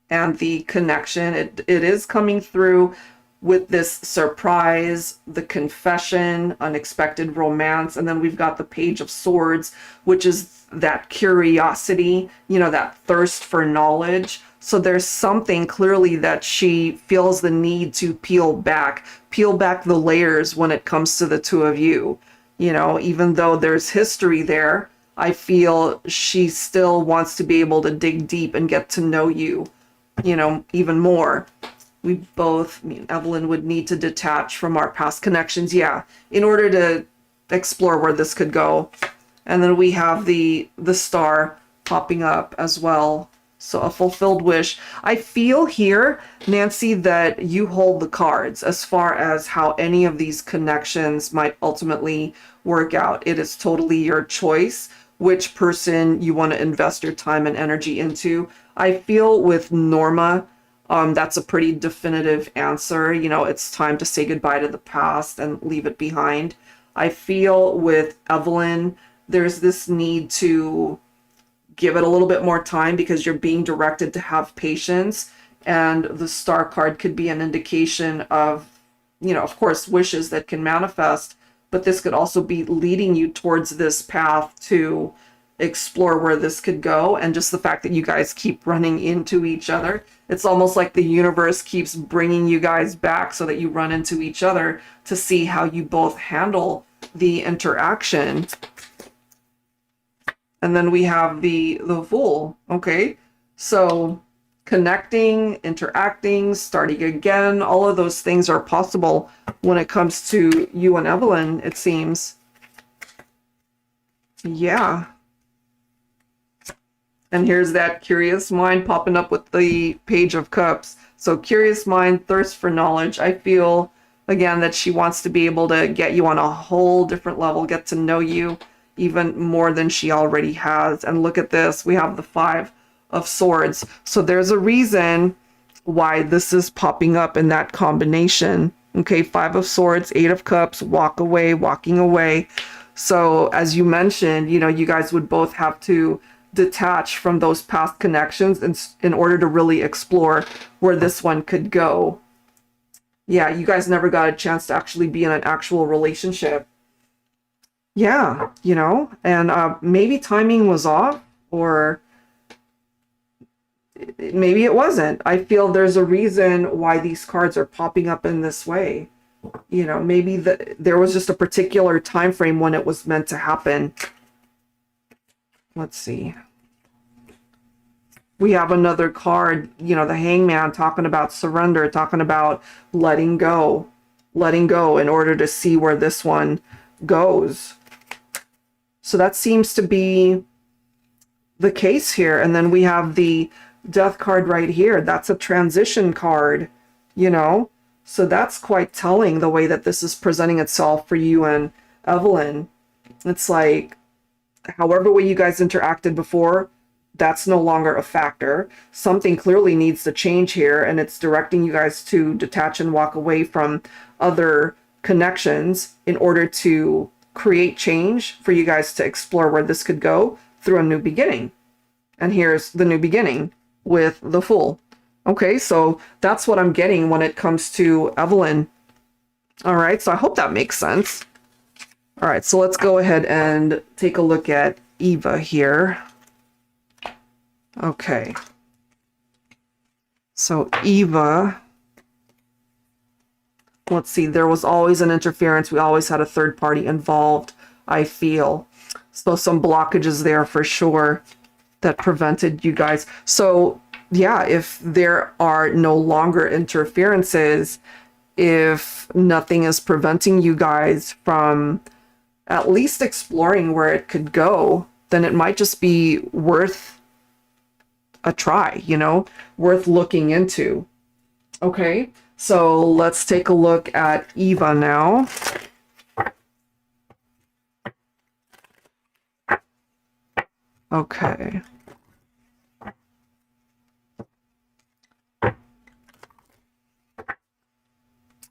and the connection, it is coming through with this surprise, the confession, unexpected romance, and then we've got the Page of Swords, which is that curiosity, you know, that thirst for knowledge. So there's something clearly that she feels the need to peel back the layers when it comes to the two of you. You know, even though there's history there, I feel she still wants to be able to dig deep and get to know you, you know, even more. We both, I mean, Evelyn would need to detach from our past connections, yeah, in order to explore where this could go. And then we have the star popping up as well. So a fulfilled wish. I feel here, Nancy, that you hold the cards as far as how any of these connections might ultimately work out. It is totally your choice which person you want to invest your time and energy into. I feel with Norma, that's a pretty definitive answer. You know, it's time to say goodbye to the past and leave it behind. I feel with Evelyn, there's this need to give it a little bit more time because you're being directed to have patience. And the star card could be an indication of, you know, of course, wishes that can manifest, but this could also be leading you towards this path to explore where this could go. And just the fact that you guys keep running into each other, it's almost like the universe keeps bringing you guys back so that you run into each other to see how you both handle the interaction. And then we have the Fool. Okay, so connecting, interacting, starting again, all of those things are possible when it comes to you and Evelyn, it seems. Yeah. And here's that curious mind popping up with the Page of Cups. So curious mind, thirst for knowledge. I feel, again, that she wants to be able to get you on a whole different level, get to know you even more than she already has. And look at this, we have the Five of Swords. So there's a reason why this is popping up in that combination. Okay, Five of Swords, Eight of Cups, walking away. So as you mentioned, you know, you guys would both have to detach from those past connections in order to really explore where this one could go. Yeah, you guys never got a chance to actually be in an actual relationship. Yeah, you know, and maybe timing was off, or maybe it wasn't. I feel there's a reason why these cards are popping up in this way. You know, maybe there was just a particular time frame when it was meant to happen. Let's see. We have another card, you know, the Hangman, talking about surrender, talking about letting go in order to see where this one goes. So that seems to be the case here. And then we have the Death card right here. That's a transition card, you know. So that's quite telling, the way that this is presenting itself for you and Evelyn. It's like, however way you guys interacted before, that's no longer a factor. Something clearly needs to change here, and it's directing you guys to detach and walk away from other connections in order to create change for you guys to explore where this could go through a new beginning. And here's the new beginning with the Fool. Okay, so that's what I'm getting when it comes to Evelyn. All right, so I hope that makes sense. All right, so let's go ahead and take a look at Eva here. Okay. So Eva, let's see, there was always an interference. We always had a third party involved, I feel. So some blockages there for sure that prevented you guys. So yeah, if there are no longer interferences, if nothing is preventing you guys from at least exploring where it could go, then it might just be worth a try, you know, worth looking into. Okay, so let's take a look at Eva now. Okay.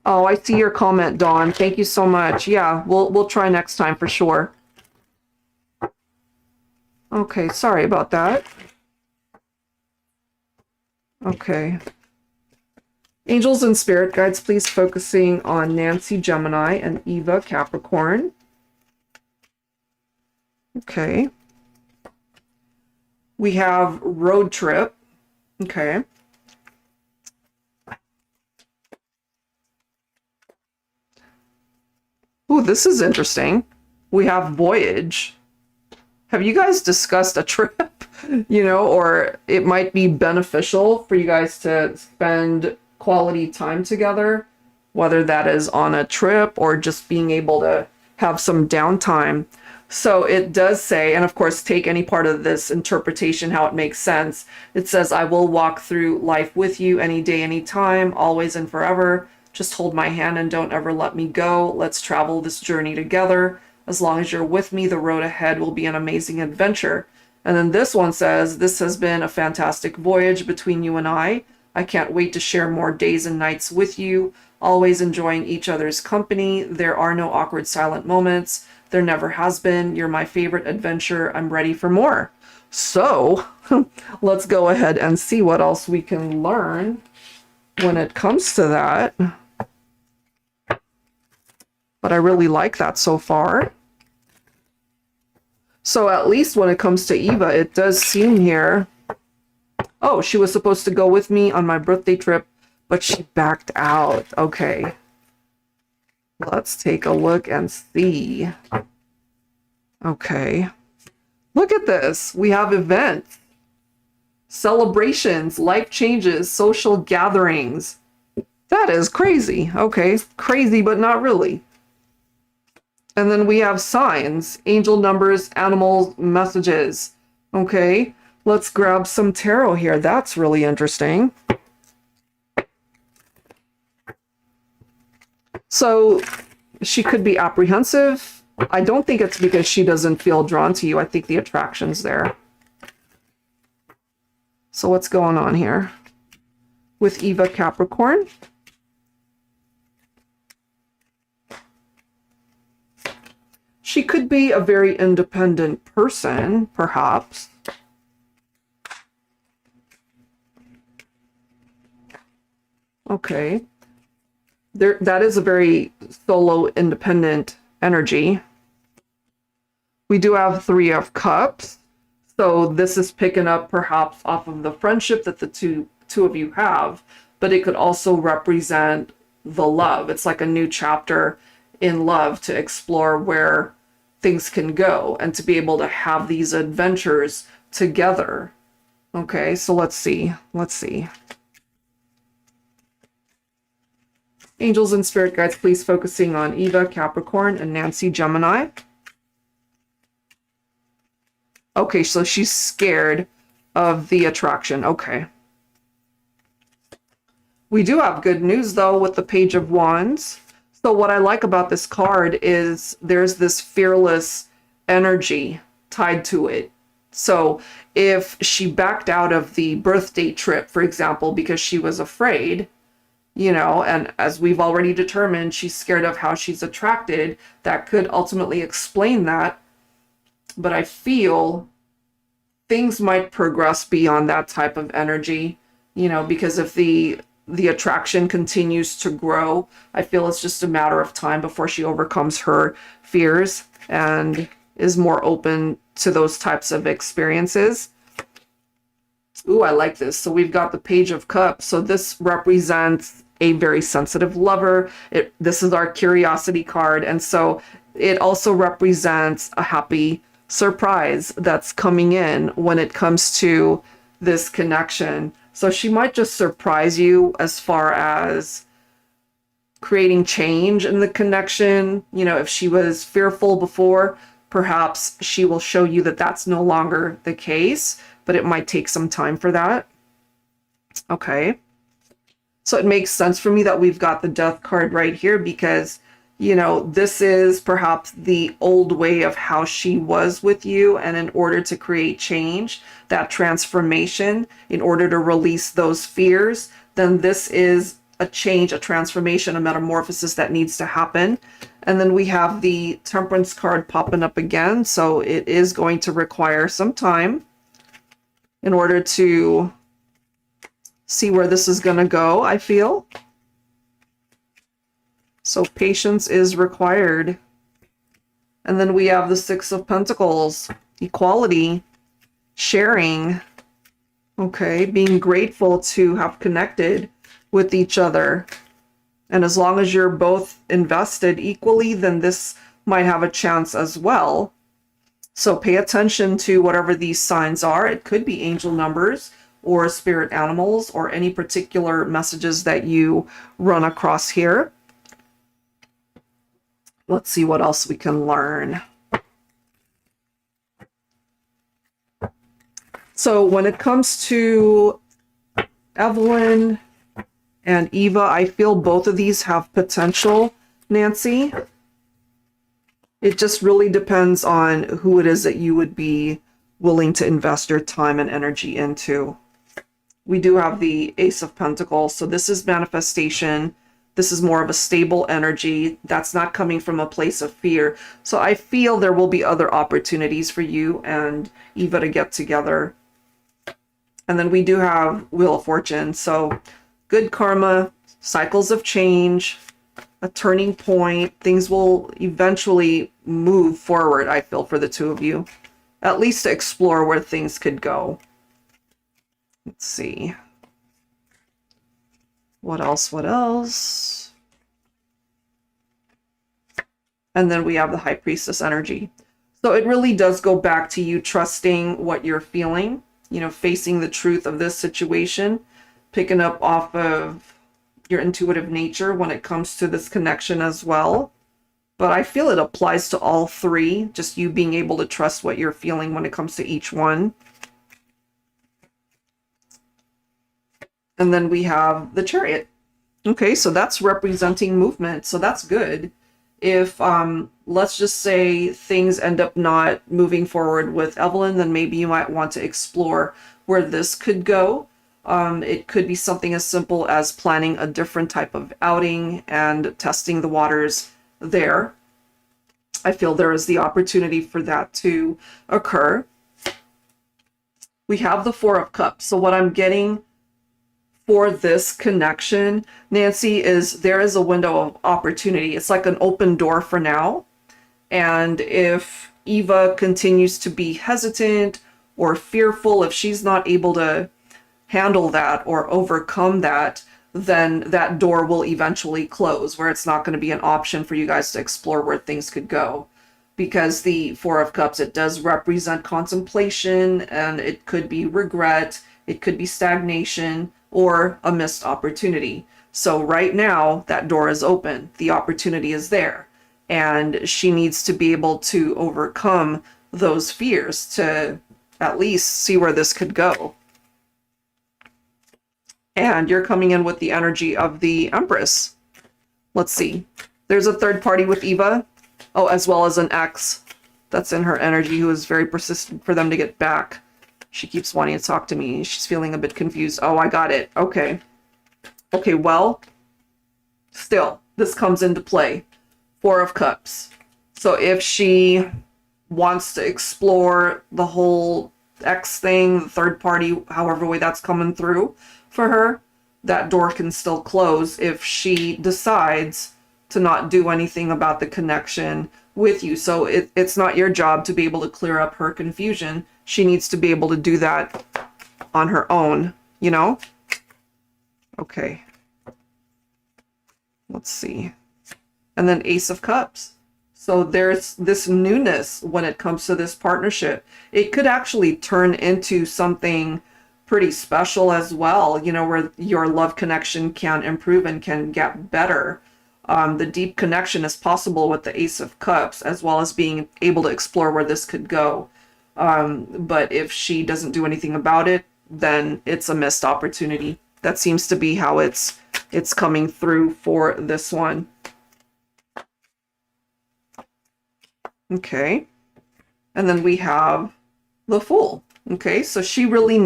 Oh, I see your comment, Dawn. Thank you so much. Yeah, we'll try next time for sure. Okay, sorry about that. Okay. Angels and spirit guides, please focusing on Nancy Gemini and Eva Capricorn. Okay. We have road trip. Okay. Ooh, this is interesting. We have voyage. Have you guys discussed a trip? You know, or it might be beneficial for you guys to spend quality time together, whether that is on a trip or just being able to have some downtime. So it does say, and of course, take any part of this interpretation how it makes sense. It says, I will walk through life with you any day, any time, always and forever. Just hold my hand and don't ever let me go. Let's travel this journey together. As long as you're with me, the road ahead will be an amazing adventure. And then this one says, this has been a fantastic voyage between you and I. I can't wait to share more days and nights with you, always enjoying each other's company. There are no awkward silent moments. There never has been. You're my favorite adventure. I'm ready for more. So let's go ahead and see what else we can learn when it comes to that. But I really like that so far. So at least when it comes to Eva, it does seem here. Oh, she was supposed to go with me on my birthday trip, but she backed out. Okay. Let's take a look and see. Okay. Look at this. We have events, celebrations, life changes, social gatherings. That is crazy. Okay. Crazy, but not really. And then we have signs, angel numbers, animals, messages. Okay, let's grab some tarot here. That's really interesting. So she could be apprehensive. I don't think it's because she doesn't feel drawn to you. I think the attraction's there. So what's going on here with Eva Capricorn? She could be a very independent person, perhaps. Okay. That is a very solo, independent energy. We do have Three of Cups. So this is picking up perhaps off of the friendship that the two of you have, but it could also represent the love. It's like a new chapter in love to explore where things can go and to be able to have these adventures together. Okay, so let's see. Angels and spirit guides, please focusing on Eva Capricorn and Nancy Gemini. Okay, so she's scared of the attraction. Okay. We do have good news though with the Page of Wands. So what I like about this card is there's this fearless energy tied to it. So if she backed out of the birthday trip, for example, because she was afraid, you know, and as we've already determined, she's scared of how she's attracted, that could ultimately explain that. But I feel things might progress beyond that type of energy, you know, because if the attraction continues to grow, I feel it's just a matter of time before she overcomes her fears and is more open to those types of experiences. Ooh, I like this. So we've got the Page of Cups. So this represents a very sensitive lover. This is our curiosity card. And so it also represents a happy surprise that's coming in when it comes to this connection. So she might just surprise you as far as creating change in the connection. You know, if she was fearful before, perhaps she will show you that that's no longer the case, but it might take some time for that. Okay. So it makes sense for me that we've got the Death card right here because, you know, this is perhaps the old way of how she was with you. And in order to create change, that transformation, in order to release those fears, then this is a change, a transformation, a metamorphosis that needs to happen. And then we have the Temperance card popping up again. So it is going to require some time in order to see where this is going to go, I feel. So patience is required. And then we have the Six of Pentacles, equality, sharing, okay, being grateful to have connected with each other. And as long as you're both invested equally, then this might have a chance as well. So pay attention to whatever these signs are. It could be angel numbers or spirit animals or any particular messages that you run across here. Let's see what else we can learn. So when it comes to Evelyn and Eva, I feel both of these have potential, Nancy. It just really depends on who it is that you would be willing to invest your time and energy into. We do have the Ace of Pentacles. So this is manifestation. This is more of a stable energy that's not coming from a place of fear. So I feel there will be other opportunities for you and Eva to get together. And then we do have Wheel of Fortune. So good karma, cycles of change, a turning point. Things will eventually move forward, I feel, for the two of you. At least to explore where things could go. Let's see. What else? What else? And then we have the High Priestess energy. So it really does go back to you trusting what you're feeling, you know, facing the truth of this situation, picking up off of your intuitive nature when it comes to this connection as well. But I feel it applies to all three, just you being able to trust what you're feeling when it comes to each one. And then we have the Chariot. Okay, so that's representing movement. So that's good. If, let's just say things end up not moving forward with Evelyn, then maybe you might want to explore where this could go. It could be something as simple as planning a different type of outing and testing the waters there. I feel there is the opportunity for that to occur. We have the Four of Cups. So what I'm getting for this connection, Nancy, is there is a window of opportunity. It's like an open door for now. And if Eva continues to be hesitant or fearful, if she's not able to handle that or overcome that, then that door will eventually close, where it's not going to be an option for you guys to explore where things could go. Because the Four of Cups, it does represent contemplation, and it could be regret, it could be stagnation, or a missed opportunity. So right now, that door is open. The opportunity is there. And she needs to be able to overcome those fears to at least see where this could go. And you're coming in with the energy of the Empress. Let's see. There's a third party with Eva. Oh, as well as an ex that's in her energy who is very persistent for them to get back. She keeps wanting to talk to me. She's feeling a bit confused. Oh, I got it. Okay. Okay, well, still, this comes into play. Four of Cups. So if she wants to explore the whole ex thing, the third party, however way that's coming through for her, that door can still close if she decides to not do anything about the connection with you. So it's not your job to be able to clear up her confusion. She needs to be able to do that on her own, you know? Okay. Let's see. And then Ace of Cups. So there's this newness when it comes to this partnership. It could actually turn into something pretty special as well, you know, where your love connection can improve and can get better. The deep connection is possible with the Ace of Cups, as well as being able to explore where this could go. But if she doesn't do anything about it, then it's a missed opportunity. That seems to be how it's coming through for this one. Okay. And then we have the Fool. Okay, so she really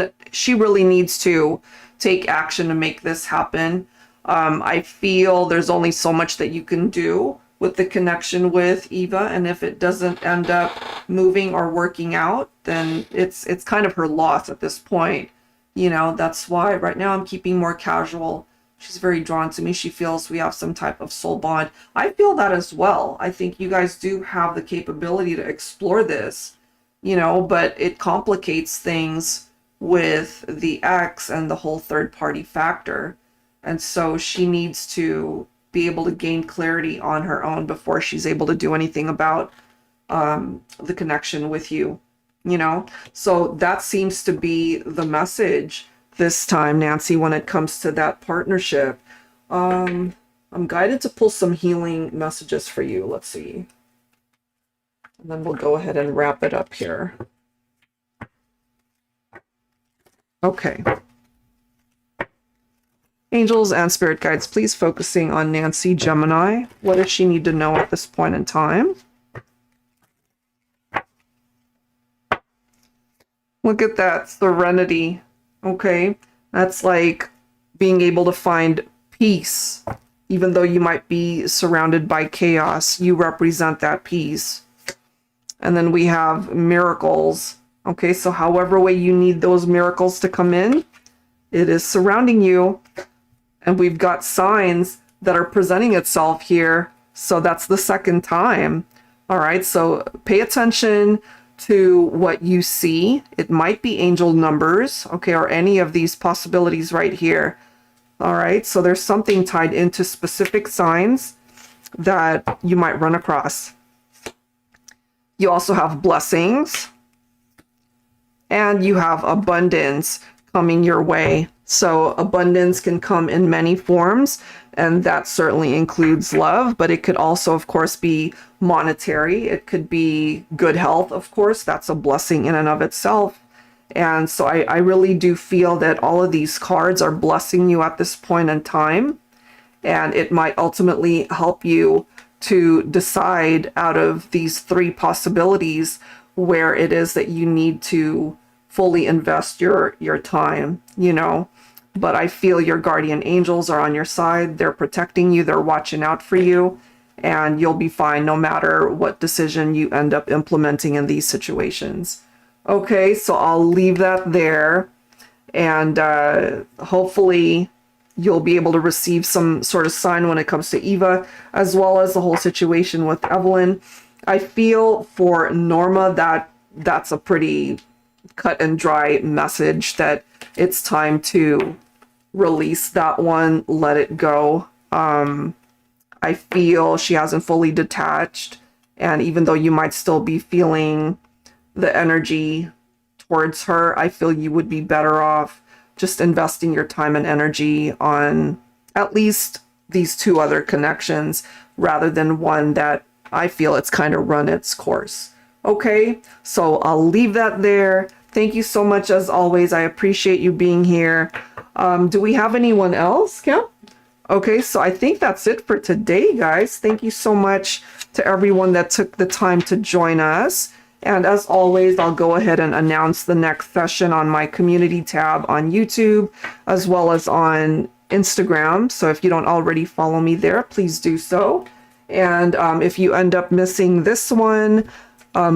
needs to take action to make this happen. I feel there's only so much that you can do with the connection with Eva, and if it doesn't end up moving or working out, then it's kind of her loss at this point. You know, that's why right now I'm keeping more casual. She's very drawn to me. She feels we have some type of soul bond. I feel that as well. I think you guys do have the capability to explore this, you know, but it complicates things with the ex and the whole third party factor. And so she needs to be able to gain clarity on her own before she's able to do anything about the connection with you, you know? So that seems to be the message this time, Nancy, when it comes to that partnership. I'm guided to pull some healing messages for you. Let's see. And then we'll go ahead and wrap it up here. Okay. Angels and spirit guides, please focusing on Nancy Gemini. What does she need to know at this point in time? Look at that serenity. Okay, that's like being able to find peace. Even though you might be surrounded by chaos, you represent that peace. And then we have miracles. Okay, so however way you need those miracles to come in, it is surrounding you. And we've got signs that are presenting itself here. So that's the second time. All right, so pay attention to what you see. It might be angel numbers, okay, or any of these possibilities right here. All right, so there's something tied into specific signs that you might run across. You also have blessings, and you have abundance coming your way. So abundance can come in many forms, and that certainly includes love, but it could also, of course, be monetary. It could be good health, of course. That's a blessing in and of itself. And so I really do feel that all of these cards are blessing you at this point in time, and it might ultimately help you to decide out of these three possibilities where it is that you need to fully invest your time, you know. But I feel your guardian angels are on your side. They're protecting you. They're watching out for you. And you'll be fine no matter what decision you end up implementing in these situations. Okay, so I'll leave that there. And hopefully you'll be able to receive some sort of sign when it comes to Eva, as well as the whole situation with Evelyn. I feel for Norma that that's a pretty cut and dry message that it's time to release that one, let it go. I feel she hasn't fully detached, and even though you might still be feeling the energy towards her, I feel you would be better off just investing your time and energy on at least these two other connections rather than one that I feel it's kind of run its course. Okay, so I'll leave that there. Thank you so much as always. I appreciate you being here. Do we have anyone else, Kim? Okay, so I think that's it for today, guys. Thank you so much to everyone that took the time to join us. And as always, I'll go ahead and announce the next session on my community tab on YouTube, as well as on Instagram. So if you don't already follow me there, please do so. And if you end up missing this one,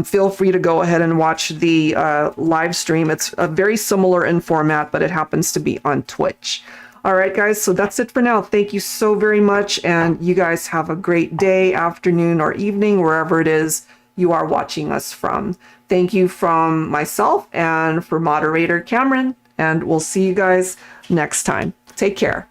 feel free to go ahead and watch the live stream. It's very similar in format, but it happens to be on Twitch. All right, guys, so that's it for now. Thank you so very much, and you guys have a great day, afternoon, or evening, wherever it is you are watching us from. Thank you from myself and for moderator Cameron, and we'll see you guys next time. Take care.